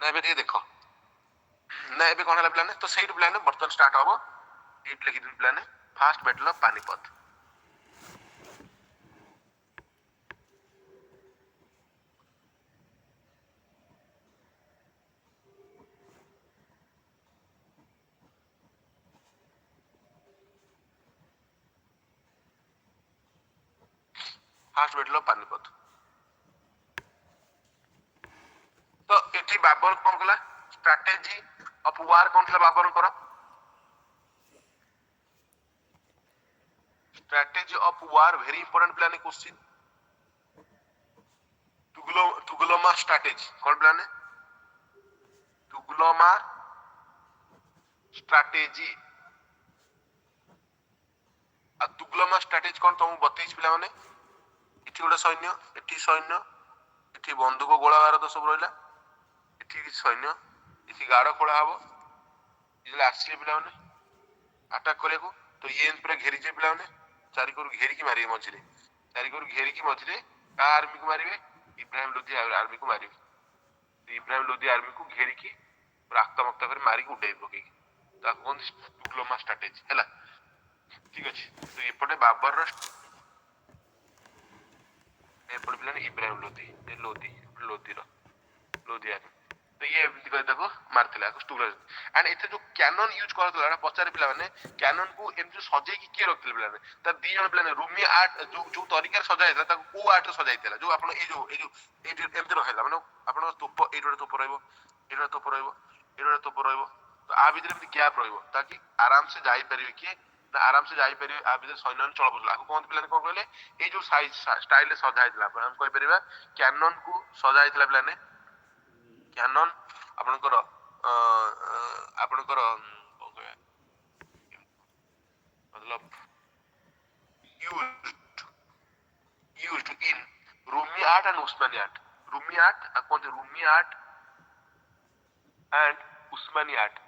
ना ए देख ना ए कौन है प्लान तो सही प्लान बर्तमान स्टार्ट हम ये लिखी plan fast battle of Panipat fast battle of Panipat तो ये बाबर कौन कला स्ट्रेटेजी ऑफ वार कौन था बाबर कर strategy of war very important plan question तुगलमा स्ट्रेटेजी कौन प्लान तुगलमा स्ट्रेटेजी तुगलमा स्ट्रेटेजी कौन तुमको बतई पिला माने इठी गोटे सैन्य इठी बंदूक गोला बारूद सब रहा इठी सैन्य इसी गाढ़ खोला हब ये आसले पिलाने आटाक करने तो ये पूरा घेरी जाए पिलाने चारिकोर घेरिकी मारे मझे चारिकोर घेरिकी मझे क्या आर्मी को मारे इब्राहिम लोधी आर्मी को मारे इब्राहिम लोधी आर्मी को घेरिकी पूरा आक्तामक्ता कर मारिक उड़े पकई टुक्लोमा स्ट्राटेजी है ठीक अच्छे तो एपटे बाबर एपटे पिलाने इब्राहिम लोधी लोधी लोधीर लोधी आर्मी तो ये एमती कर देखो मारथिला स्टूलर एंड एथे जो कैनन यूज करथला पचारे पिला माने कैनन को एमती सजाई की के रखथिले पिला ने त दी जण पिला ने रूमी आर्ट जो जो तरीका सजाइला ताको को आर्ट सजाइतला जो आपण ए जो एमती रखैला माने आपण तोप एडोरे तोप रहइबो एडोरे तोप रहइबो एडोरे तोप रहइबो तो आ भीतर एमती गैप रहइबो ताकि आराम से जाई परिबे कि ना आराम से जाई परिबे आ भीतर सैन्य चल बसला को कोन पिला ने कोन कहले ए जो साइज स्टाइल सजाइतला आपण हम कहि परिबा कैनन को सजाइतला पिला ने कैनन आपणकर आपणकर मतलब used in Rumi art and Usmani art. Rumi art कौन थे Rumi art and Usmani art.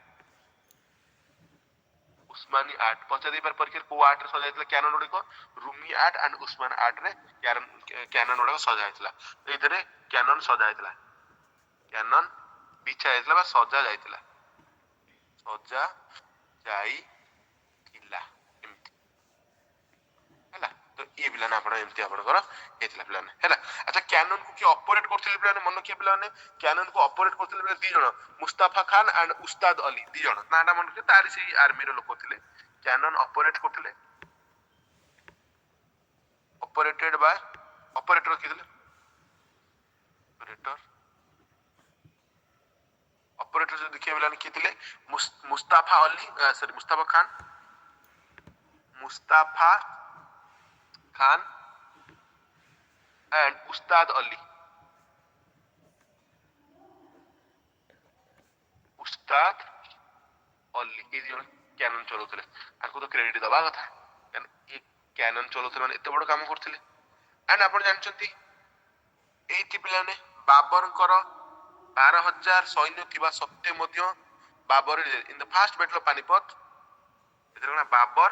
Usmani art पचारि पर परिकर को आर्ट रे सजा जायतला कैनन ओडी को Rumi art and Usman art रे कैनन ओडी सजा जायतला एथरे कैनन सजा जायतला कैनन बिछा जायतला बा सजा जायतला सजा जायतिला एमती हैला तो ये प्लान आपण एमती आपण कर हेतला प्लान हैला अच्छा कैनन को की ऑपरेट करथिले प्लान मन के प्लान कैनन को ऑपरेट करथिले प्लान दी जण मुस्ताफा खान एंड उस्ताद अली दी जण नाडा मन के तारी से आर्मी रो लोक थिले कैनन ऑपरेट करथिले ऑपरेटेड बाय ऑपरेटर किथिले ऑपरेटर ऑपरेटर जो देखिए प्लान किथिले मुस्ताफा अली सॉरी मुस्ताफा खान एंड उस्ताद अली ये जन कैनन चलाउथिले आको तो क्रेडिट दबा कथा कैन ये कैनन चलाउथिले माने एते बड़ काम करथिले एंड आपण जानचंती एथि पिलाने बाबरकर 12,000 सैन्य थिबा सत्ते मध्य Babur in the first battle of Panipat एतरा बाबर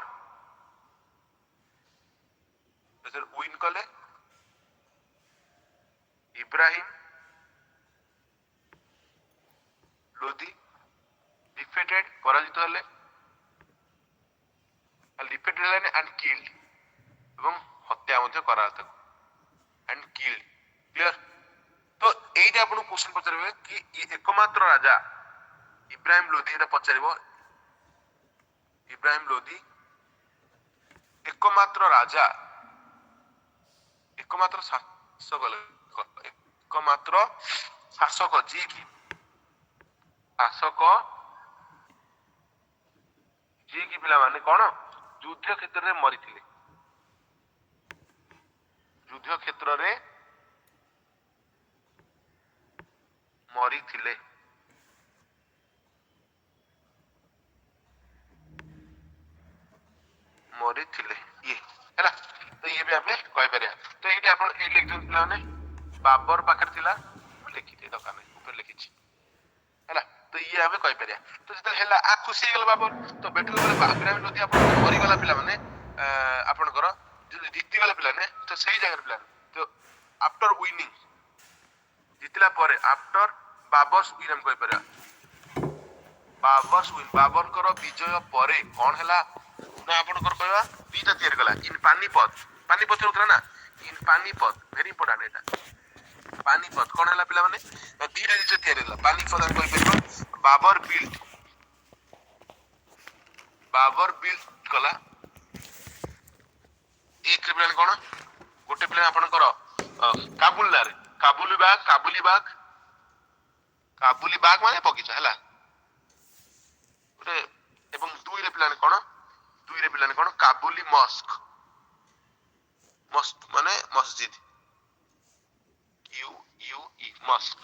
एतर विन कले इब्राहिम लोधी डिफेटेड पराजित हले डिफेटेड हले एंड किल्ड एवं हत्या मध्य करा ताको एंड किल्ड क्लियर तो एटा आपन क्वेश्चन पचरबे कि ये एकमात्र राजा इब्राहिम लोधी एटा पचरबो इब्राहिम लोधी एकमात्र राजा एकमात्र शासक जी की शासक जी की पिला माने कोन युद्ध क्षेत्र रे मरिथिले युद्ध क्षेत्र रे मरिथिले मरिथिले ये हैला तो ये भी हमें कहि परिया तो एटी आपण ए लिख दिन पिला माने बाबर पाखर थिला लिखि दे दका में ऊपर लिखि छी हैला तो ये हमें कहि परिया तो जत हैला आ खुशी गेल बाबर तो बेटल बेले इब्राहिम लोधी आपण मरि गला पिला माने आपण कर जो जीति गला पिला ने तो सही जगह पिला तो आफ्टर विनिंग जितला परे आफ्टर बाबर्स विन हम कहि परिया बाबर्स विन बाबर कर विजय परे कोन हैला ना आपण कर कहवा बीता तैयार कला इन पानीपत उतरा ना इन पानीपत वेरी इंपोर्टेंट एटा पानीपत कोन हैला पिला माने दीटा जिस तैयार कला पानीपत हम कहि परिबो बाबर बिल्ड कला एक प्लान कोन गोटे प्लान आपण कर काबुली बाग माने बगीचा हैला गोटे एवं दुई रे प्लान कोन काबुली मस्क माने मस्जिद यू ई मस्क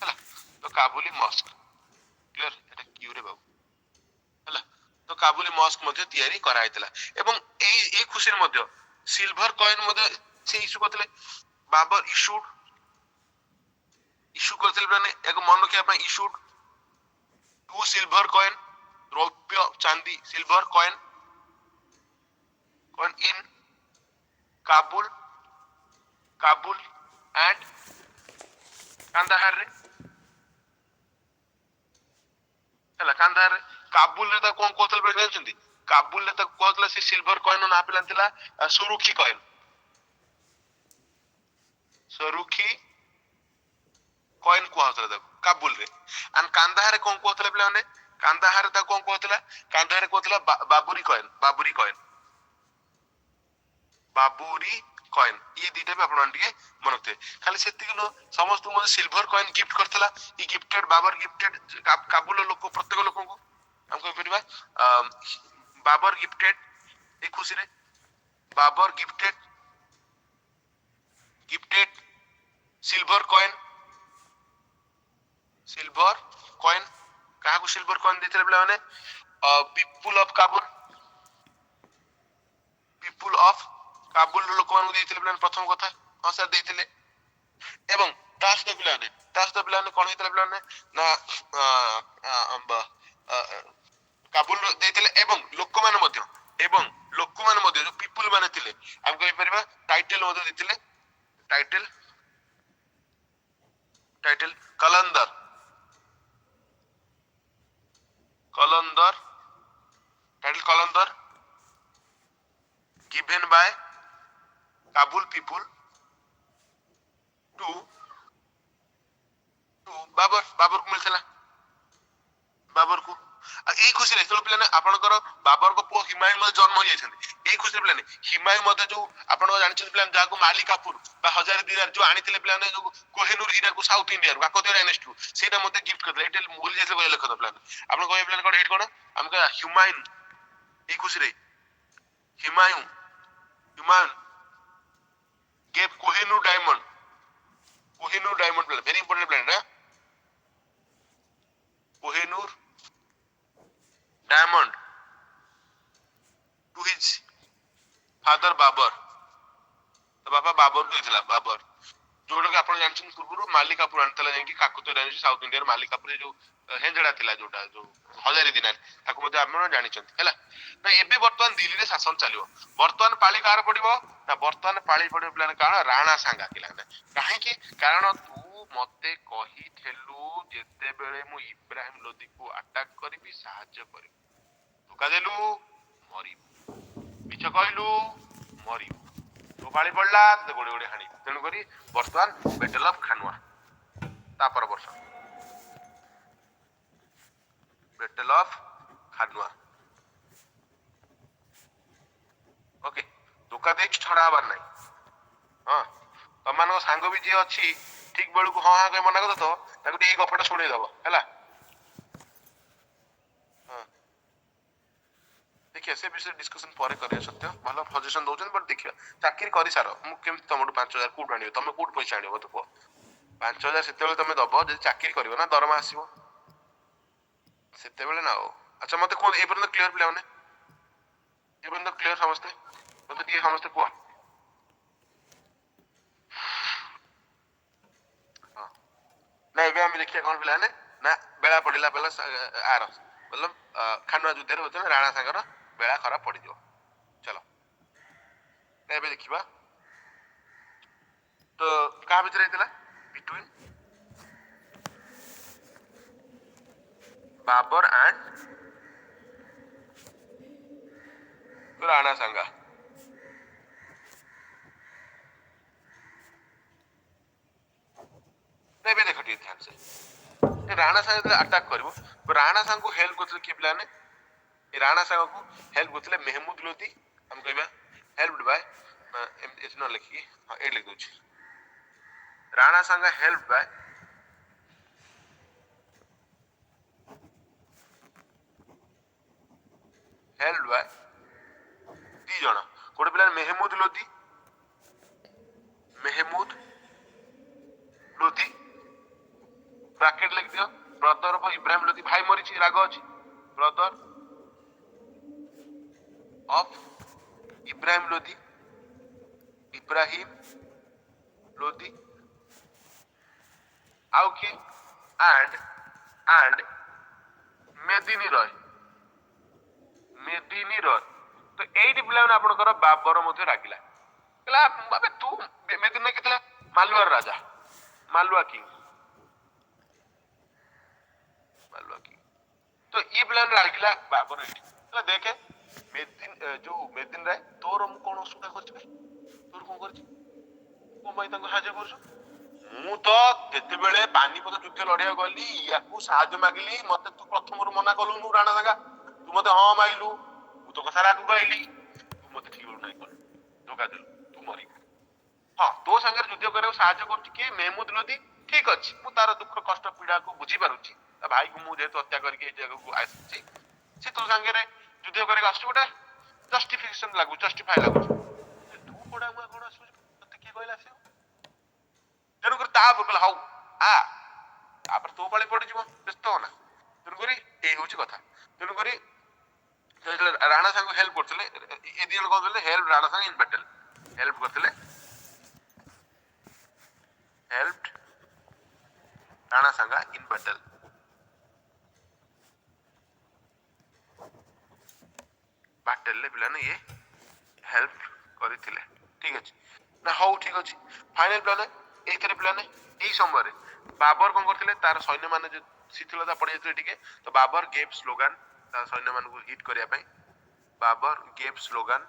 हैला तो काबुली मस्क क्लियर एटा क्यू रे बाबू हैला तो काबुली मस्क मध्ये तयारी कराइतला एवं ए खुशी मध्ये सिल्वर कॉइन मध्ये से इशू करतले बाबर इशू करतले माने एक मन के अपन इशू टू सिल्वर कॉइन, रौप्य चांदी silver coin in Kabul and Kandahar रे ହେଲା କାନ୍ଦାହାରରେ। କାବୁଲରେ ତାକୁ କଣ କହୁଥିଲେ ଜାଣିଛନ୍ତି? କାବୁଲରେ ତାକୁ କହୁଥିଲେ ସେ ସିଲଭର କଏନ ନା ପିଲା ଥିଲା ସୁରୁଖି କଏନ, ସୁରୁଖି କଏନ କୁହାଯାଉଥିଲା ତାକୁ କାବୁଲରେ। ଆଣ୍ଡ କାନ୍ଦାହାରରେ କଣ କହୁଥିଲେ ପିଲାମାନେ? କାନ୍ଦାହାରରେ ତାକୁ କଣ କହୁଥିଲା? କାନ୍ଦାହାରରେ କହୁଥିଲା ବାବୁରି କଏନ, ବାବୁରି କଏନ, ବାବୁରି କଏନ। ଇଏ ଦିଟା ବି ଆପଣ ଟିକେ ମନେ ରଖିଥିବେ। ଖାଲି ସେତିକି ନୁହଁ, ସମସ୍ତଙ୍କୁ ମଧ୍ୟ ସିଲଭର କଏନ ଗିଫ୍ଟ କରିଥିଲା। ଇ ଗିଫ୍ଟେଡ ବାବର ଗିଫ୍ଟେଡ କାବୁଲ ଲୋକ ପ୍ରତ୍ୟେକ ଲୋକଙ୍କୁ ଆମେ କହିପାରିବା ବାବର ଗିଫ୍ଟେଡ ଏ ଖୁସିରେ ବାବର ଗିଫ୍ଟେଡ ସିଲଭର କଏନ କାହାକୁ ସିଲଭର କଏନ ଦେଇଥିଲେ ପିଲାମାନେ? ପିପୁଲ ଅଫ କାବୁଲ ଲୋକମାନଙ୍କୁ ଦେଇଥିଲେ ପିଲାମାନେ। ପ୍ରଥମ କଥା ହଁ ସାର୍ ଦେଇଥିଲେ। ଏବଂ ତା ସହିତ ପିଲାମାନେ କଣ ହେଇଥିଲା ପିଲାମାନେ ନା କାବୁଲ ଦେଇଥିଲେ ଏବଂ ଲୋକମାନେ ମଧ୍ୟ ଯୋଉ ପିପୁଲ ମାନେ ଥିଲେ ଆମେ କହିପାରିବା ଟାଇଟେଲ ମଧ୍ୟ ଦେଇଥିଲେ। Title Qalandar given by Kabul people to ବାବରକୁ ମିଳିଥିଲା। ବାବରକୁ ଏଇ ଖୁସିରେ ପିଲାମାନେ ଆପଣଙ୍କର ବାବରଙ୍କ ପୁଅ ହିମାୟୁ ମଧ୍ୟ ଜନ୍ମ ହେଇଯାଇଛନ୍ତି। ଏଇ ଖୁସିରେ ପିଲାମାନେ ହିମାୟୁ ମଧ୍ୟ ଯୋଉ ଆପଣ ଜାଣିଛନ୍ତି ପିଲାମାନେ ଯାହାକୁ ମାଲି କାପୁର ବା ହଜାରେ ଦିନାର ଯୋଉ ଆଣିଥିଲେ ପିଲାମାନେ ଯୋଉ କୋହିନୂର ହୀରାକୁ ସାଉଥ ଇଣ୍ଡିଆରୁ କାକତିୟ ଡାଇନେଷ୍ଟିରୁ ସେଇଟା ମଧ୍ୟ ଗିଫ୍ଟ କରିଥିଲେ। ଏଇଟା ଭୁଲି ଯାଇଥିଲେ କହିଲେ ଲେଖ ପିଲାମାନେ। ଆପଣ କହିବେ ପିଲାମାନେ କଣ ଏଇଠି କଣ ଆମେ କହିବା ହ୍ୟୁମାୟୁନ। ଏଇ ଖୁସିରେ ହ୍ୟୁମାୟୁନ gave Kohinoor diamond very important planet Kohinoor diamond to his father Babur। तो बाबा बाबर को ଦେଇଥିଲା ବାବର, ଯୋଉଟା କି ଆପଣ ଜାଣିଛନ୍ତି ପୂର୍ବରୁ ମାଲି କାପୁର ଆଣିଥିଲା ଯାଇକି କାକତିୟ ଡାଇନେଷ୍ଟି ସାଉଥ ଇଣ୍ଡିଆର ମାଲି କାପୁର ଯୋଉ ହେଞ୍ଜଡା ଥିଲା ଯୋଉଟା ଯୋଉ ହଜାରେ ଦିନାର ତାକୁ ମଧ୍ୟ ଆପଣ ଜାଣିଛନ୍ତି ହେଲା ନା। ଏବେ ବର୍ତ୍ତମାନ ଦିଲ୍ଲୀରେ ଶାସନ ଚାଲିବ। ବର୍ତ୍ତମାନ ପାଳି କାହାର ପଡିବ ନା? ବର୍ତ୍ତମାନ ପାଳି ପଡିବ ପିଲାମାନେ କାରଣ ରାଣା ସାଙ୍ଗା ପିଲାମାନେ। କାହିଁକି? କାରଣ ତୁ ମତେ କହିଥିଲୁ ଯେତେବେଳେ ମୁଁ ଇବ୍ରାହିମ ଲୋଦିକୁ ଆଟାକ କରିବି ସାହାଯ୍ୟ କରିବି, ଧୋକା ଦେଲୁ ମରିବୁ, ମିଛ କହିଲୁ ମରିବୁ, ତୋ ପାଳି ପଡିଲା ତତେ ଗୋଡେ ଗୋଡେ ହାଣିବି। ତେଣୁକରି ବର୍ତ୍ତମାନ ବେଟଲ ଅଫ ଖାନୁଆ ତା ପର ବର୍ଷ ବେଟଲ ଅଫ ଖାନୁଆ। ଓକେ, ଧୋକା ଦେଇକି ଛଡା ହବାର ନାହିଁ। ହଁ, ତମମାନଙ୍କ ସାଙ୍ଗ ବି ଯିଏ ଅଛି ଠିକ ବେଳକୁ ହଁ ହଁ କହି ମନା କରିଦବ, ତାକୁ ଟିକେ ଏଇ ଗପଟା ଶୁଣେଇଦବ ହେଲା। ହଁ, ଦେଖିବା ସେ ବିଷୟରେ ଡିସ୍କସନ ପରେ କରିବା। ସତ୍ୟ ଭଲ ସଜେସନ ଦଉଛନ୍ତି ବଟ ଦେଖିବା। ଚାକିରି କରିସାର, ମୁଁ କେମିତି ତମଠୁ 5,000 କୋଉଠୁ ଆଣିବ? ତମେ କୋଉଠୁ ପଇସା ଆଣିବ ମତେ କୁହ? 5,000 ସେତେବେଳେ ତମେ ଦବ ଯଦି ଚାକିରି କରିବ ନା, ଦରମା ଆସିବ ସେତେବେଳେ ନା। ଆଉ ଆଚ୍ଛା ମତେ କୁହ, ଏ ପର୍ଯ୍ୟନ୍ତ କ୍ଲିୟର ପିଲାମାନେ? ଏ ପର୍ଯ୍ୟନ୍ତ କ୍ଲିୟର ସମସ୍ତେ? ମତେ ଟିକେ ସମସ୍ତେ କୁହ। ହଁ ନା ଏବେ ଆମେ ଦେଖିବା କଣ ପିଲାମାନେ ନା ବେଳା ପଡିଲା ବେଲା ଆର ବୋଲ ଖାନୁଆ ଯୁଦ୍ଧରେ ହଉଛନ୍ତି ରାଣା ସାଙ୍ଗର ବେଳା ଖରାପ ପଡିଯିବ। ଚାଲ ଏବେ ଦେଖିବା ତ କାହା ଭିତରେ ହେଇଥିଲା? Between Babur and Rana Sanga. ଏବେ ଦେଖ ଟିକେ ଧ୍ୟାନ ସେ ରାଣା ସାଙ୍ଗେ ଯେତେବେଳେ ଆଟାକ କରିବ, ରାଣା ସାଙ୍ଗକୁ ହେଲ୍ପ କରୁଥିଲେ କିଏ ପିଲାମାନେ? ରାଣା ସାଙ୍ଗକୁ ହେଲ୍ପ କରୁଥିଲେ ମେହମୁଦ ଲୋଦି। ଆମେ କହିବା ହେଲ୍ପଡ ବାय, ଏଠି ନ ଲେଖିକି ହଁ ଏଇଠି ଲେଖି ଦଉଛି, ରାଣା ସାଙ୍ଗା ହେଲ୍ପ ବାय ଦି ଜଣ। ଗୋଟେ ପିଲା ମେହମୁଦ ଲୋଦି ବ୍ରାକେଟ ଲେଖିଦିଅ, ବ୍ରଦର ଅଫ ଇବ୍ରାହିମ ଲୋଦି। ଭାଇ ମରିଛି, ରାଗ ଅଛି, ବ୍ରଦର ଅଫ ଇବ୍ରାହିମ ଲୋଦି ଆଉ କିଏ? ଆଣ୍ଡ मेदिनी रॉय मेदिनी रॉय तो एइटी पिला आपनकर बाबर मध्य रागिला कहला बाबे तू मेदिनी केतला मालवा राजा मालवा किंग तो ये पिला रागिला बाबर एइटी कहला देखे मेदिन जो मेदिन राय तोर मु कोन असुविधा करछि तोर कोन करछि को भाई ताको साहाଯ୍य करछु ମୁଁ ତ ଯେତେବେଳେ ପାନିପତ ଯୁଦ୍ଧ ଲଢିବାକୁ ଗଲି ୟାକୁ ସାହାଯ୍ୟ ମାଗିଲି ମତେ ତୁ ପ୍ରଥମରୁ ମନା କଲୁନୁ ରାଣା ସାଙ୍ଗା ତୁ ମତେ ହଁ ମାଇଲୁ ମୁଁ ତୋ କଥା ରାଗୁ କହିଲି ତୁ ମତେ ଠିକ ନାହିଁ କଲୁ ଧୋକା ଦେଲୁ ତୁ ମରିବୁ ହଁ ତୋ ସାଙ୍ଗରେ ଯୁଦ୍ଧ କରିବାକୁ ସାହାଯ୍ୟ କରୁଛି କିଏ ମେହମୁଦ ଲୋଧି ଠିକ ଅଛି ମୁଁ ତାର ଦୁଃଖ କଷ୍ଟ ପୀଡାକୁ ବୁଝିପାରୁଛି ତା ଭାଇକୁ ମୁଁ ଯେହେତୁ ହତ୍ୟା କରିକି ଏଇ ଜାଗାକୁ ଆସିଛି ସେ ତୋ ସାଙ୍ଗରେ ଯୁଦ୍ଧ କରିବାକୁ ଆସୁଛି ଗୋଟେ ଜଷ୍ଟିଫିକେସନ ଲାଗୁଛି ଜଷ୍ଟିଫାଏ ଲାଗୁଛି ତୁ କୋଡା ମୁଁ କଣ ଆସୁଛି ତତେ କିଏ କହିଲା ଆସିବ ତେଣୁକରି ତାପରେ କହିଲା ହଉ ଆ ତାପରେ ତୋ ପାଳି ପଡିଯିବ ବ୍ୟସ୍ତ ହନା ତେଣୁକରି ଏଇ ହଉଛି କଥା ତେଣୁକରି ରାଣା ସାଙ୍ଗ ହେଲ୍ପ କରୁଥିଲେ ଏ ଦି ଜଣ କହୁଥିଲେ help Rana Sanga in battle help କରିଥିଲେ help Rana Sanga in battle ବାଟେଲରେ ପିଲାମାନେ ଇଏ ହେଲ୍ପ କରିଥିଲେ ଠିକ ଅଛି ନା ହଉ ଠିକ ଅଛି ଫାଇନାଲ ପିଲାମାନେ ଏଇଥିରେ ପିଲାମାନେ ଏଇ ସମୟରେ ବାବର କଣ କରିଥିଲେ ତାର ସୈନ୍ୟ ମାନେ ଶିଥିଳତା ପଡିଯାଇଥିଲେ ଟିକେ ତ ବାବର ଗେଭ୍ ସ୍ଲୋଗାନ ତା ସୈନ୍ୟ ମାନଙ୍କୁ ହିଟ୍ କରିବା ପାଇଁ ବାବର ଗେଭ୍ ସ୍ଲୋଗାନ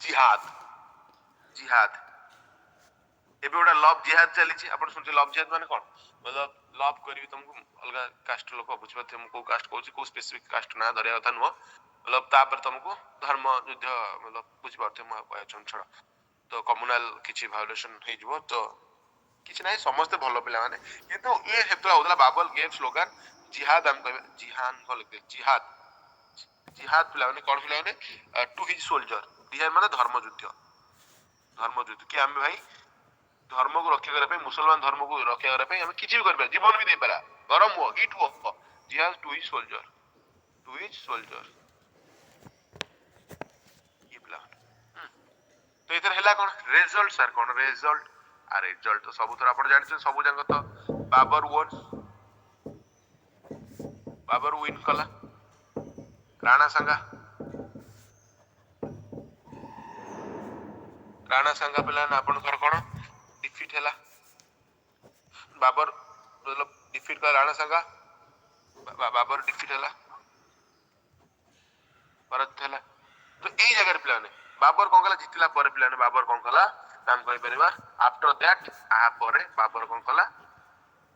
ଜିହାଦ ଜିହାଦ ଏବେ ଗୋଟେ ଲଭ୍ ଜିହାଦ ଚାଲିଛି ଆପଣ ଶୁଣିছে ଲଭ୍ ଜିହାଦ ମାନେ କଣ मतलब ଲଭ୍ କରିବି ତମକୁ ଅଲଗା କାଷ୍ଟ ଲୋକ ବୁଝିପାରୁଥିବେ ମୁଁ କୋଉ କାଷ୍ଟ କହୁଛି କୋଉ ସ୍ପେସିଫିକ କାଷ୍ଟ ନା ଧରିବା କଥା ନୁହଁ मतलब ତାପରେ ତମକୁ ଧର୍ମ ଯୁଦ୍ଧ मतलब ବୁଝିପାରୁଥିବେ ମୁଁ କହିବା ଛାଡ଼ ତ କମ୍ୟୁନାଲ କିଛି ଭାয়োଲେସନ ହେଇଯିବ ତ କିଛି ନାହିଁ ସମସ୍ତେ ଭଲ ପିଲାମାନେ କିନ୍ତୁ ଇଏ ହେତୁଆ ହଉଥିଲା ବାବଲ ଗେଭ୍ ସ୍ଲୋଗାନ ଜିହାଦ ଆମେ କହିବା ଜିହାନ ଭଲ ଜିହାଦ ଜିହାଦ ପିଲାମାନେ କଣ ପିଲାମାନେ ଟୁ ହିଜ ସୋଲଜର ଜିହାଦ ମାନେ ଧର୍ମଯୁଦ୍ଧ କି ଆମେ ଭାଇ ଧର୍ମକୁ ରକ୍ଷା କରିବା ପାଇଁ ମୁସଲମାନ ଧର୍ମକୁ ରକ୍ଷା କରିବା ପାଇଁ ଆମେ କିଛି ବି କରିପାରିବା ଜୀବନ ବି ଦେଇପାରିବା ଗରମ ହୁଅ ହିଟ୍ ହୁଅ ଜିହାଦ ଟୁ ହିଜ ସୋଲଜର ये पिला तो इधर हैला कोन रिजल्ट सर कोन रिजल्ट आ रिजल्ट तो सब थोड़ा आपण जानि सब जंग तो बाबर विन कला राणा संगा पिला ना आपण कर कोन डिफीट हैला बाबर मतलब डिफीट कर राणा संगा बाबर डिफीट हैला परत हैला तो एई जगह पिला ने बाबर कोन कला जितला पर पिला ने बाबर कोन कला नाम कहि परिबा आफ्टर दैट आ परे बाबर कोन कला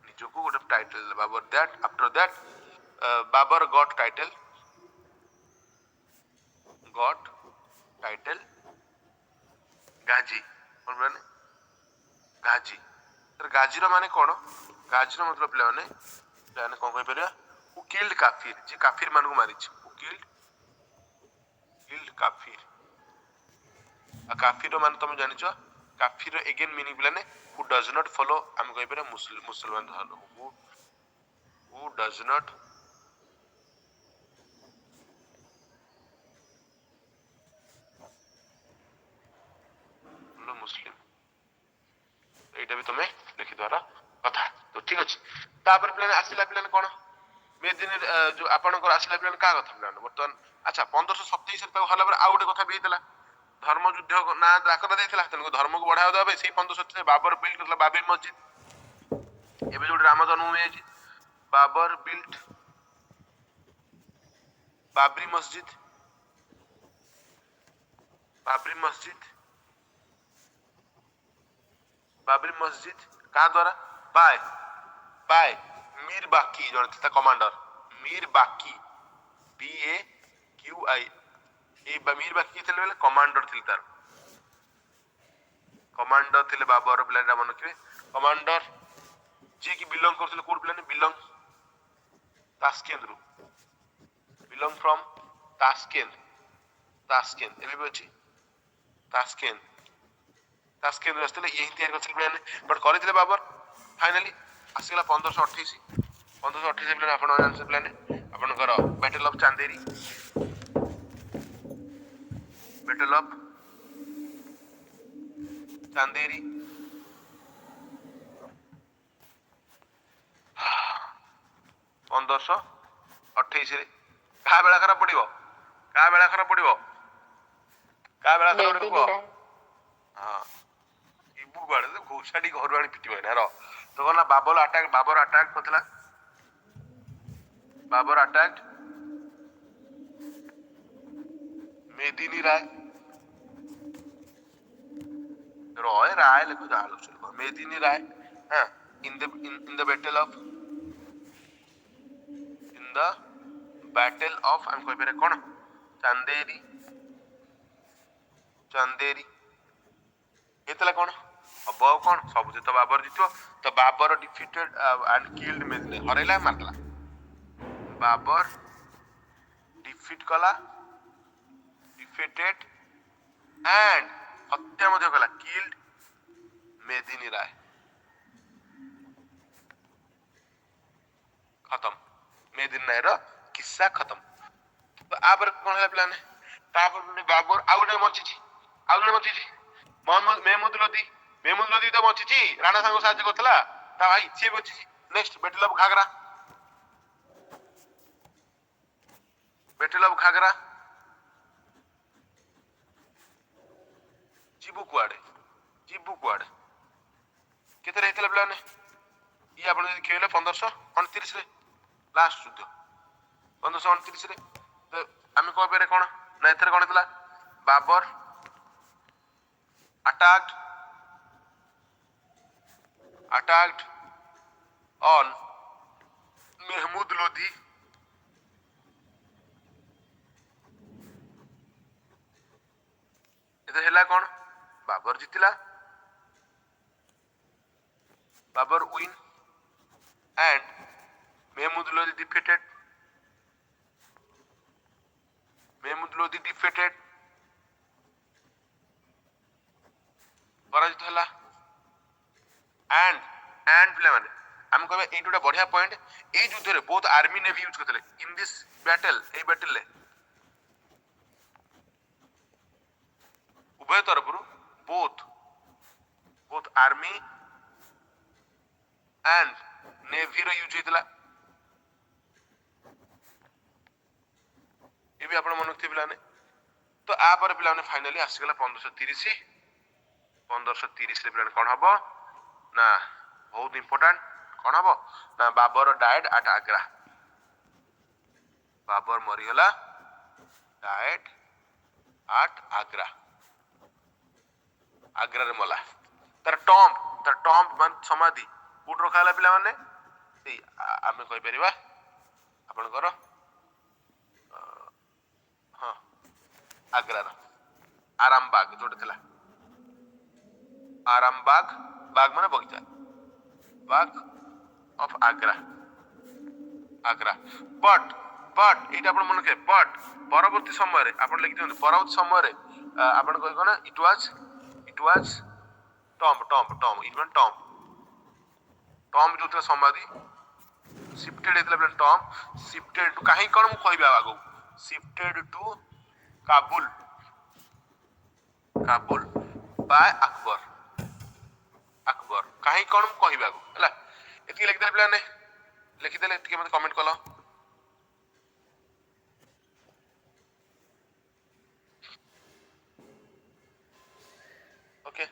निजको गोटे title Babur that after that Babur got title Ghazi कोन माने गाजी तर गाजी रो माने कोन गाजी रो मतलब पिला ने कोन कहि परिबा हु किल्ड काफिर जे काफिर मान को मारिछ हु किल्ड काफिर आ काफिर मान तुम जानिछ काफिर अगेन मीनिंग पिला ने हु डज नॉट फॉलो हम कहि परिबा मुसलमान धर्म हु डज नॉट मुस्लिम एटा भी तुम्हें लिखि द्वारा कथा तो ठीक अछि तापर प्लान आसिला प्लान कोन मेदिन जो आपनकर आसिला प्लान का कथा प्लान बर्तमान अच्छा 1527 रे ताको हला पर आ गोटे कथा भी हेतला धर्म युद्ध ना डाकरा देथिला तनको धर्म को बढ़ावा देबे सेही 1527 रे बाबर बिल्ड करला बाबरी मस्जिद एबे जो राम जन्मभूमि है बाबर बिल्ड बाबरी मस्जिद का द्वारा बाय मीर बाकी जन था कमांडर मीर बाकी BAQI ए मीर बाकी थे बेले कमांडर थिल तार कमांडर थिले बाबर प्लान मन रखिबे कमांडर जे की बिलोंग करथिले कोड प्लान बिलोंग फ्रॉम तास्केंद एबे भी अछि तास्केंद रस्ते यही तैयार करथिले प्लान बट करथिले बाबर फाइनली आसीला 1528 प्लान आपण आंसर प्लान आपनकर बैटल ऑफ चांदेरी 1528 रे का बेला खराब पड़िबो का बेला खराब पड़िबो का बेला खराब पड़िबो बेदिनी राय हां इबु बाड़े तो घोषाडी घर आनी पिटिबो ना रो तो गला बाबर अटैक करथला बाबर अटैक मेदिनी राय रॉय राय लिखो जालो चलो मेदिनी राय हां इन द बैटल ऑफ हम कोई बेरे कोन चंदेरी चंदेरी एतला कोन अब कोन सब जे तो बाबर जितो तो बाबर डिफीटेड एंड किल्ड मेदिनी हरेला मारला बाबर डिफीट कला डिफीटेड एंड हत्या मध्य कला किल्ड मेदिनी राय खत्म मेदिनी राय रो किस्सा खत्म तो आबर कोन है प्लान तापर बाबर आउडे मचिची मोहम्मद मेहमूद लोदी तो मचिची राणा संग साहाଯ୍य करथला ता भाई से बचिची नेक्स्ट बैटल ऑफ घाघरा जीबू कुआडे केते रहतला प्लान ये आपण जदी खेले 1529 रे लास्ट युद्ध 1529 रे तो आमे को बेरे कोन ना एथरे कोन थला Babar attacked on Mehmud Lodi इधर हेला कौन Babar जीतिला Babar win and Mehmud Lodi defeated पराजित होला एंड प्ले माने हम कहबे ए टुटा बढ़िया पॉइंट ए युद्ध रे बहुत आर्मी नेवी यूज करथले इन दिस बैटल ले उभय तरफ बोथ आर्मी एंड नेवी रो यूज हेतला ये भी आपण मनक थिबला ने तो आ पर पिलाने फाइनली आसी गला 1530 रे प्लान कोन हबो ना बहुत इंपोर्टेंट कोन हबो ना बाबर डाइड एट आगरा बाबर मरिगला डाइड एट आगरा रे मला तर टॉम्ब मान समाधि कोट रखाला पिला माने सेई आमे कहि परिबा आपण करो हां आगरा रा आरामबाग जोटे थला आरामबाग बाग माने बगीचा बाग ऑफ आगरा बट एटा आपण मन के बट परवर्ती समय रे आपण लिखि दियौ परवर्ती समय रे आपण कहि कोना इट वाज टॉम्ब जो समाधि शिफ्टेड हेतला प्लान टॉम्ब शिफ्टेड टू काहे कोन मु कहबा आगो shifted to Kabul by Akbar काहे कोन मु कहबा आगो हला एति लिखि दे प्लान लिखि देले टिके मते कमेंट कलो ओके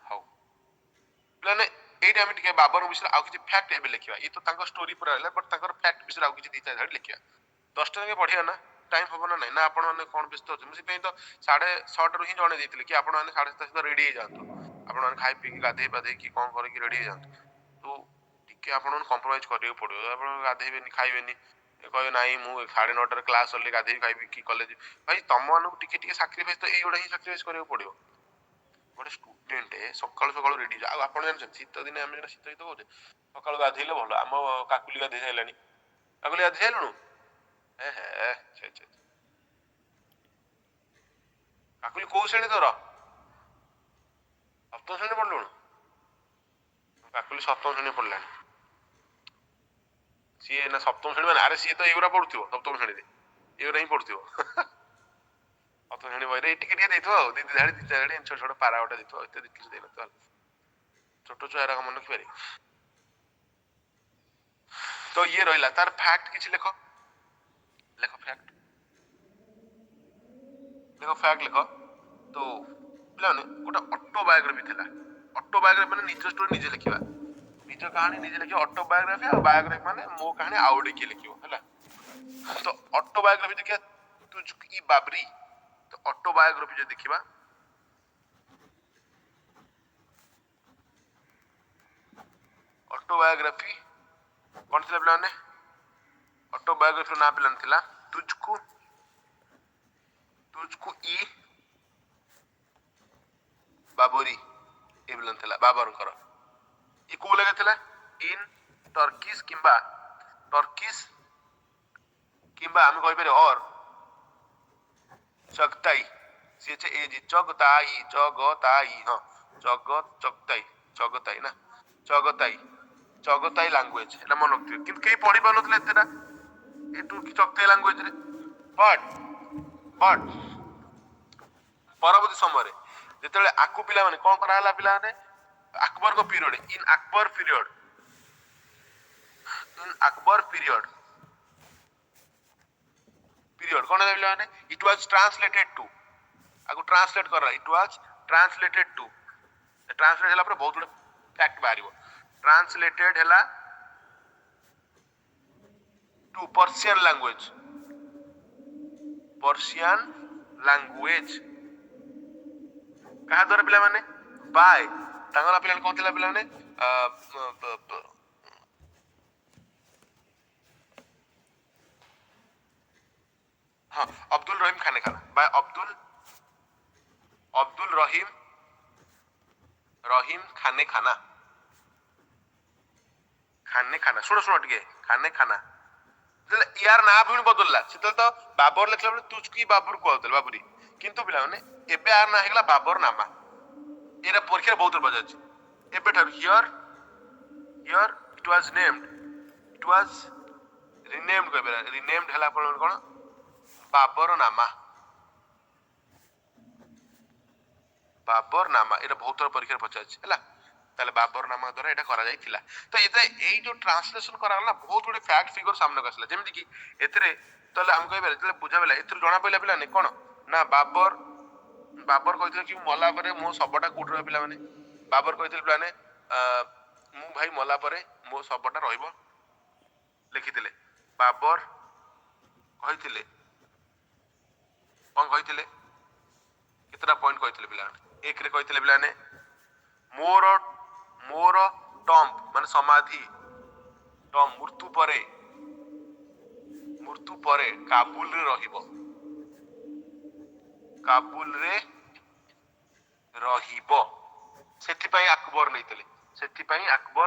हाउ प्लान एटा हम टिके बाबर विषय आ किछि फैक्ट हेबे लिखिबा ये तो तांको स्टोरी पूरा हला बट तांकर फैक्ट विषय आ किछि दिता झाड लिखिया 10 टके पढिया ना टाइम हबो ना ना आपण माने कोन व्यस्त हो मुसी पे तो 6:30 रु ही जणे देतिले कि आपण माने 7:30 रेडी हो जातो आपण माने खाइ पी के गाधे पाधे कि कोन करे कि रेडी हो जातो तो टिके आपण माने कंप्रोमाइज करियो पड़ियो आपण गाधेबेनी खाइबेनी कहे नाई मु 9:30 रे क्लास होले गाधे खाइबी कि कॉलेज भाई तम मानु टिके टिके सैक्रिफाइस तो एयोडा ही सैक्रिफाइस करियो पड़ियो गोटे स्टूडेंट सकाळु रेडी जा आपण जान शीत दिन हम जेना शीत तो होते सकाळु गाधेले भलो हम काकुली गाधे जाइलानी काकुली गाधे जाइलनु हे छे काकुली को श्रेणी तोर सप्तम श्रेणी पढ़लुणु काकुली सप्तम श्रेणी पढ़लानी सी ना सप्तम श्रेणी माने अरे सी तो एगुरा पढ़ुथिबो सप्तम श्रेणी रे एगुरा ही पढ़ुथिबो ଅତଶ୍ରେଣୀ ବହିରେ ଏଇ ଟିକେ ଦେଇଥିବ ଆଉ 2 ଧାଡି 3 ଧାଡି ଛୋଟ ଛୋଟ ପାରା ଗୋଟେ ଦେଇଥିବ ଏତେ କିଛି ଦେଇନଥିବ ଛୋଟ ଛୁଆ ଏରାକ ମନେ ରଖିପାରେ ତ ଇଏ ରହିଲା ତାର ଫ୍ୟାକ୍ଟ କିଛି ଲେଖ ଫ୍ୟାକ୍ଟ ଲେଖ ତ ପିଲାମାନେ ଗୋଟେ ଅଟୋବାୟୋଗ୍ରାଫି ଥିଲା ଅଟୋବାୟୋଗ୍ରାଫି ମାନେ ନିଜ ଷ୍ଟୋରି ନିଜେ ଲେଖିବା ନିଜ କାହାଣୀ ନିଜେ ଲେଖିବା ଅଟୋବାୟୋଗ୍ରାଫି ଆଉ ବାୟୋଗ୍ରାଫି ମାନେ ମୋ କାହାଣୀ ଆଉ ଗୋଟେ କିଏ ଲେଖିବ ହେଲା ତ ଅଟୋବାୟୋଗ୍ରାଫି ଦେଖିବା ତୁଝ ବାବରି ତ ଅଟୋବାୟୋଗ୍ରାଫି ଯଦି ଦେଖିବା ଅଟୋବାୟୋଗ୍ରାଫି କଣ ଥିଲା ପିଲାମାନେ ଅଟୋବାୟୋଗ୍ରାଫିର ନାଁ ପିଲାମାନେ ଥିଲା ତୁझको ଇ ବାବରି ଏ ପିଲାମାନେ ଥିଲା ବାବରଙ୍କର ଏ କୋଉ ଲେଖା ଥିଲା ଇନ୍ ଟର୍କିଶ କିମ୍ବା ଆମେ କହିପାରିବା ଅର୍ ଚଗତାଇ ଚଗତାଇ ହଁ ଚଗତାଇ ଲାଙ୍ଗୁଏଜ ଏଟା ମନେ ରଖିଥିବେ କିନ୍ତୁ କେହି ପଢି ପାରୁନଥିଲେ ଏତେଟା ଏ ତୁର୍କୀ ଚଗତାଇ ଲାଙ୍ଗୁଏଜରେ ବଟ୍ ପରବର୍ତ୍ତୀ ସମୟରେ ଯେତେବେଳେ ଆକୁ ପିଲାମାନେ କଣ କରାହେଲା ପିଲାମାନେ ଆକବରଙ୍କ ପିରିୟଡ ଇନ୍ ଆକବର ପିରିୟଡ କଣ ହେଲା ପିଲାମାନେ ଇଟ୍ ୱାଜ ଟ୍ରାନ୍ସଲେଟେଡ ଟୁ ଆକୁ ଟ୍ରାନ୍ସଲେଟ କରା ଇଟ୍ ୱାଜ ଟ୍ରାନ୍ସଲେଟେଡ ଟୁ ଟ୍ରାନ୍ସଲେଟ ହେଲା ପରେ ବହୁତ ଗୁଡେ ଫ୍ୟାକ୍ଟ ବାହାରିବ ଟ୍ରାନ୍ସଲେଟେଡ ହେଲା ଟୁ ପର୍ସିଆନ ଲାଙ୍ଗୁଏଜ କାହା ଦ୍ୱାରା ପିଲାମାନେ ବାଏ ତାଙ୍କର ପିଲାମାନେ କଣ ଥିଲା ପିଲାମାନେ ହଁ ଅब्दुल रहीम खाने खाना बाय अब्दुल रहीम खाने खाना ଶୁଣ ଟିକେ ଖାନେ ଖାନା यार ना भी बदलला से तो बाबर लिखला बेले तुझकी बाबर कहते बाबरी किंतु पिलाने एबे यार ना हेगला बाबर नामा एरा परीक्षा बहुत बजा अछि एबे ठार हियर इट वाज रिनेम्ड कहबे रिनेम्ड हला पर कोन बाबर नामा एटा बहुत थोर परीक्षा पचा अछि हला ताले बाबर नामा द्वारा एटा करा जाइथिला तो एते एई जो ट्रांसलेशन करा गला बहुत गुडे फैक्ट फिगर सामने आसला जेमिति कि एथरे तले हम कहबे तले बुझा बेला एथरे जणा पइला पिला ने कोन ना बाबर कहिथिले कि मला परे मो सबटा कोठ रह पिला माने बाबर कहिथिले पिला ने मु भाई मला परे मो सबटा रहइबो लिखिथिले बाबर कहिथिले कोन कहिथिले कितना पॉइंट कहिथिले पिला एक रे कहिथिले पिला ने मोर टॉम्ब माने समाधि टॉम्ब मृत्यु परे काबुल रे रहिबो सेति पई अकबर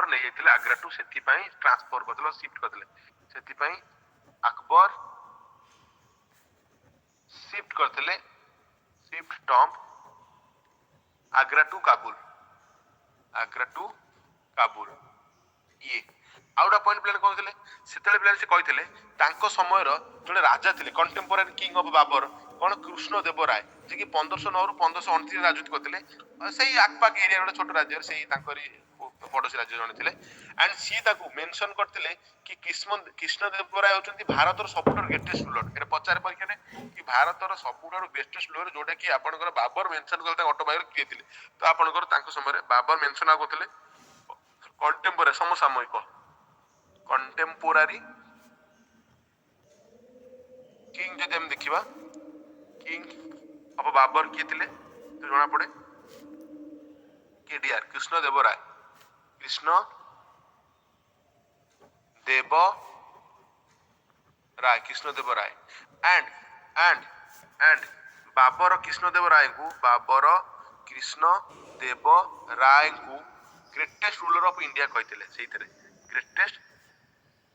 नै जेतिले आग्रा टू सेति पई ट्रांसफर करथले शिफ्ट करथले सेति पई अकबर शिफ्ट करथले shift tomb Agra to Kabul ये आउटा पॉइंट प्लान कोन थिले सेतले प्लान से कहिथिले तांको समयर जने राजा थिले कंटेम्पोरारी किंग ऑफ बाबर कोन कृष्ण देव राय जे कि 1509 रु 1529 राजनीति करथिले सेही आकपाक एरिया रे छोट राज्य सेही तांकरी पड़ोसी राज्य जने थिले एंड सी ताकू मेंशन करथिले कि कृष्ण देव राय होचंती भारतर सबुठार ग्रेटेस्ट रूलर एरे पचारे परीक्षा ने कि भारतर सबुठार बेस्टेस्ट रूलर जोटा कि आपनकर बाबर मेंशन करता ऑटोबायोग्राफी किएथिले तो आपनकर तांको समय बाबर मेंशन आ करथिले कंटेम्पोरारी समसामयिक कंटेम्पोरारी किंग जदि हम देखिबा किंग ऑफ बाबर किए थिले तो जणा पड़े केडीआर कृष्ण देव राय एंड बाबर कृष्ण देव राय को ग्रेटेस्ट रूलर ऑफ इंडिया कहिथिले सेइथरे ग्रेटेस्ट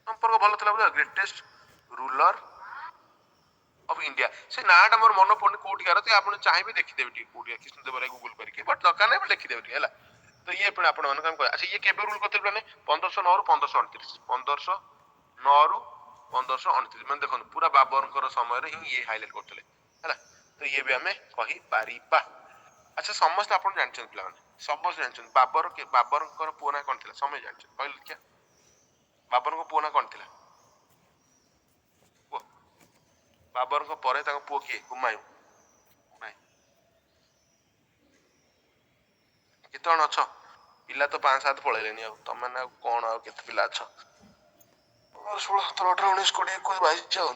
संपर्क भलो थला बोला ग्रेटेस्ट रूलर ऑफ इंडिया से नाटा मोर मन पड़ने कोठी कार तो आपण चाहि भी देखि देबे टी कोठी कृष्ण देव राय गूगल करके बट दरकार नै लिखि देबे टी हला तो ये पण आपण मन काम अच्छा ये केबे रूल करथिले माने 1509 रु 1529 रु 1529 माने देखन पूरा बाबरकर समय रे ही ये हाईलाइट करथिले हला तो ये भी हमें कही पारिबा। अच्छा समस्त आपण जानछन पिला माने समस्त जानछन बाबरकर पुओ ना कोन थिला समय जानछन कहल क्या बाबरको पुओ ना कोन थिला पुओ बाबरको परे ताको पुओ किए हुमायूं हुमायूं केते जण अछ पिला तो 5-7 पळेलेनी आ तम माने कोन आ केते पिला अछ 16 17 18 19 20 21 22 जाओ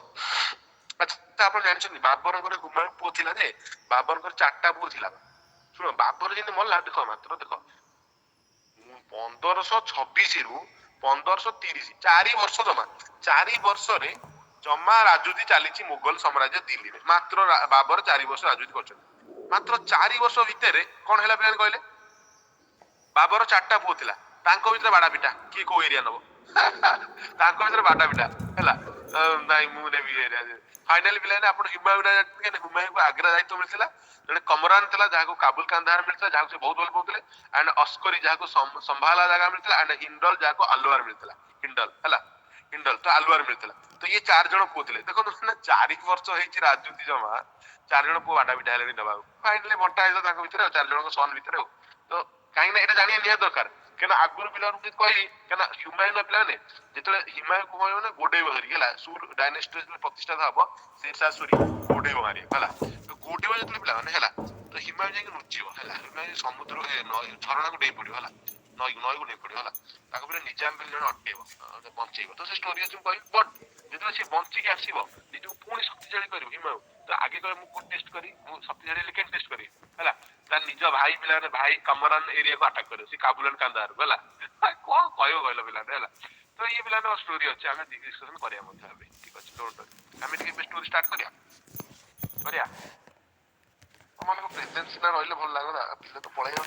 अच्छा आपण जानछन बाबरकर हुमायूं पुओ थिला जे बाबरकर चारटा पुओ थिला शुण बाबर जिन मल्ला देख मात्र देख 1526 रु 1530 4 वर्ष जमा 4 वर्ष रे जमा राजूती चली मुगल साम्राज्य दिल्ली रे मात्र बाबर 4 वर्ष राजूती कर मात्र 4 वर्ष भितर कौन है प्लान कहले बाबर 4टा पुओ थिला तांको भितर बाडा पिटा की को एरिया नबो तांको भितर बाडा पिटा हैला नाइ मु नेबी एरिया फाइनली प्लान आपण हुमायूं के हुमायूं को आग्रा दायित्व मिलथिला जने कमरान थिला जाको काबुल कांधार मिलथिला जाको से बहुत भल पउतले एंड अस्करी जाको संभाला जगह मिलथिला एंड हिंडल जाको अलवार मिलथिला हिंडल हैला हिंडल तो अलवार मिलथिला तो ये 4 जण पुओ थिले देखो ना 4 वर्ष हेची राजनीति जमा 4 जण पुओ बाडा पिटा हेले नबा फाइनली बंटा हेला ताको भितर 4 जण को सन भितर तो काहे ना एटा जानिया निया दरकार केना आगुर पिला रुक कहि केना हुमायूं पिला ने जेतले हिमायू को माने गोडे बहरी गेला सूर डायनेस्टी प्रतिष्ठा हबो शेरशाह सूरी गोडे बहरी हैला तो गोडे जेतले पिला ने हैला तो हिमायू जे नुचिबो हैला हिमायू समुद्र झरणा को डेई पडियो हैला नई को डेई पडियो हैला ताको पर निजाम बिल जण अटकेबो बंचेबो तो से स्टोरी अछि कहि बट जेतले से बंची के आसीबो निजु पुणी शक्तिशाली करिवो हिमायू तो आगे कहे मु टेस्ट करी मु शक्तिशाली लेकिन टेस्ट करी हैला तार निज भाई पिला ने भाई कमरान एरिया को अटैक करे सी काबुलन कांदार हैला को कयो कहलो पिला ने हैला तो ये पिला ने स्टोरी अछि हमें डिस्कशन करिया मत हबे ठीक अछि डोंट वरी हमें टिके स्टोरी स्टार्ट करिया मन को प्रेजेंस ना रहले भल लागला पिला तो पळाई जाउ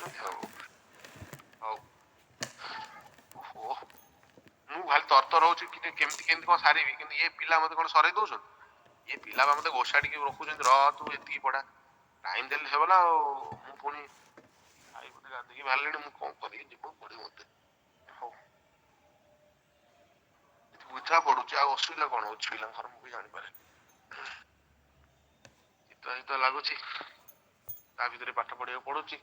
हौ ओहो मु भाल तरतर होछि कि केमति केमति को सारी भी कि ये पिला मते कोन सरै दोछन ये पिला मते गोसाडी के रखुछन र तू एति पडा टाइम देले हेबला मु पुनी आई बते गादी की भाललेनी मु कोन करी जीवो पड़ी मते हो बुझा पडुची आ असुविधा कोन होछि पिला खर मु भी जानि पारे तो लागुची ता भितरे पाठ पढियो पडुची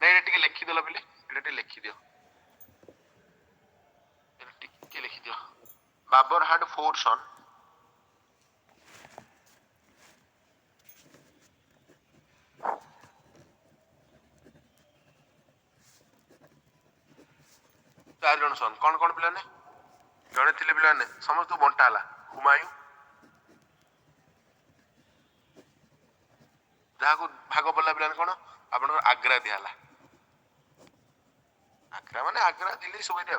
नहीं रे टिके लिखि देला पिले एटा टिके लिखि दियो एटा टिके लिखि दियो बाबर had 4 sons चार जन सन कौन कौन पिला ने जड़े थिले पिला ने समस्त बंटा हला हुमायूं जहा को भाग पड़ला पिला ने कोन आपण आग्रा दियाला आग्रा माने आग्रा दिल्ली सब एरिया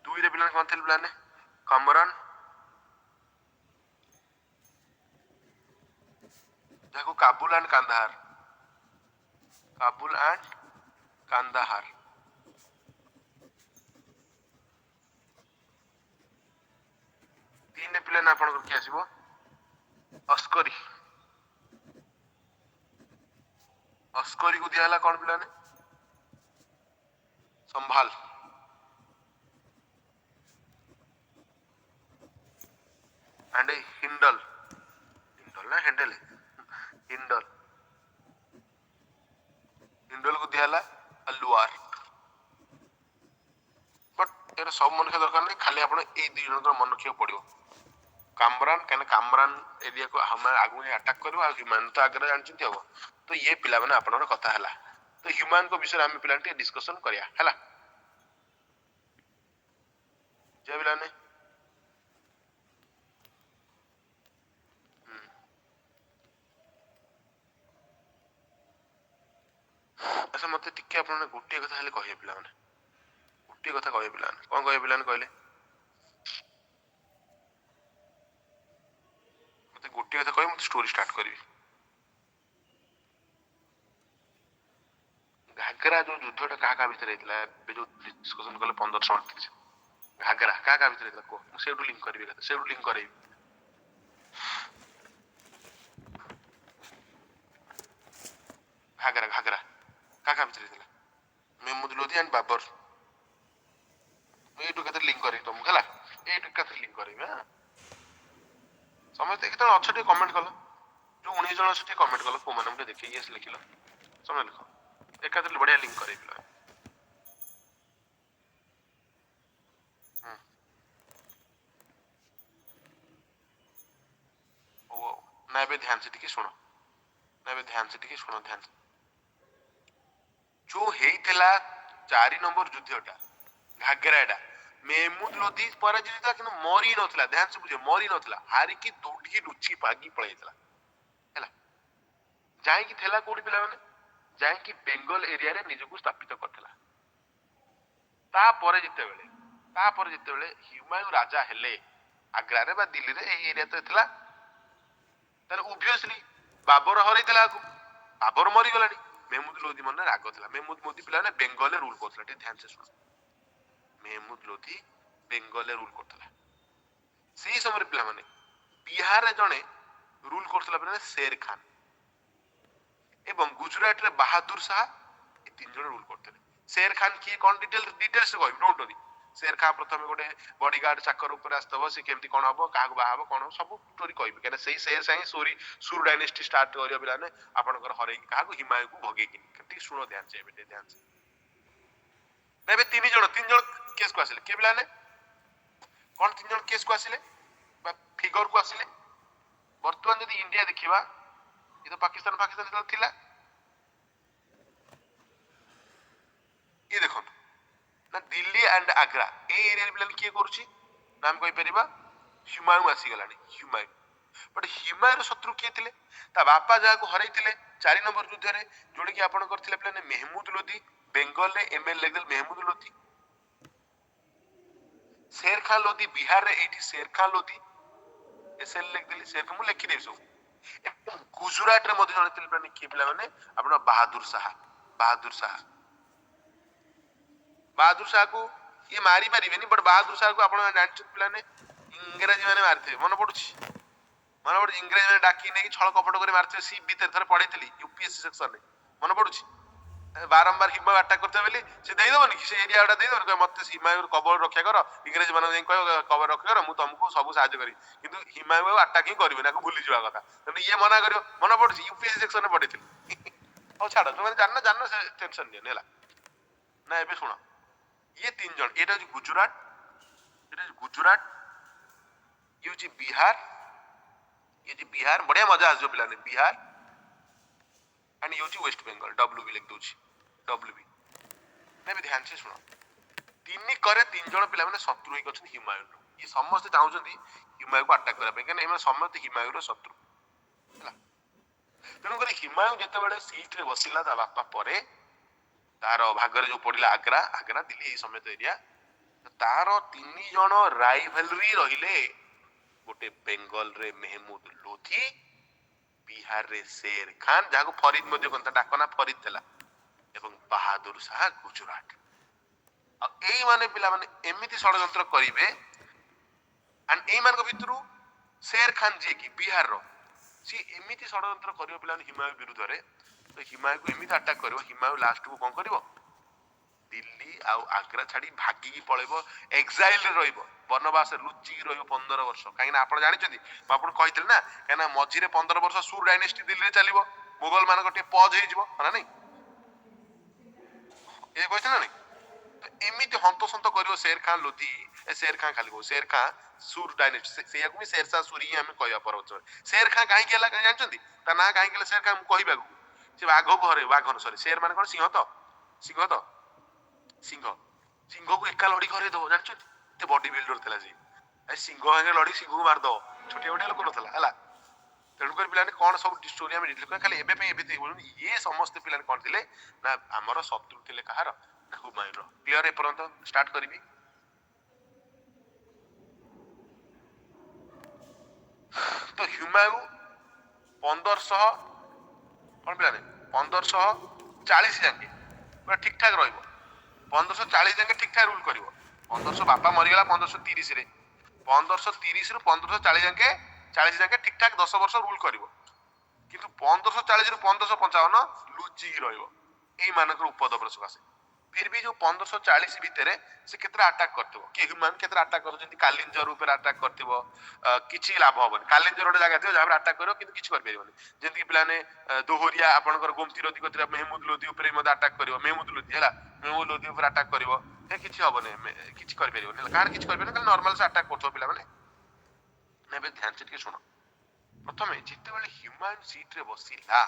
दुई रे पिला कोन थिले पिला ने कमरान जहा को काबुल एंड कांदाहार तीन पिला ना आपण के आसीबो अस्करी अस्करी को दियाला कौन पिला ने संभाल एंड हिंडल हिंडल ना हैंडल हिंडल हिंडल को दियाला अलुआर बट एरा सब मन के दरकार नहीं खाली आपण ए दु जन को मन रखियो पड़ियो कामरान कहने कामरान एरिया को हम आगु अटैक करबो आ ह्यूमन तो आगे जानचिंती हो तो ये पिला माने आपनर कथा हला तो ह्यूमन को विषय हम पिला टे डिस्कशन करिया हला जे पिला ने अच्छा मते टिके आपन गोटे कथा हले कहिए पिला माने गोटे कथा कहिए पिला माने कोन कहिए पिला ने कहले मते गोटे कथा कहि मते स्टोरी स्टार्ट करबी घाघरा जो युद्धटा काका भीतर हेतला बे जो डिस्कशन करले 1538 घाघरा काका भीतर हेतला को सेडू लिंक करबी कथा सेडू लिंक करबी घाघरा घाघरा काका भीतर हेतला महमूद लोधी एंड बाबर ଏଇଠୁ କେତେ ଲିଙ୍କ କରିବି ତମକୁ ହେଲା, ଏଇଠୁ କେତେ ଲିଙ୍କ କରିବି। ହଁ ସମସ୍ତେ କେତେବେଳେ ଅଛ ଟିକେ କମେଣ୍ଟ କଲ, ଯୋଉ 19 ଜଣ ଅଛ ଟିକେ କମେଣ୍ଟ କଲ, କୋଉମାନେ ମୁଁ ଟିକେ ଦେଖି ଇଏସ୍ ଲେଖିଲ, ସମୟ ଲେଖ, ଏକାଥରେ ବଢିଆ ଲିଙ୍କ କରେଇବି। ଓ ନା ଏବେ ଧ୍ୟାନ ସେ ଟିକେ ଶୁଣ, ନା ଏବେ ଧ୍ୟାନ ସେ ଟିକେ ଶୁଣ, ଧ୍ୟାନ ସେ ଯୋଉ ହେଇଥିଲା 4 ନମ୍ବର ଯୁଦ୍ଧଟା ଘାଗରାଟା, ମେହମୁଦ ଲୋଧି ପରାଜିତ କିନ୍ତୁ ମରି ନଥିଲା, ଧ୍ୟାନ ସେ ବୁଝିବ, ମରି ନଥିଲା, ହାରିକି ଦୌଡ଼ିକି ଲୁଚି ଭାଗି ପଳେଇଥିଲା ହେଲା। ଯାଇକି ଥିଲା କୋଉଠି ପିଲାମାନେ, ଯାଇକି ବେଙ୍ଗଲ ଏରିଆରେ ନିଜକୁ ସ୍ଥାପିତ କରିଥିଲା। ତାପରେ ଯେତେବେଳେ ହୁମାୟୁଁ ରାଜା ହେଲେ ଆଗ୍ରାରେ ବା ଦିଲ୍ଲୀରେ, ଏଇ ଏରିଆ ତ ଥିଲା, ତାହେଲେ ଓଭିୟସଲି ବାବର ହରେଇଥିଲା ଆକୁ, ବାବର ମରିଗଲାଣି, ମେହମୁଦ ଲୋଧି ମନରେ ରାଗ ଥିଲା। ମେହମୁଦ ଲୋଧି ପିଲାମାନେ ବେଙ୍ଗଲରେ ରୁଲ କରୁଥିଲା, ଟିକେ ଧ୍ୟାନ ସେ ଶୁଣ, ମେହମୁଦ ଲୋଧି ବେଙ୍ଗଲରେ ରୁଲ କରୁଥିଲା। ସେଇ ସମୟରେ ପିଲାମାନେ ବିହାରରେ ଜଣେ ରୁଲ କରୁଥିଲା ପିଲାମାନେ ଶେର ଖାନ, ଏବଂ ଗୁଜରାଟରେ ବାହାଦୁର ଶାହ, ଏ 3 ଜଣ ରୁଲ କରୁଥିଲେ। ଶେର ଖାନ କିଏ କଣ ଡିଟେଲ୍ସ କହିବି, ଡୋଣ୍ଟ वरी। ଶେର ଖାନ ପ୍ରଥମେ ଗୋଟେ ବଡିଗାର୍ଡ ଚାକର ଉପରେ ଆସିଥିବ, ସେ କେମିତି କଣ ହବ, କାହାକୁ ବାହା ହବ, କଣ ସବୁ ଷ୍ଟୋରି କହିବି, କାହିଁକିନା ସେଇ ଶେର ଶାହ ସୁର ଡାଇନେଷ୍ଟି ଷ୍ଟାର୍ଟ କରିବ ପିଲାମାନେ, ଆପଣଙ୍କର ହରେଇକି କାହାକୁ, ହିମାୟୁକୁ ଭଗେଇକି। ଟିକେ ଶୁଣ ଧ୍ୟାନ ସେ, ଏବେ ଟିକେ ଧ୍ୟାନ ସେ। ଏବେ 3 ଜଣ କେସ୍ କୁ ଆସିଲେ, କିଏ ପିଲାମାନେ କଣ 3 ଜଣ କେସ୍ କୁ ଆସିଲେ ବା ଫିଗର କୁ ଆସିଲେ। ବର୍ତ୍ତମାନ ଯଦି ଇଣ୍ଡିଆ ଦେଖିବା, ଏ ତ ପାକିସ୍ତାନ ଯେତେବେଳେ ଥିଲା, ଇଏ ଦେଖନ୍ତୁ ନା ଦିଲ୍ଲୀ ଆଣ୍ଡ ଆଗ୍ରା এই ଏରିଆରେ ପିଲାମାନେ କିଏ କରୁଛି ନା ଆମେ କହିପାରିବା ହୁମାୟୁଁ ଆସିଗଲାଣି, ହୁମାୟୁଁ। ବଟ୍ ହୁମାୟୁଁର ଶତ୍ରୁ କିଏ ଥିଲେ, ତା ବାପା ଯାହାକୁ ହରେଇଥିଲେ 4 ନମ୍ବର ଯୁଦ୍ଧରେ, ଯୋଉଟାକି ଆପଣ କରିଥିଲେ ପିଲାମାନେ ମେହମୁଦ ଲୋଧି, ବେଙ୍ଗଲରେ ଏମଏଲ ଲେଖିଦେଲେ ମେହମୁଦ ଲୋଧି। ଶେର ଖାନ ଲୋଧି ବିହାରରେ, ଏଇଠି ଶେର ଖାନ ଲୋଧି, ଏସଏଲ ଲେଖିଦେଲି, ଶେର ଖାନ ମୁଁ ଲେଖିଦେବି ସବୁ। ଗୁଜରାଟରେ ମଧ୍ୟ ଜଣେ ଥିଲେ ପିଲାମାନେ, କିଏ ପିଲାମାନେ ଆପଣ ବାହାଦୁର ଶାହ। ବାହାଦୁର ଶାହକୁ ଇଏ ମାରି ପାରିବେନି, ବଟ୍ ବାହାଦୁର ଶାହକୁ ଆପଣ ଜାଣିଛନ୍ତି ପିଲାମାନେ ଇଂରାଜୀ ମାନେ ମାରିଥିବେ, ମନେ ପଡୁଛି, ଇଂରାଜୀ ମାନେ ଡାକି ନେଇକି ଛଳ କପଟ କରି ମାରିଥିବେ। ସି ଭିତରେ ଥରେ ପଢେଇଥିଲି ୟୁପିଏସସି ସେକ୍ସନରେ, ମନେ ପଡୁଛି। ବାରମ୍ବାର ହିମାୟୁ ଆଟାକ୍ କରିଥିବ ବୋଲି ସେ ଦେଇଦବନି କି, ସେ ଏରିଆ ଗୁଡା ଦେଇଦବନି, କହିବ ମତେ ହିମାୟୁର କବର ରକ୍ଷା କର, ଇଂରେଜ ମାନଙ୍କୁ ଯାଇ କହିବ କବର ରକ୍ଷା କର, ମୁଁ ତମକୁ ସବୁ ସାହାଯ୍ୟ କରିବି। କିନ୍ତୁ ହିମାୟୁ ଆଉ ଆଟାକ୍ ହିଁ କରିବେନି, ତାକୁ ଭୁଲିଯିବା କଥା। ତେଣୁ ଇଏ ମନା କରିବ, ମନେ ପଡୁଛି, ୟୁପିଏସସି ସେକ୍ସନରେ ପଢେଇଥିଲି। ହଉ ଛାଡ, ତୁମେ ଜାଣିନ ସେ ଟେନସନ ନିଅନି ହେଲା। ନା ଏବେ ଶୁଣ, ଇଏ 3 ଜଣ, ଏଇଟା ହଉଛି ଗୁଜରାଟ, ଇଏ ହଉଛି ବିହାର, ବଢିଆ ମଜା ଆସିବ ପିଲାମାନେ, ବିହାର एंड ये वेस्ट बेंगल, डब्ल्यू भी लिख दूची, डब्ल्यू भी मैं भी ध्यान से सुनो। 3 जन पिला माने शत्रु ही अछन हुमायूं, ये समस्त चाहउछंती हुमायूं को अटैक करा पे, काने एमे समस्त हुमायूं रो शत्रु हैला। तेणु करी हुमायूं जते बेले सीट रे बसिला ता बापा परे, तार भागरे जो पड़िला आग्रा दिल्ली ए समेत एरिया, तार 3 जन राइवलरी रहिले, गोटे बेंगल रे मेहमूद लोधी, बिहार रे शेर खान जहां फरीद मध्य कंता डाकना फरीद थला, एवं बहादुर शाह गुजरात। एई माने पिला माने एमिति षडयंत्र करिवे, एंड एई मान भितरु शेर खान जे की बिहार रो, सी एमिति षडयंत्र करियो पिला हुमायूं विरुद्ध रे, तो हुमायूं को एमिति अटैक करियो, हुमायूं लास्ट को कोन करिवो, दिल्ली आ आग्रा छाड़ी भागी की पळेबो, एक्साइल रे रहइबो, वनवास लुच्ची की रहइबो 15 वर्ष। काहे ना आपण जानिछथि, म आपण कहितले ना, काहे ना मझिरे 15 वर्ष सुर डायनेस्टी दिल्ली रे चलिबो, मुगल मान गोटे पज हे जिवो, हना नै ए कहते ना नहीं। तो एमिति हंतसंत करियो शेर खान लोधी, शेर खान खाली को शेर खान सुर डायनेस्टी, से याकू भी शेरशाह सूरी ही हमें कहया परवच। शेर खान काहे केला जानछंती, ता ना काहे केला शेर खान कहबाकू, से बाघ को हरे, बाघ सॉरी शेर माने कोन सिंह तो, सिंह को एका लड़ी करे दो जानछंती, ते बॉडी बिल्डर थला जी, ए सिंह आगे लड़ी सिंह को मार दो, छोटे छोटे लोक नथला हला। तेणुकर पिलाने कौन सब स्टोरी आम डिटेल खाली ये समस्त पिलाने कौन थे ना आमर शत्रु थे कहार ना हुमायूं। क्लियर एपर्यंत स्टार्ट करी। तो हुमायूं 1500 कौन पिलाने 1540 जाके पूरा ठीक ठाक रही, 1540 जाके ठीक ठाक रूल कर। 1500 बापा मरीगला 1530 रे, 1530 रु 1540 जाके 40 जाके ठीक ठाक 10 वर्ष रूल कर। किंतु 1540 रु 1555 लुचिकी रहिबो एई मानकर उपद्रव सकाशे। फिर भी जो 1540 भितर से केतरा अटैक करथिबो कि ह्यूमन केतरा अटैक करू जंती कालिंजर ऊपर अटैक करथिबो किछि लाभ होबन कालिंजर ओटे जगह थियो जहां अटैक करियो किंतु किछि कर परिबोनी जंती पिलाने दोहरिया आपनकर गोमती नदी कतरा मेहमूद लोदी ऊपर मते अटैक करियो मेहमूद लोदी हला मेहमूद लोदी ऊपर अटैक करियो हे किछि होबने किछि कर परिबोनी कार किछि कर परिबोनी खाली नॉर्मल से अटैक करथो पिला माने नेबे ध्यान से के सुनो प्रथमे जिते बेले ह्यूमन सीट रे बसिला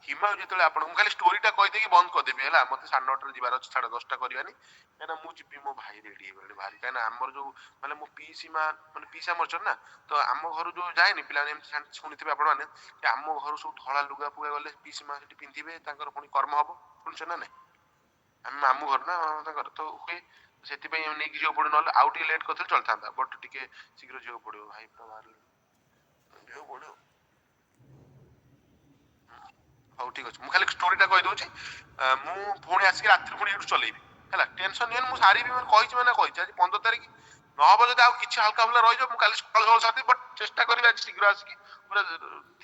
हिमायु जेतले आपण खाली स्टोरीटा कहि देकी बंद कर देबी हला मते 9:30 जिबार अछि 10:30 करबानी काना मु जिबी मो भाई रेडी हेबे भारी काना हमर जो माने मो पीसी मा माने पीसा मरछन ना तो हम घर जो जाय नि पिला एम सुनिथिबे आपण माने कि हम घर सब धळा लुगा पुगा गले पीसी मा सेठी पिंधिबे तांकर पुनी कर्म हबो सुनछ ना नै हम मामू घर ना तांकर तो हुए सेति पई हम नेकी जो पड़ो न आउटी लेट करथि चलथांता बट टिके शीघ्र जो पड़ो भाई तो बाहर जो पड़ो ହଉ ଠିକ ଅଛି ମୁଁ ଖାଲି ଷ୍ଟୋରିଟା କହିଦଉଛି ମୁଁ ପୁଣି ଆସିକି ରାତିରେ ପୁଣି ଏଠୁ ଚଲେଇବି ହେଲା ଟେନସନ ନିଅନି ମୁଁ ସାରିବି ମାନେ କହିଛି ମାନେ କହିଛି ଆଜି 15 ତାରିଖ ନହବ ଯଦି ଆଉ କିଛି ହାଲକା ଫୁଲା ରହିଯିବ ମୁଁ କାଲି ସକାଳୁ ସକାଳୁ ସାରିଦେବି ବଟ୍ ଚେଷ୍ଟା କରିବି ଆଜି ଶୀଘ୍ର ଆସିକି ପୁରା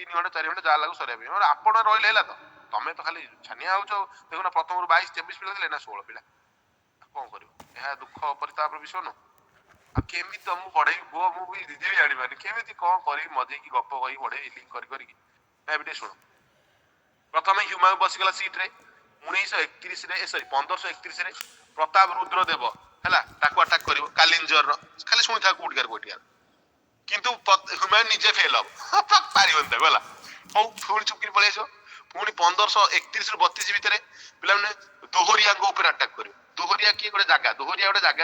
3 ଘଣ୍ଟା 4 ଘଣ୍ଟା ଯାହା ଲାଗୁ ସରିବା ପାଇଁ ଆପଣ ରହିଲେ ହେଲା ତ ତମେ ତ ଖାଲି ଛାନିଆ ହଉଛ ଦେଖୁନ ପ୍ରଥମରୁ 22-23 ପିଲା ଥିଲେ ନା 16 ପିଲା କଣ କରିବ ଏହା ଦୁଃଖ ପରିତାପର ବିଷୟ ନୁହଁ ଆଉ କେମିତି ତମକୁ ପଢେଇବି ପୁଅ ମୁଁ ବି ନିଜେ ବି ଜାଣିପାରୁନି କେମିତି କଣ କରିବି ମଜେଇକି ଗପ କହି ପଢେଇ ଲିଙ୍କ କରିକି ନା ଏବେ ଟିକେ ଶୁଣ प्रथमे ह्यूमन बसीगला सीट रे 1931 रे सॉरी 1531 रे प्रताप रुद्र देव हैला ताको अटैक करिवो कालिंजर रो खाली सुनि था कोटिकार कोटिकार किंतु ह्यूमन निजे फेल अब पारिबन ता गला हो फुल चुपकिन पळे आसो पुनी 1531 रो 32 भितरे पिला माने दोहरिया को ऊपर अटैक करिवो दोहरिया की गोटे जागा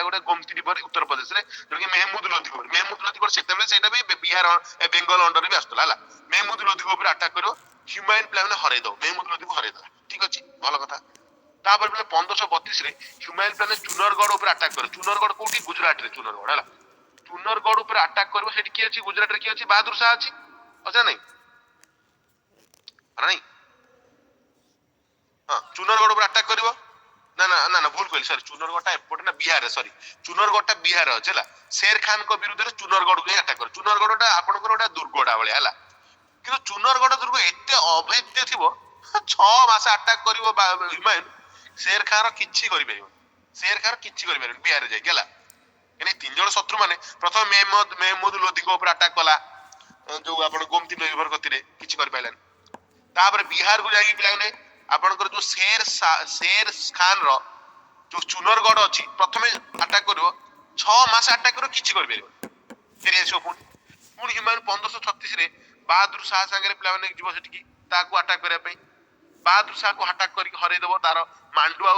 गोटे गोमती रिवर उत्तर प्रदेश रे जो कि मेहमूद लोदी को सेते सेटा भी बिहार बेंगल अंडर भी आस्तला हला मेहमूद लोदी को ऊपर अटैक करिवो ह्यूमन प्लान हरै दो मेहमूद लोदी को हरै दो ठीक अछि भलो कथा तापर बेले 1532 रे ह्यूमन प्लान चुनरगढ़ ऊपर अटैक करो चुनरगढ़ कोठी गुजरात रे चुनरगढ़ हला चुनरगढ़ ऊपर अटैक करबो सेठी की अछि गुजरात रे की अछि बहादुर शाह अछि अच्छा नहीं नहीं हां चुनरगढ़ ऊपर अटैक करबो ना ना ना ना भूल कहली सॉरी चुनरगढ़ एपट ना बिहार रे सॉरी चुनरगढ़ बिहार अछि हला शेर खान को विरुद्ध रे चुनरगढ़ को अटैक कर चुनरगढ़ आपन को दुर्गड़ा वाले हला কিন্তু চুনরগড় দুর্গ এতে অভেদ্য থিব 6 মাস আটাক করিব হুমায়ুন শের খান কিচ্ছি করি পারিব শের খান কিচ্ছি করি পারিব বিহারে যাই গেলা এনে তিন জন শত্রু মানে প্রথম মেহমুদ লোদি को ऊपर अटैक कला जो आपण गोमती निर्भर गतिरे किछि करि पाइलन तापर बिहार को जाई पिलाने आपनकर जो शेर खान रो जो चुनरगढ़ अछि प्रथमे अटैक करिवो 6 मास अटैक करिवो किछि करि पारिबो फेरि आछो पुणी ह्यूमन 1536 रे बहादुर शाह संगे पिला माने जीव सेठी ताको अटैक करिया पई बहादुर शाह को अटैक करी हरै देबो तार मांडुआ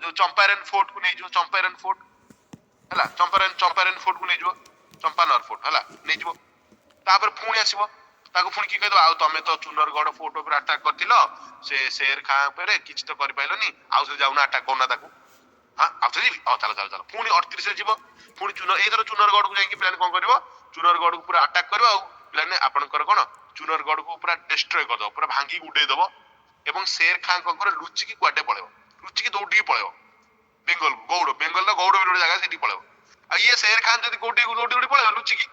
जो चंपारण फोर्ट को नै जो चंपारण फोर्ट हला चंपारण फोर्ट को नै जो चंपानर फोर्ट हला नै जो तापर पुणी आसीबो ताको पुणी की कह दो आ तमे तो चुनरगढ़ फोर्ट ऊपर अटैक करथिलो से शेर खान पर किछ तो करि पाइलोनी आ से जाउना अटैक करना ताको हां आ चलो चलो पुणी 38 रे जीवो पुणी एथर चुनरगढ़ को जाई प्लान कोन करबो चुनरगढ़ को पूरा अटैक करबो आ प्लान आपनकर कोन चुनरगढ़ को पूरा डिस्ट्रॉय कर दो पूरा भांगी उडे दबो एवं शेर खान कोन लुचि की क्वाडे पळेबो लुचि की दौडी पळेबो बेंगल नो गौड़ बिरोड जगह सेठी पळेबो आ ये शेर खान जदी दौडी पळेबो लुचि की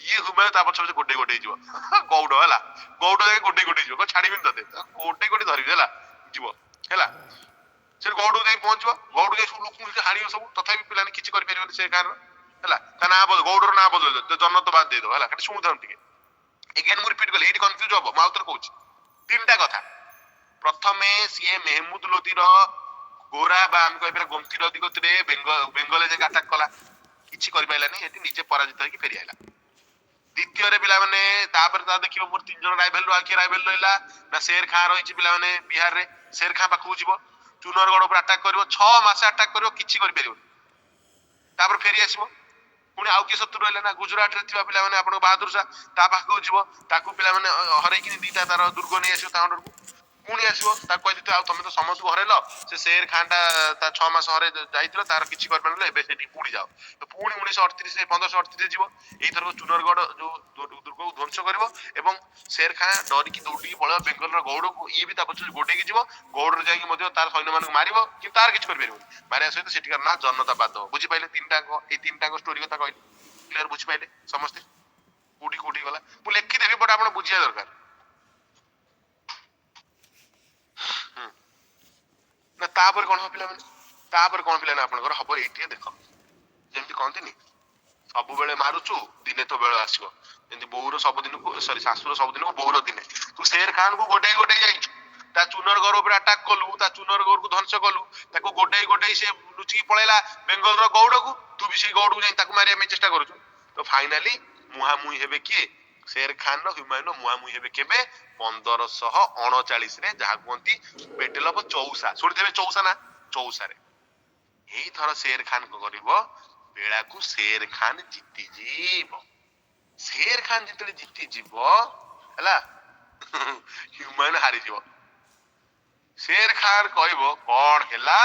ये हुमायूं ता पछ गोटे जीव गौड़ हला गौड़ जाके गोटे जीव को छाड़ी बिन तते गोटे धरिबे हला जीव हला से गौड़ जाई पहुंचबो गौड़ जाई सब लोक हानियो सब तथापि पिलाने किछि कर परिबो से खान हला ता ना गौड़र ना बदल दे जन्नत बाद दे दो हला खाली सुनु थाम टिके एगेन मु रिपीट कले एटी कंफ्यूज हो मा उतर कहूची तीनटा कथा प्रथमे सीए मेहमूद लोदी रो गोरा बा हम कहबे गोमती नदी गतिरे बेंगल जे अटैक कला किछि करि पाइलानी एटी नीचे पराजित होई फेरि आइला द्वितीय रे पिला माने तापर ता देखिबो मोर तीन जन राइवल रो आखि राइवल रहला ना शेर खान रहिछि पिला माने बिहार रे शेर खान पाखु जिवो चुनरगढ़ ऊपर अटैक करिवो 6 मास अटैक करिवो किछि करि परिवो तापर फेरि आसीबो पुणी आउ के शत्रु रहले ना गुजरात रे थिबा पिला माने आपण बहादुर शाह ता पाखु जिवो ताकू पिला माने हरै कि दीटा तार दुर्ग नै आसीबो ता अंडर को पुणी आसीबो ता कहि दितो आ तमे तो समस्त को हरेलो से शेर खान ता 6 मास हरे जाइतिलो तार किछि कर पानलो एबे सेठी पुणी जाओ तो पुणी 1938 रे 1538 रे जिवो एई थरको चुनरगढ़ जो दुर्ग को ध्वंस करिवो एवं शेर खान डरी की दौड़ी पळो बेंगल रो गौड़ को ई भी ता पछ गोटे की जिवो गौड़ रे जाई मध्य तार सैन्य मान मारिवो कि तार किछि कर परिबो मारिया सहित सेठी कर ना जनता बाद दो बुझि पाइले तीनटा को स्टोरी कथा कहली क्लियर बुझि पाइले समस्त कोठी गला मु लेखि देबी बट आपण बुझिया दरकार ନା ତାପରେ କଣ ହବ ପିଲାମାନେ? ତାପରେ କଣ ପିଲାମାନେ ଆପଣଙ୍କର ହବ ଏଇଠି ଦେଖ, ଯେମିତି କହନ୍ତିନି ସବୁବେଳେ ମାରୁଛୁ ଦିନେ ତ ବେଳ ଆସିବ, ଯେମିତି ବୋଉର ସବୁଦିନକୁ ସରି ଶାଶୁର ସବୁଦିନକୁ ବୋଉର ଦିନେ। ତୁ ସେର ଖାନକୁ ଗୋଡେଇ ଗୋଡେଇ ଯାଇଛୁ, ତା ଚୁନର ଘର ଉପରେ ଆଟାକ କଲୁ, ତା ଚୁନର ଘରକୁ ଧ୍ୱଂସ କଲୁ, ତାକୁ ଗୋଡେଇ ଗୋଡେଇ ସେ ଲୁଚିକି ପଳେଇଲା ବେଙ୍ଗଲର ଗୌଡକୁ, ତୁ ବି ସେଇ ଗୌଡକୁ ଯାଇ ତାକୁ ମାରିବା ପାଇଁ ଚେଷ୍ଟା କରୁଛୁ। ତ ଫାଇନାଲି ମୁହାଁମୁହିଁ ହେବେ କିଏ? ସେର ଖାନର ହୁମାୟୁନ ମୁହାଁମୁହିଁ ହେବେ କେବେ? 1539 ରେ, ଯାହା କୁହନ୍ତି ବେଟେଲ ଅଫ ଚୌସା, ଶୁଣିଥିବେ ଚୌସା ନା? ଚୌସାରେ ଏଇଥର ସେର ଖାନ କଣ କରିବ? ବେଳାକୁ ସେର ଖାନ ଜିତିଯିବ। ସେର ଖାନ ଯେତେବେଳେ ଜିତିଯିବ ହେଲା ହ୍ୟୁମାନ ହାରିଯିବ। ସେର ଖାନ କହିବ କଣ ହେଲା,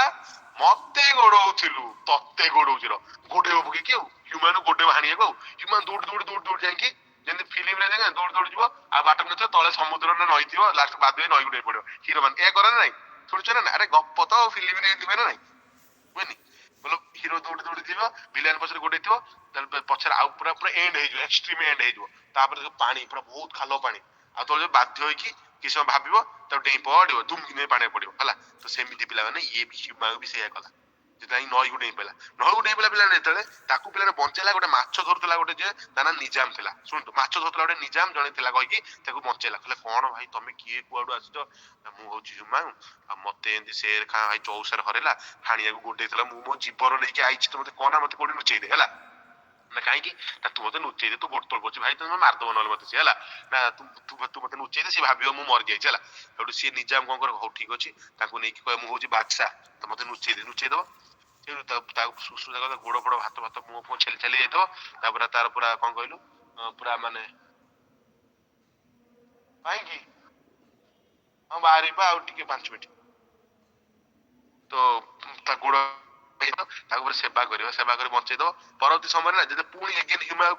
ମତେ ଗୋଡଉଥିଲୁ ତତେ ଗୋଡଉଛିର, ଗୋଡେଇବ ପକେଇକି ଆଉ ହ୍ୟୁମାନ ଗୋଡେଇବ ହାଣିବାକୁ ଆଉ ହ୍ୟୁମାନ ଦୌଡି ଦୌଡି ଦୌଡି ଦୌଡି ଯାଇକି ଯେମିତି ଫିଲ୍ମରେ ଦେଖେ ଦୌଡି ଦୌଡି ଯିବ, ଆଉ ବାଟ ନଥିବ ତଳେ ସମୁଦ୍ରରେ ନଈଥିବ, ଲାଷ୍ଟ ବାଧ୍ୟ ହେଇ ନଈକୁ ଡେଇଁ ପଡିବ ହିରୋ ମାନେ। ଏ କରେ ନା ନାଇଁ? ଶୁଣିଛ ନା? ଆରେ ଗପ ତ ଫିଲ୍ମରେ ଏମିତି ହୁଏ ନା ନାଇଁ? ହୁଏନି? ବୋଲ ହିରୋ ଦୌଡି ଦୌଡି ଯିବ, ଭିଲିଆନ ପଛରେ ଗୋଡେଇଥିବ, ତାହେଲେ ପଛରେ ଆଉ ପୁରା ପୁରା ଏଣ୍ଡ ହେଇଯିବ, ଏକ୍ସଟ୍ରିମ ଏଣ୍ଡ ହେଇଯିବ। ତାପରେ ଦେଖ ପାଣି ପୁରା ବହୁତ ଖାଲ ପାଣି, ଆଉ ତଳେ ବାଧ୍ୟ ହେଇକି କିଛି ସମୟ ଭାବିବ, ତାକୁ ଡେଇଁ ପଡିବ, ଧୁମକି ନେଇ ପାଣିରେ ପଡିବ ହେଲା। ତ ସେମିତି ପିଲାମାନେ ଇଏ ବି ହ୍ୟୁମାନ ବି ସେଇଆ କଲା, ଯେତେବେଳେ ନଈକୁ ଡେଇଁ ପଇଲା। ନଈକୁ ଡେଇଁ ପଇଲା ପିଲାମାନେ ଯେତେବେଳେ ତାକୁ ପିଲାମାନେ ବଞ୍ଚେଇଲା, ଗୋଟେ ମାଛ ଧରୁଥିଲା ଗୋଟେ ଯେ ତା ନା ନିଜାମ ଥିଲା। ଶୁଣନ୍ତୁ, ମାଛ ଧରୁଥିଲା ଗୋଟେ ନିଜାମ ଜଣେ ଥିଲା କହିକି ତାକୁ ବଞ୍ଚେଇଲା। କହିଲେ କଣ ଭାଇ ତମେ କିଏ, କୁଆଡୁ ଆସିଛ? ମୁଁ ହଉଛି ହ୍ୟୁମାନ, ଆଉ ମତେ ଏମିତି ସେର ଖାଁ ଭାଇ ଚୌସାରେ ହରେଇଲା, ହାଣିବାକୁ ଗୋଡେଇଥିଲା, ମୁଁ ମୋ ଜୀବନ ନେଇକି ଆଇଛି, ତ ମତେ କଣ ନା ମତେ କୋଉଠି ଲୁଚେଇ ଦେ ହେଲା। ନା କାହିଁକି? ନା ତୁ ମତେ ଲୁଚେଇ ଦେ, ତୁ ଗୋଡ ତଳ ପଡୁଛି ଭାଇ, ତମେ ମାରିଦବ ନହେଲେ ମତେ ସିଏ ହେଲା। ନା ତୁ ମତେ ଲୁଚେଇ ଦେ, ସିଏ ଭାବିବ ମୁଁ ମରିଯାଇଛି ହେଲା। ସେଠୁ ସିଏ ନିଜାମ କଣ କରିବ, ହଉ ଠିକ ଅଛି, ତାଙ୍କୁ ନେଇକି କହିବ ମୁଁ ହଉଛି ବାଦଶାହ, ତ ମତେ ଲୁଚେଇ ଦେ, ଲୁଚେଇ ଦବ। ତାକୁ ସୁସୁଜା କଥା ଗୋଡ ଫୋଡ ହାତ ଫାତ ମୁହଁ ଫୁହଁ ଛେଲି ଛେଲି ଯାଇଥିବ। ତାପରେ ତାର ପୁରା କଣ କହିଲୁ, ପୁରା ମାନେ କାହିଁକି ହଁ ବାହାରିବା ଆଉ ଟିକେ 5 ମିନିଟ। ତ ତା ଗୋଡ ତାକୁ ପୁରା ସେବା କରିବ, ସେବା କରି ବଞ୍ଚେଇ ଦବ। ପରବର୍ତ୍ତୀ ସମୟରେ ନା ଯଦି ପୁଣି ଏଗେନ ହ୍ୟୁମାନ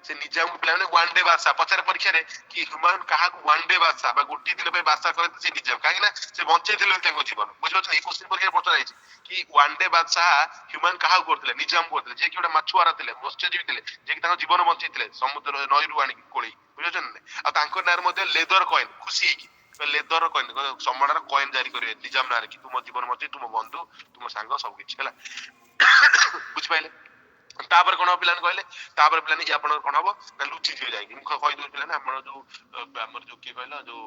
ସେ ନିଜାମକୁ ପିଲାମାନେ ୱାନ୍ ଡେ ବାଦଶାହ ପଚାରେ ପରୀକ୍ଷାରେ କି ହ୍ୟୁମାନ କାହାକୁ ୱାନ୍ ଡେ ବାଦଶାହ ବା ଗୋଟିଏ ଦିନ ପାଇଁ ବାଦଶାହ କରନ୍ତି? ସେ ନିଜାମ, କାହିଁକି ନା ସେ ବଞ୍ଚେଇଥିଲେ ତାଙ୍କ ଜୀବନ। ବୁଝିପାରୁଛନ୍ତି? ଏଇ କୋଶ୍ଚିନ୍ ପରୀକ୍ଷାରେ ପଚରା ହେଇଛି କି ୱାନ୍ ଡେ ବାଦଶାହ ହ୍ୟୁମାନ କାହାକୁ କରୁଥିଲେ? ନିଜାମକୁ କରୁଥିଲେ, ଯିଏ କି ଗୋଟେ ମାଛୁଆରା ଥିଲେ, ମତ୍ସ୍ୟଜୀବୀ ଥିଲେ, ଯିଏ କି ତାଙ୍କ ଜୀବନ ବଞ୍ଚେଇଥିଲେ ସମୁଦ୍ର ନଈରୁ ଆଣିକି କୋଳେଇ। ବୁଝିପାରୁଛନ୍ତି? ଆଉ ତାଙ୍କ ନାଁରେ ମଧ୍ୟ ଲେଦର କଏନ, ଖୁସି ହେଇକି ଲେଦର କଏନ, ସମ୍ମାନର କଏନ ଜାରି କରିବେ ନିଜାମ ନାଁରେ କି ତୁମ ଜୀବନ ବଞ୍ଚେଇ, ତୁମ ବନ୍ଧୁ, ତୁମ ସାଙ୍ଗ, ସବୁ କିଛି ହେଲା। ବୁଝିପାଇଲେ? ତାପରେ କଣ ହବ ପିଲାମାନେ କହିଲେ? ତାପରେ ପିଲାମାନେ ଇଏ ଆପଣଙ୍କର କଣ ହବ ନା ଲୁଚିଯିବେ ଯାଇକି। ମୁଁ କହିଦଉଛି ପିଲାମାନେ, ଆମର ଯୋଉ ଆମର ଯୋଉ କିଏ କହିଲ, ଯୋଉ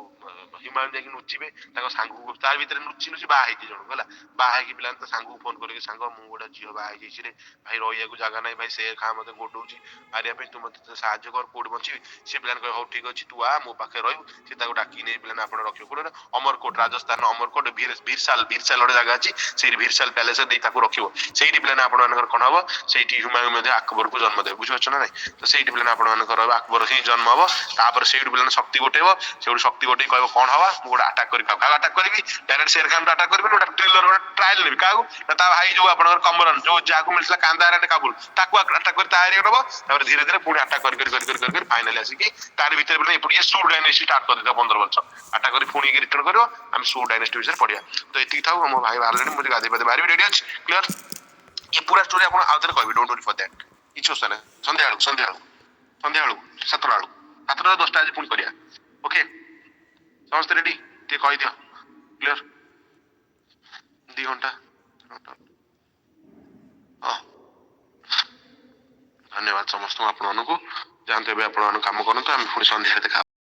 ହ୍ୟୁମାନ ଯାଇକି ଲୁଚିବେ ତାଙ୍କ ସାଙ୍ଗକୁ, ତାର ଭିତରେ ଲୁଚି ଲୁଚି ବାହା ହେଇଛି ଜଣକୁ ହେଲା। ବାହା ହେଇକି ପିଲାମାନେ ତା ସାଙ୍ଗକୁ ଫୋନ କରିକି, ସାଙ୍ଗ ମୁଁ ଗୋଟେ ଝିଅ ବାହା ହେଇଯାଇଛି ରେ ଭାଇ, ରହିବାକୁ ଜାଗା ନାହିଁ ଭାଇ, ସେ ଖାଁ ମତେ ଗୋଡଉଛି ମାରିବା ପାଇଁ, ତୁ ମତେ ସାହାଯ୍ୟ କର, କୋଉଠି ବଞ୍ଚିବି? ସେ ପିଲାମାନେ କହିବେ ହଉ ଠିକ ଅଛି, ତୁ ଆ ମୋ ପାଖରେ ରହିବୁ। ସେ ତାକୁ ଡାକି ନେଇ ପିଲାମାନେ ଆପଣ ରଖିବ କୋଉଠି? ଅମରକୋଟ, ରାଜସ୍ଥାନ ଅମରକୋଟ, ଭିରସାଲ ଗୋଟେ ଜାଗା ଅଛି, ସେଇଠି ଭିରସାଲ ପ୍ୟାଲେସ ଦେଇ ତାକୁ ରଖିବ। ସେଇଠି ପିଲାମାନେ ଆପଣ ମାନଙ୍କର କଣ ହବ, ସେଇଠି ହ୍ୟୁମାନ ମଧ୍ୟ ଆକବରକୁ ଜନ୍ମ ଦେବେ। ବୁଝିପାରୁଛ ନା ନାଇଁ? ତ ସେଇଠି ପିଲାମାନେ ଆପଣ ମାନଙ୍କର ଆକବର ହିଁ ଜନ୍ମ ହବ। ତାପରେ ସେଇଠୁ ପିଲାମାନେ ଶକ୍ତି ଗୋଟେଇବ, ସେଇଠୁ ଶକ୍ତି ଗୋଟେଇ କହିବ କଣ ହବା, ମୁଁ ଗୋଟେ ଆଟାକ କରିବି। କାହାକୁ ଆଟାକ କରିବି? ଡାଇରେକ୍ଟ ସେର ଖାନ ଆଟାକ କରିବି, ଗୋଟେ ଟ୍ରେଲର ଗୋଟେ ଟ୍ରାଏଲ ନେବି। କାହାକୁ? ନା ତା ଭାଇ ଯୋଉ ଆପଣଙ୍କର କମରନ, ଯୋଉ ଯାହାକୁ ମିଳିଥିଲା କାନ୍ଦାହାର ଆଣ୍ଡ କାବୁଲ, ତାକୁ ଆଟାକ କରି ତା ଏରିଆ ନବ। ତାପରେ ଧୀରେ ଧୀରେ ପୁଣି ଆଟାକ କରି ଫାଇନାଲି ଆସିକି ତାର ଭିତରେ ପିଲା ଏପଟେ ସୁ ଡାଇନେଷ୍ଟି ଷ୍ଟାର୍ଟ କରିଦେଇଥିବ 15 ବର୍ଷ। ଆଟାକ କରି ପୁଣି ରିଟର୍ନ କରିବ। ଆମେ ସୁ ଡାଇନେଷ୍ଟି ବିଷୟରେ ପଢିବା। ତ ଏତିକି ଥାଉ, ମୋ ଭାଇ ବାହାରିଲେଣି, ମୁଁ ଗାଧେଇ ପାଧେଇ ବାହାରିବି, ରେଡି ଅଛି? କ୍ଲିୟର? ଏ ପୁରା ଷ୍ଟୋରି ଆପଣ ଆଉ ଥରେ କହିବି, ଡୋଣ୍ଟ ୱରି ଫର ଦ୍ୟାଟ। କିଛି ଅସୁବିଧା ନାହିଁ। ସନ୍ଧ୍ୟାବେଳକୁ 7ଟା ବେଳକୁ 7ଟା 10ଟା ଆଜି ପୁଣି କରିବା। ଓକେ, ସମସ୍ତେ ରେଡି? ଟିକେ କହିଦିଅ। କ୍ଲିୟର? 2 ଘଣ୍ଟା। ହଁ, ଧନ୍ୟବାଦ ସମସ୍ତଙ୍କୁ, ଆପଣମାନଙ୍କୁ। ଯାଆନ୍ତୁ ଏବେ ଆପଣମାନଙ୍କ କାମ କରନ୍ତୁ, ଆମେ ପୁଣି ସନ୍ଧ୍ୟାରେ ଦେଖା